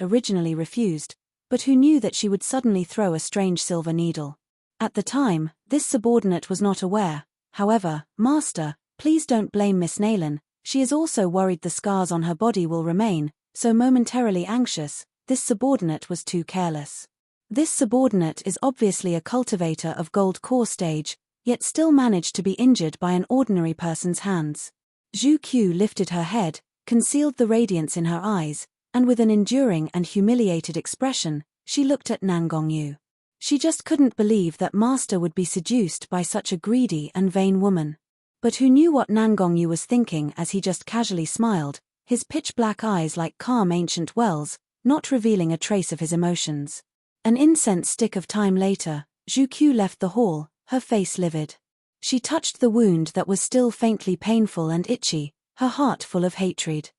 originally refused, but who knew that she would suddenly throw a strange silver needle. At the time, this subordinate was not aware. However, master, please don't blame Miss Nalan, she is also worried the scars on her body will remain, so momentarily anxious, this subordinate was too careless. This subordinate is obviously a cultivator of gold core stage, yet still managed to be injured by an ordinary person's hands." Zhu Qiu lifted her head, concealed the radiance in her eyes, and with an enduring and humiliated expression, she looked at Nangongyu. She just couldn't believe that Master would be seduced by such a greedy and vain woman. But who knew what Nangongyu was thinking as he just casually smiled, his pitch-black eyes like calm ancient wells, not revealing a trace of his emotions. An incense stick of time later, Zhu left the hall, her face livid. She touched the wound that was still faintly painful and itchy, her heart full of hatred.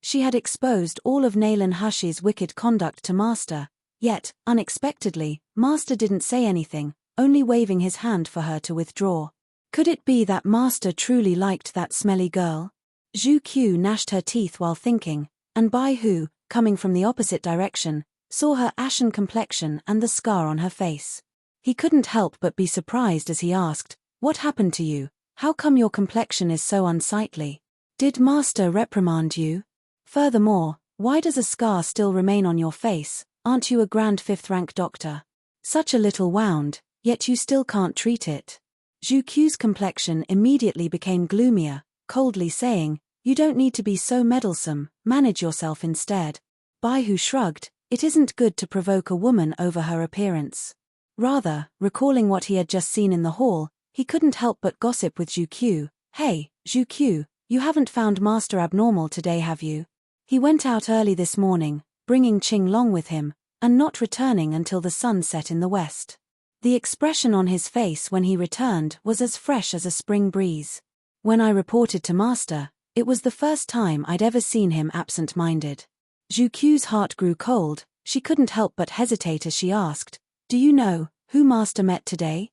She had exposed all of Naylan Hush's wicked conduct to Master, yet, unexpectedly, Master didn't say anything, only waving his hand for her to withdraw. Could it be that Master truly liked that smelly girl? Zhu gnashed her teeth while thinking, and Bai Hu, coming from the opposite direction, saw her ashen complexion and the scar on her face. He couldn't help but be surprised as he asked, "What happened to you? How come your complexion is so unsightly? Did Master reprimand you? Furthermore, why does a scar still remain on your face? Aren't you a grand fifth-rank doctor? Such a little wound, yet you still can't treat it." Zhu complexion immediately became gloomier, coldly saying, "You don't need to be so meddlesome, manage yourself instead." Bai Hu shrugged, it isn't good to provoke a woman over her appearance. Rather, recalling what he had just seen in the hall, he couldn't help but gossip with Zhu. "Hey, Zhu, you haven't found Master abnormal today, have you? He went out early this morning, bringing Qing Long with him, and not returning until the sun set in the west." The expression on his face when he returned was as fresh as a spring breeze. "When I reported to Master, it was the first time I'd ever seen him absent-minded." Zhu's heart grew cold, she couldn't help but hesitate as she asked, "Do you know who Master met today?"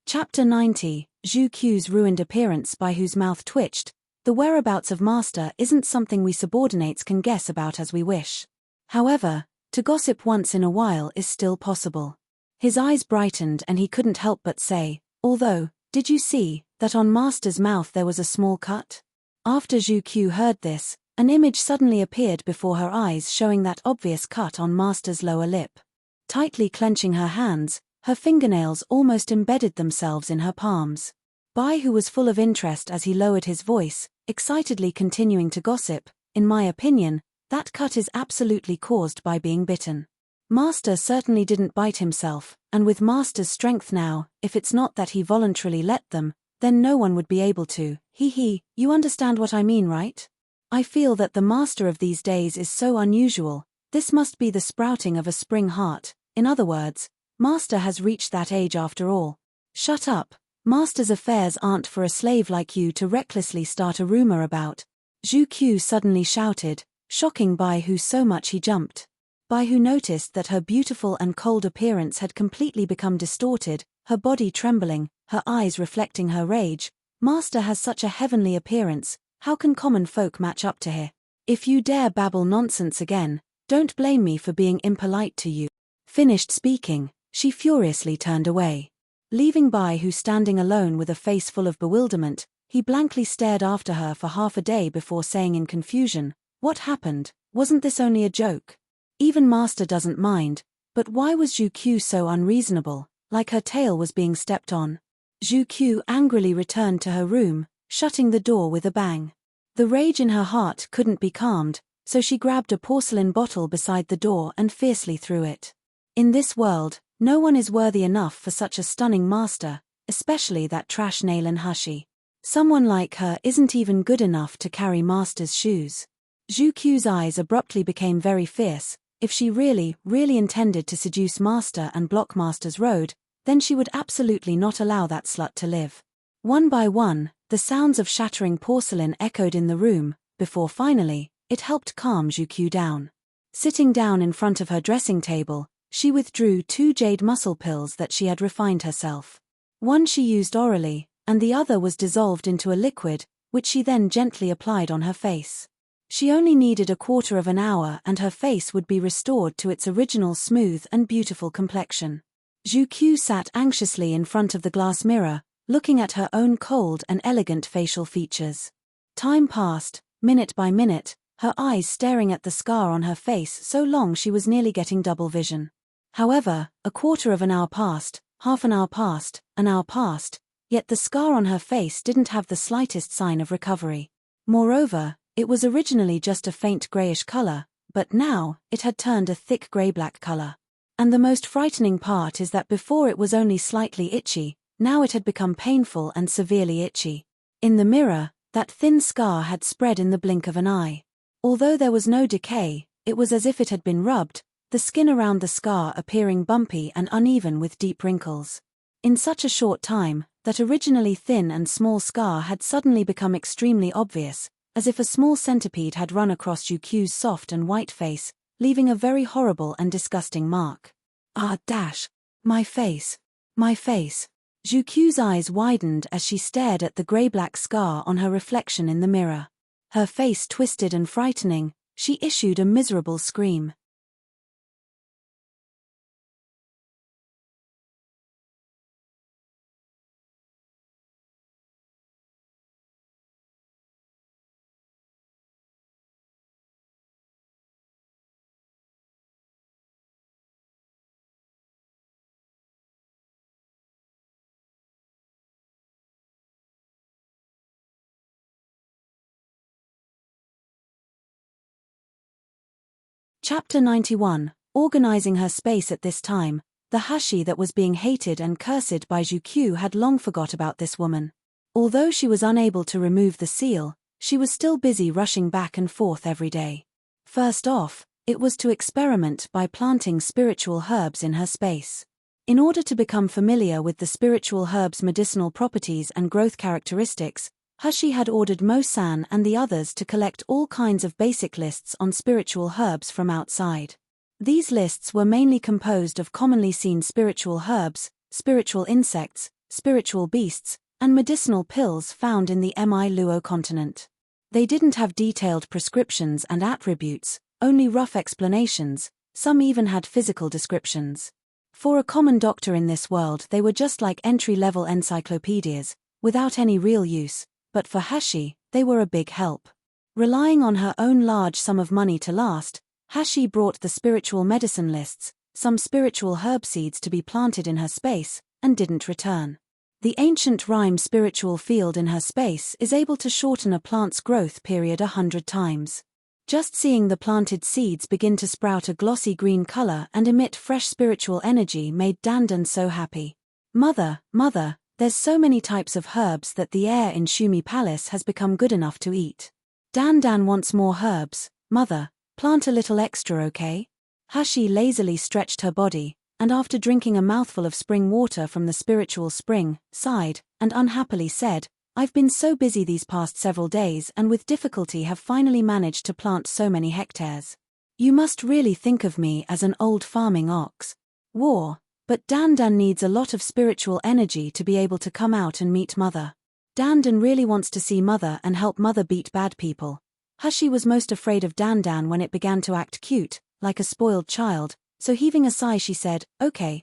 Chapter 90, Zhu's ruined appearance. By whose mouth twitched, the whereabouts of Master isn't something we subordinates can guess about as we wish. However, to gossip once in a while is still possible. His eyes brightened and he couldn't help but say, "Although, did you see that on Master's mouth there was a small cut?" After Zhu heard this, an image suddenly appeared before her eyes showing that obvious cut on Master's lower lip. Tightly clenching her hands, her fingernails almost embedded themselves in her palms. Bai Hu was full of interest as he lowered his voice, excitedly continuing to gossip, "In my opinion, that cut is absolutely caused by being bitten. Master certainly didn't bite himself, and with Master's strength now, if it's not that he voluntarily let them, then no one would be able to. You understand what I mean, right? I feel that the Master of these days is so unusual, this must be the sprouting of a spring heart. In other words, Master has reached that age after all." "Shut up. Master's affairs aren't for a slave like you to recklessly start a rumor about," Zhu suddenly shouted, shocking Bai Hu so much he jumped. Bai Hu noticed that her beautiful and cold appearance had completely become distorted, her body trembling, her eyes reflecting her rage. "Master has such a heavenly appearance, how can common folk match up to her? If you dare babble nonsense again, don't blame me for being impolite to you." Finished speaking, she furiously turned away. Leaving Bai Hu standing alone with a face full of bewilderment, he blankly stared after her for half a day before saying in confusion, "What happened? Wasn't this only a joke? Even Master doesn't mind, but why was Zhu so unreasonable, like her tail was being stepped on?" Zhu angrily returned to her room, shutting the door with a bang. The rage in her heart couldn't be calmed, so she grabbed a porcelain bottle beside the door and fiercely threw it. In this world, no one is worthy enough for such a stunning Master, especially that trash Naylan Hushi. Someone like her isn't even good enough to carry Master's shoes. Zhu's eyes abruptly became very fierce. If she really intended to seduce Master and block Master's road, then she would absolutely not allow that slut to live. One by one, the sounds of shattering porcelain echoed in the room, before finally, it helped calm Zhu down. Sitting down in front of her dressing table, she withdrew 2 jade muscle pills that she had refined herself. One she used orally, and the other was dissolved into a liquid, which she then gently applied on her face. She only needed a quarter of an hour and her face would be restored to its original smooth and beautiful complexion. Zhu sat anxiously in front of the glass mirror, looking at her own cold and elegant facial features. Time passed, minute by minute, her eyes staring at the scar on her face so long she was nearly getting double vision. However, a quarter of an hour passed, half an hour passed, an hour passed, yet the scar on her face didn't have the slightest sign of recovery. Moreover, it was originally just a faint grayish color, but now, it had turned a thick gray-black color. And the most frightening part is that before it was only slightly itchy, now it had become painful and severely itchy. In the mirror, that thin scar had spread in the blink of an eye. Although there was no decay, it was as if it had been rubbed, the skin around the scar appearing bumpy and uneven with deep wrinkles. In such a short time, that originally thin and small scar had suddenly become extremely obvious, as if a small centipede had run across Jukyu's soft and white face, leaving a very horrible and disgusting mark. Ah, dash! My face! My face! Jukyu's eyes widened as she stared at the grey-black scar on her reflection in the mirror. Her face twisted and frightening, she issued a miserable scream. Chapter 91. Organizing her space at this time, the Hashi that was being hated and cursed by Jukyu had long forgot about this woman. Although she was unable to remove the seal, she was still busy rushing back and forth every day. First off, it was to experiment by planting spiritual herbs in her space. In order to become familiar with the spiritual herbs' medicinal properties and growth characteristics, Hashi had ordered Mo-san and the others to collect all kinds of basic lists on spiritual herbs from outside. These lists were mainly composed of commonly seen spiritual herbs, spiritual insects, spiritual beasts, and medicinal pills found in the Mi Luo continent. They didn't have detailed prescriptions and attributes, only rough explanations, some even had physical descriptions. For a common doctor in this world they were just like entry-level encyclopedias, without any real use. But for Hashi, they were a big help. Relying on her own large sum of money to last, Hashi brought the spiritual medicine lists, some spiritual herb seeds to be planted in her space, and didn't return. The ancient rhyme spiritual field in her space is able to shorten a plant's growth period 100 times. Just seeing the planted seeds begin to sprout a glossy green color and emit fresh spiritual energy made Dandan so happy. Mother, there's so many types of herbs that the air in Shumi Palace has become good enough to eat. Dan wants more herbs. Mother, plant a little extra, okay? Hashi lazily stretched her body, and after drinking a mouthful of spring water from the spiritual spring, sighed, and unhappily said, I've been so busy these past several days and with difficulty have finally managed to plant so many hectares. You must really think of me as an old farming ox. But Dandan needs a lot of spiritual energy to be able to come out and meet Mother. Dandan really wants to see Mother and help Mother beat bad people. Hashi was most afraid of Dandan when it began to act cute, like a spoiled child, so heaving a sigh she said, Okay,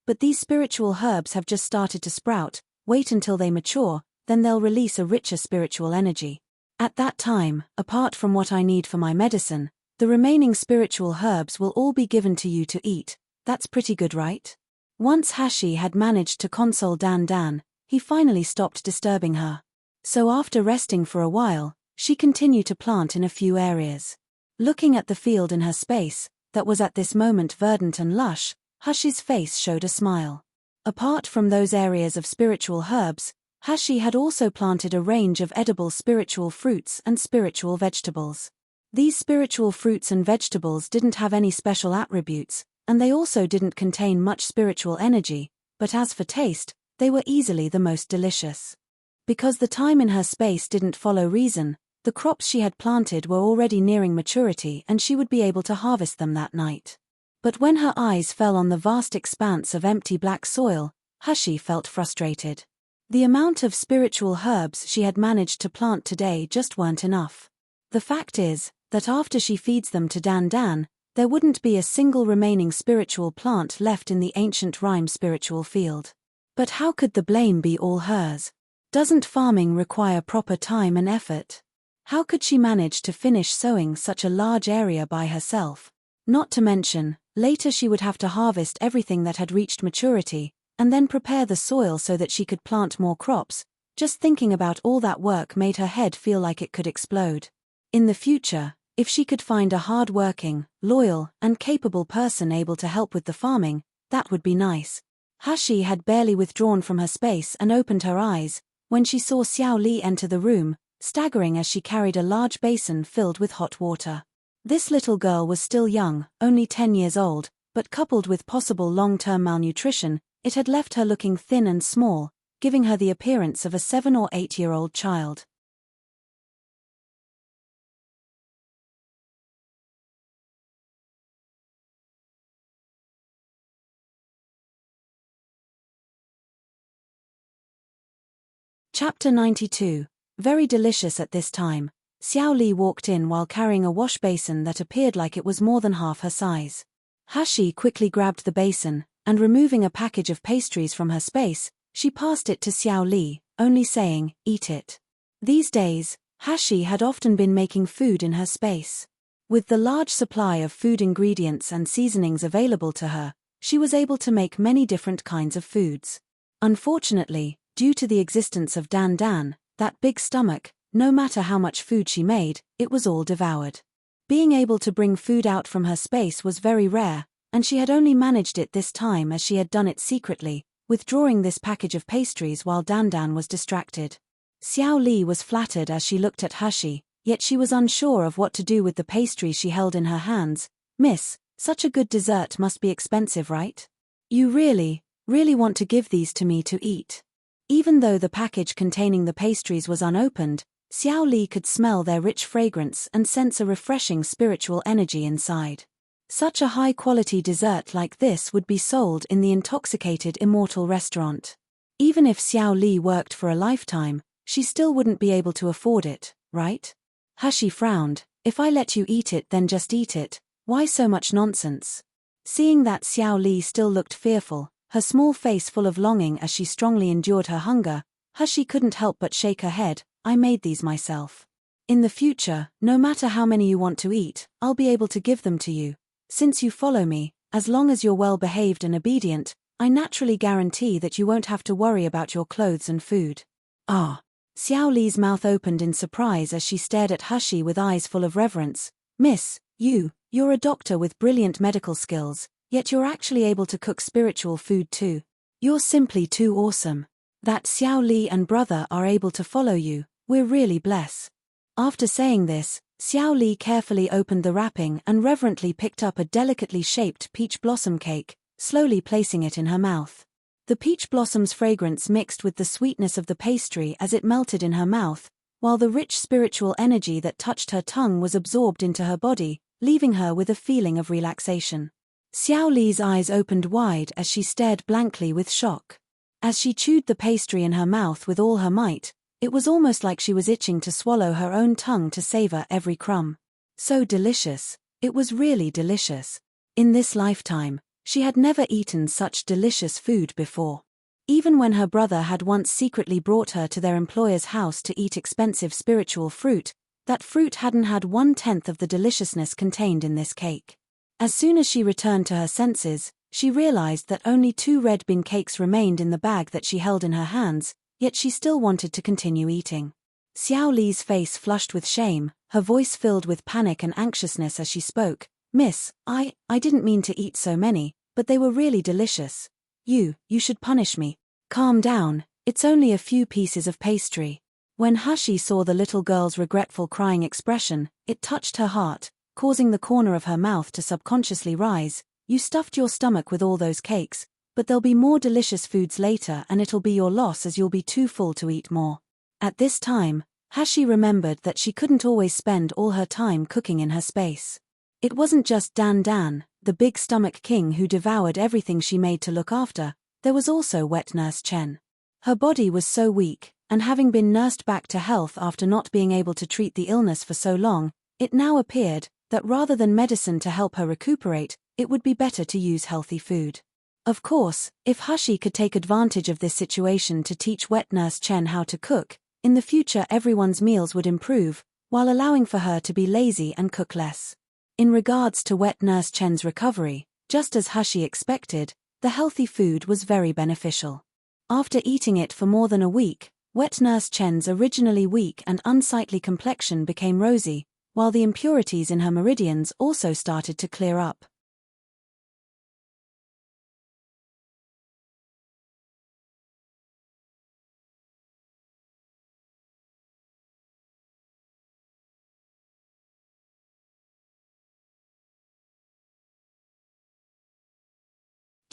but these spiritual herbs have just started to sprout, wait until they mature, then they'll release a richer spiritual energy. At that time, apart from what I need for my medicine, the remaining spiritual herbs will all be given to you to eat. That's pretty good, right? Once Hashi had managed to console Dandan, he finally stopped disturbing her. So after resting for a while, she continued to plant in a few areas. Looking at the field in her space, that was at this moment verdant and lush, Hashi's face showed a smile. Apart from those areas of spiritual herbs, Hashi had also planted a range of edible spiritual fruits and spiritual vegetables. These spiritual fruits and vegetables didn't have any special attributes, and they also didn't contain much spiritual energy, but as for taste, they were easily the most delicious. Because the time in her space didn't follow reason, the crops she had planted were already nearing maturity and she would be able to harvest them that night. But when her eyes fell on the vast expanse of empty black soil, Hashi felt frustrated. The amount of spiritual herbs she had managed to plant today just weren't enough. The fact is, that after she feeds them to Dandan, there wouldn't be a single remaining spiritual plant left in the ancient rhyme spiritual field. But how could the blame be all hers? Doesn't farming require proper time and effort? How could she manage to finish sowing such a large area by herself? Not to mention, later she would have to harvest everything that had reached maturity, and then prepare the soil so that she could plant more crops. Just thinking about all that work made her head feel like it could explode. In the future, if she could find a hard-working, loyal, and capable person able to help with the farming, that would be nice. Hashi had barely withdrawn from her space and opened her eyes when she saw Xiao Li enter the room, staggering as she carried a large basin filled with hot water. This little girl was still young, only 10 years old, but coupled with possible long-term malnutrition, it had left her looking thin and small, giving her the appearance of a 7 or 8-year-old child. Chapter 92. Very delicious. At this time, Xiao Li walked in while carrying a wash basin that appeared like it was more than half her size. Hashi quickly grabbed the basin, and removing a package of pastries from her space, she passed it to Xiao Li, only saying, "Eat it." These days, Hashi had often been making food in her space. With the large supply of food ingredients and seasonings available to her, she was able to make many different kinds of foods. Unfortunately, due to the existence of Dan Dan, that big stomach, no matter how much food she made, it was all devoured. Being able to bring food out from her space was very rare, and she had only managed it this time as she had done it secretly, withdrawing this package of pastries while Dan Dan was distracted. Xiao Li was flattered as she looked at Hashi, yet she was unsure of what to do with the pastries she held in her hands. "Miss, such a good dessert must be expensive, right? You really want to give these to me to eat?" Even though the package containing the pastries was unopened, Xiao Li could smell their rich fragrance and sense a refreshing spiritual energy inside. Such a high-quality dessert like this would be sold in the intoxicated immortal restaurant. Even if Xiao Li worked for a lifetime, she still wouldn't be able to afford it, right? Hashi frowned. "If I let you eat it, then just eat it. Why so much nonsense?" Seeing that Xiao Li still looked fearful, her small face full of longing as she strongly endured her hunger, Hashi couldn't help but shake her head. "I made these myself. In the future, no matter how many you want to eat, I'll be able to give them to you. Since you follow me, as long as you're well-behaved and obedient, I naturally guarantee that you won't have to worry about your clothes and food." "Ah." Xiao Li's mouth opened in surprise as she stared at Hashi with eyes full of reverence. "Miss, you're a doctor with brilliant medical skills, yet you're actually able to cook spiritual food too. You're simply too awesome. That Xiao Li and brother are able to follow you, we're really blessed." After saying this, Xiao Li carefully opened the wrapping and reverently picked up a delicately shaped peach blossom cake, slowly placing it in her mouth. The peach blossom's fragrance mixed with the sweetness of the pastry as it melted in her mouth, while the rich spiritual energy that touched her tongue was absorbed into her body, leaving her with a feeling of relaxation. Xiao Li's eyes opened wide as she stared blankly with shock. As she chewed the pastry in her mouth with all her might, it was almost like she was itching to swallow her own tongue to savor every crumb. So delicious. It was really delicious. In this lifetime, she had never eaten such delicious food before. Even when her brother had once secretly brought her to their employer's house to eat expensive spiritual fruit, that fruit hadn't had 1/10 of the deliciousness contained in this cake. As soon as she returned to her senses, she realized that only 2 red bean cakes remained in the bag that she held in her hands, yet she still wanted to continue eating. Xiao Li's face flushed with shame, her voice filled with panic and anxiousness as she spoke. "Miss, I didn't mean to eat so many, but they were really delicious. You should punish me." "Calm down, it's only a few pieces of pastry." When Hashi saw the little girl's regretful crying expression, it touched her heart, causing the corner of her mouth to subconsciously rise. "You stuffed your stomach with all those cakes, but there'll be more delicious foods later and it'll be your loss as you'll be too full to eat more." At this time, Hashi remembered that she couldn't always spend all her time cooking in her space. It wasn't just Dan Dan, the big stomach king who devoured everything she made to look after, there was also wet nurse Chen. Her body was so weak, and having been nursed back to health after not being able to treat the illness for so long, it now appeared that rather than medicine to help her recuperate, it would be better to use healthy food. Of course, if Hashi could take advantage of this situation to teach wet nurse Chen how to cook, in the future everyone's meals would improve, while allowing for her to be lazy and cook less. In regards to wet nurse Chen's recovery, just as Hashi expected, the healthy food was very beneficial. After eating it for more than a week, wet nurse Chen's originally weak and unsightly complexion became rosy, while the impurities in her meridians also started to clear up.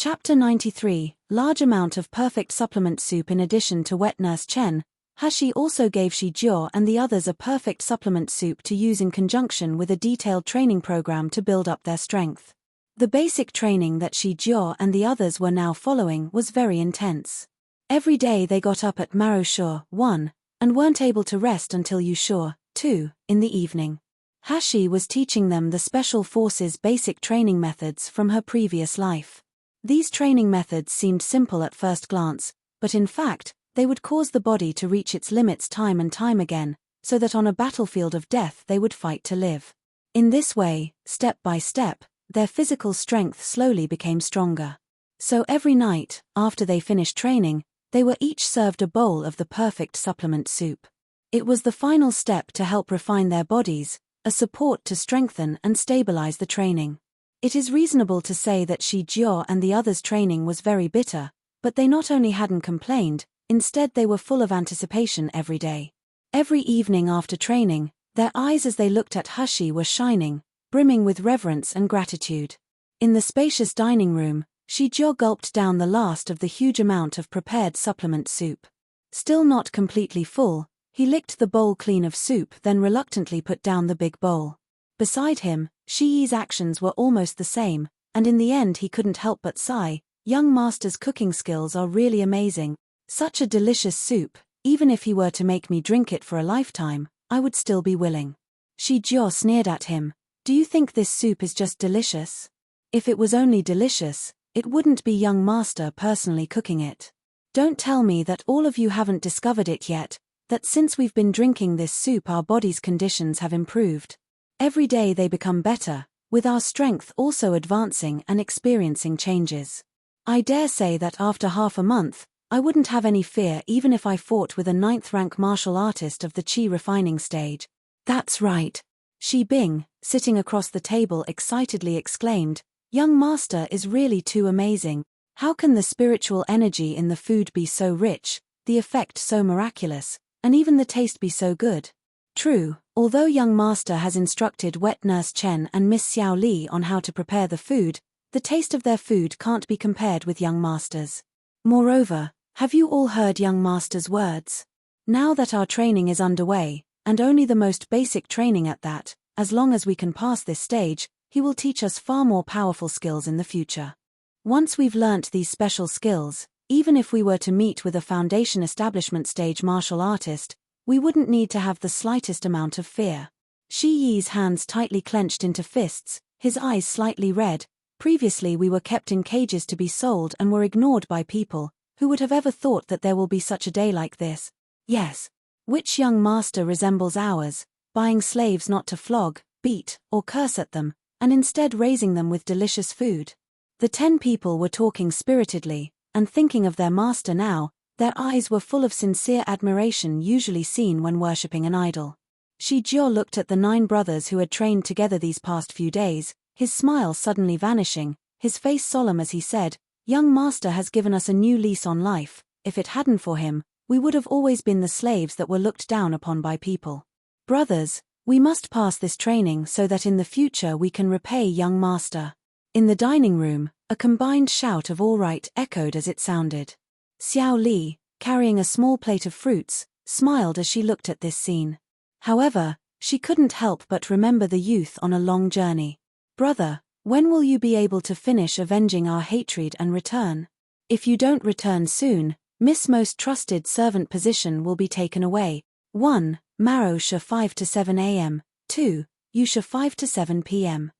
Chapter 93, Large Amount of Perfect Supplement Soup. In addition to wet nurse Chen, Hashi also gave Shi Jiao and the others a perfect supplement soup to use in conjunction with a detailed training program to build up their strength. The basic training that Shi Jiao and the others were now following was very intense. Every day they got up at Maro Shur 1, and weren't able to rest until Yushur 2, in the evening. Hashi was teaching them the Special Forces basic training methods from her previous life. These training methods seemed simple at first glance, but in fact, they would cause the body to reach its limits time and time again, so that on a battlefield of death they would fight to live. In this way, step by step, their physical strength slowly became stronger. So every night, after they finished training, they were each served a bowl of the perfect supplement soup. It was the final step to help refine their bodies, a support to strengthen and stabilize the training. It is reasonable to say that Shi Jiao and the others' training was very bitter, but they not only hadn't complained, instead they were full of anticipation every day. Every evening after training, their eyes as they looked at Hashi were shining, brimming with reverence and gratitude. In the spacious dining room, Shi Jiao gulped down the last of the huge amount of prepared supplement soup. Still not completely full, he licked the bowl clean of soup, then reluctantly put down the big bowl. Beside him, Shi Yi's actions were almost the same, and in the end he couldn't help but sigh. Young master's cooking skills are really amazing. Such a delicious soup, even if he were to make me drink it for a lifetime, I would still be willing. Shi Jiao sneered at him. Do you think this soup is just delicious? If it was only delicious, it wouldn't be young master personally cooking it. Don't tell me that all of you haven't discovered it yet, that since we've been drinking this soup our body's conditions have improved. Every day they become better, with our strength also advancing and experiencing changes. I dare say that after half a month, I wouldn't have any fear even if I fought with a 9th-rank martial artist of the Qi refining stage. That's right. Shi Bing, sitting across the table excitedly exclaimed, Young master is really too amazing. How can the spiritual energy in the food be so rich, the effect so miraculous, and even the taste be so good? True, although young master has instructed wet nurse Chen and Miss Xiao Li on how to prepare the food, the taste of their food can't be compared with young master's. Moreover, have you all heard young master's words? Now that our training is underway, and only the most basic training at that, as long as we can pass this stage, he will teach us far more powerful skills in the future. Once we've learnt these special skills, even if we were to meet with a foundation establishment stage martial artist, we wouldn't need to have the slightest amount of fear. Shi Yi's hands tightly clenched into fists, his eyes slightly red. Previously we were kept in cages to be sold and were ignored by people. Who would have ever thought that there will be such a day like this? Yes. Which young master resembles ours, buying slaves not to flog, beat, or curse at them, and instead raising them with delicious food? The 10 people were talking spiritedly, and thinking of their master now. Their eyes were full of sincere admiration usually seen when worshipping an idol. Shi Jiao looked at the 9 brothers who had trained together these past few days, his smile suddenly vanishing, his face solemn as he said, Young master has given us a new lease on life. If it hadn't for him, we would have always been the slaves that were looked down upon by people. Brothers, we must pass this training so that in the future we can repay young master. In the dining room, a combined shout of all right echoed as it sounded. Xiao Li, carrying a small plate of fruits, smiled as she looked at this scene. However, she couldn't help but remember the youth on a long journey. Brother, when will you be able to finish avenging our hatred and return? If you don't return soon, Miss Most Trusted Servant position will be taken away. 1. Maro Sha 5 to 7 a.m. 2. Yusha 5 to 7 p.m.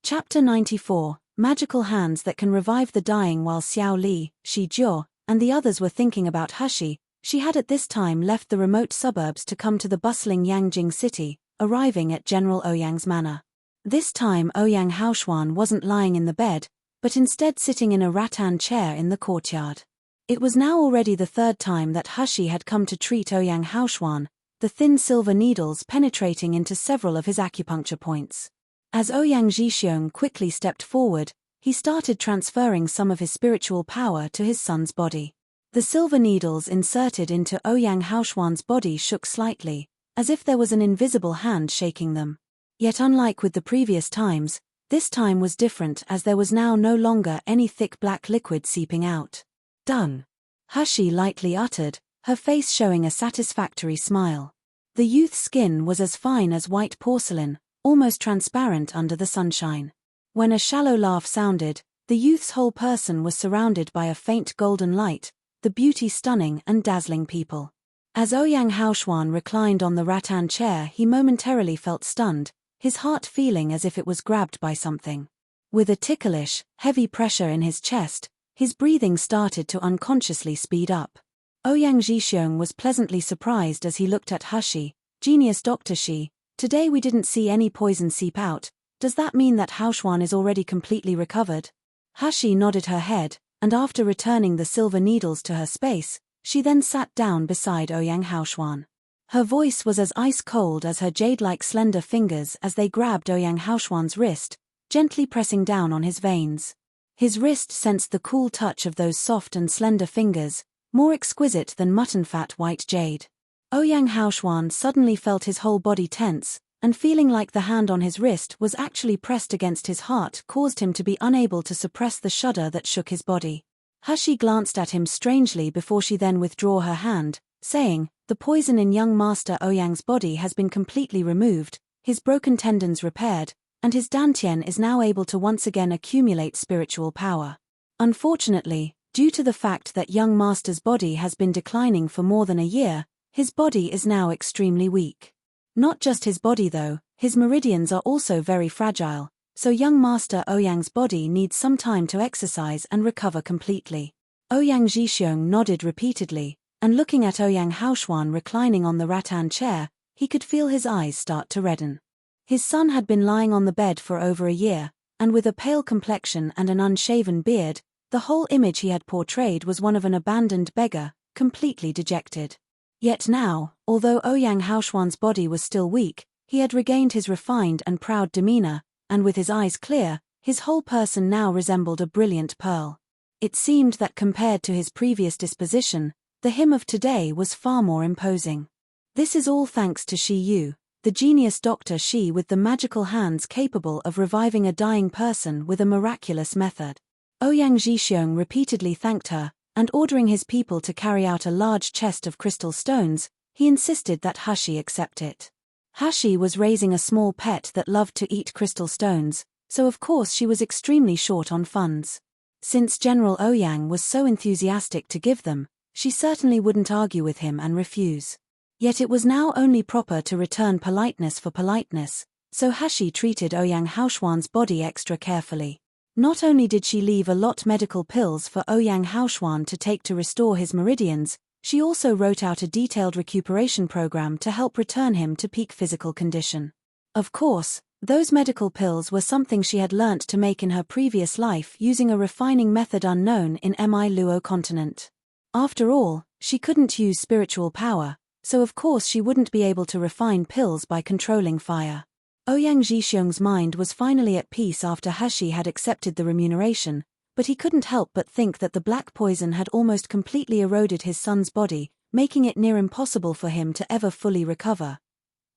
Chapter 94, Magical Hands That Can Revive the Dying. While Xiao Li, Shi Jiao, and the others were thinking about Hushi, she had at this time left the remote suburbs to come to the bustling Yangjing city, arriving at General Ouyang's manor. This time Ouyang Haoshuan wasn't lying in the bed, but instead sitting in a rattan chair in the courtyard. It was now already the third time that Hushi had come to treat Ouyang Haoshuan, the thin silver needles penetrating into several of his acupuncture points. As Ouyang Zhixiong quickly stepped forward, he started transferring some of his spiritual power to his son's body. The silver needles inserted into Ouyang Haoshuan's body shook slightly, as if there was an invisible hand shaking them. Yet unlike with the previous times, this time was different as there was now no longer any thick black liquid seeping out. "Done," Hushi lightly uttered, her face showing a satisfactory smile. The youth's skin was as fine as white porcelain, almost transparent under the sunshine. When a shallow laugh sounded, the youth's whole person was surrounded by a faint golden light, the beauty stunning and dazzling people. As Ouyang Haoshuan reclined on the rattan chair, he momentarily felt stunned, his heart feeling as if it was grabbed by something. With a ticklish, heavy pressure in his chest, his breathing started to unconsciously speed up. Ouyang Zhixiong was pleasantly surprised as he looked at Hushi. "Genius Dr. Shi, today we didn't see any poison seep out. Does that mean that Haoshuan is already completely recovered?" Hushi nodded her head, and after returning the silver needles to her space, she then sat down beside Ouyang Haoshuan. Her voice was as ice-cold as her jade-like slender fingers as they grabbed Ouyang Haoshuan's wrist, gently pressing down on his veins. His wrist sensed the cool touch of those soft and slender fingers, more exquisite than mutton-fat white jade. Ouyang Haoshuan suddenly felt his whole body tense, and feeling like the hand on his wrist was actually pressed against his heart caused him to be unable to suppress the shudder that shook his body. Hushi glanced at him strangely before she then withdrew her hand, saying, "The poison in young Master Ouyang's body has been completely removed, his broken tendons repaired, and his dantian is now able to once again accumulate spiritual power. Unfortunately, due to the fact that young Master's body has been declining for more than a year, his body is now extremely weak. Not just his body though, his meridians are also very fragile, so young Master Ouyang's body needs some time to exercise and recover completely." Ouyang Zhixiong nodded repeatedly, and looking at Ouyang Haoshuan reclining on the rattan chair, he could feel his eyes start to redden. His son had been lying on the bed for over a year, and with a pale complexion and an unshaven beard, the whole image he had portrayed was one of an abandoned beggar, completely dejected. Yet now, although Ouyang Haoshuan's body was still weak, he had regained his refined and proud demeanor, and with his eyes clear, his whole person now resembled a brilliant pearl. It seemed that compared to his previous disposition, the him of today was far more imposing. This is all thanks to Shi Yu, the genius Dr. Shi with the magical hands capable of reviving a dying person with a miraculous method. Ouyang Zhixiong repeatedly thanked her, and ordering his people to carry out a large chest of crystal stones, he insisted that Hushi accept it. Hushi was raising a small pet that loved to eat crystal stones, so of course she was extremely short on funds. Since General Ouyang was so enthusiastic to give them, she certainly wouldn't argue with him and refuse. Yet it was now only proper to return politeness for politeness, so Hushi treated Ouyang Haoshuan's body extra carefully. Not only did she leave a lot medical pills for Ouyang Haoshuan to take to restore his meridians, she also wrote out a detailed recuperation program to help return him to peak physical condition. Of course, those medical pills were something she had learnt to make in her previous life using a refining method unknown in Mi Luo continent. After all, she couldn't use spiritual power, so of course she wouldn't be able to refine pills by controlling fire. Ouyang Zhixiong's mind was finally at peace after Hushi had accepted the remuneration, but he couldn't help but think that the black poison had almost completely eroded his son's body, making it near impossible for him to ever fully recover.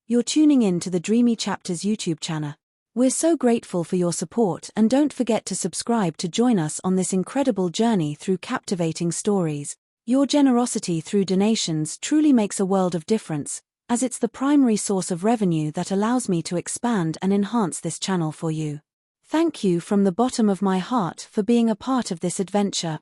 You're tuning in to the Dreamy Chapters YouTube channel. We're so grateful for your support, and don't forget to subscribe to join us on this incredible journey through captivating stories. Your generosity through donations truly makes a world of difference, as it's the primary source of revenue that allows me to expand and enhance this channel for you. Thank you from the bottom of my heart for being a part of this adventure.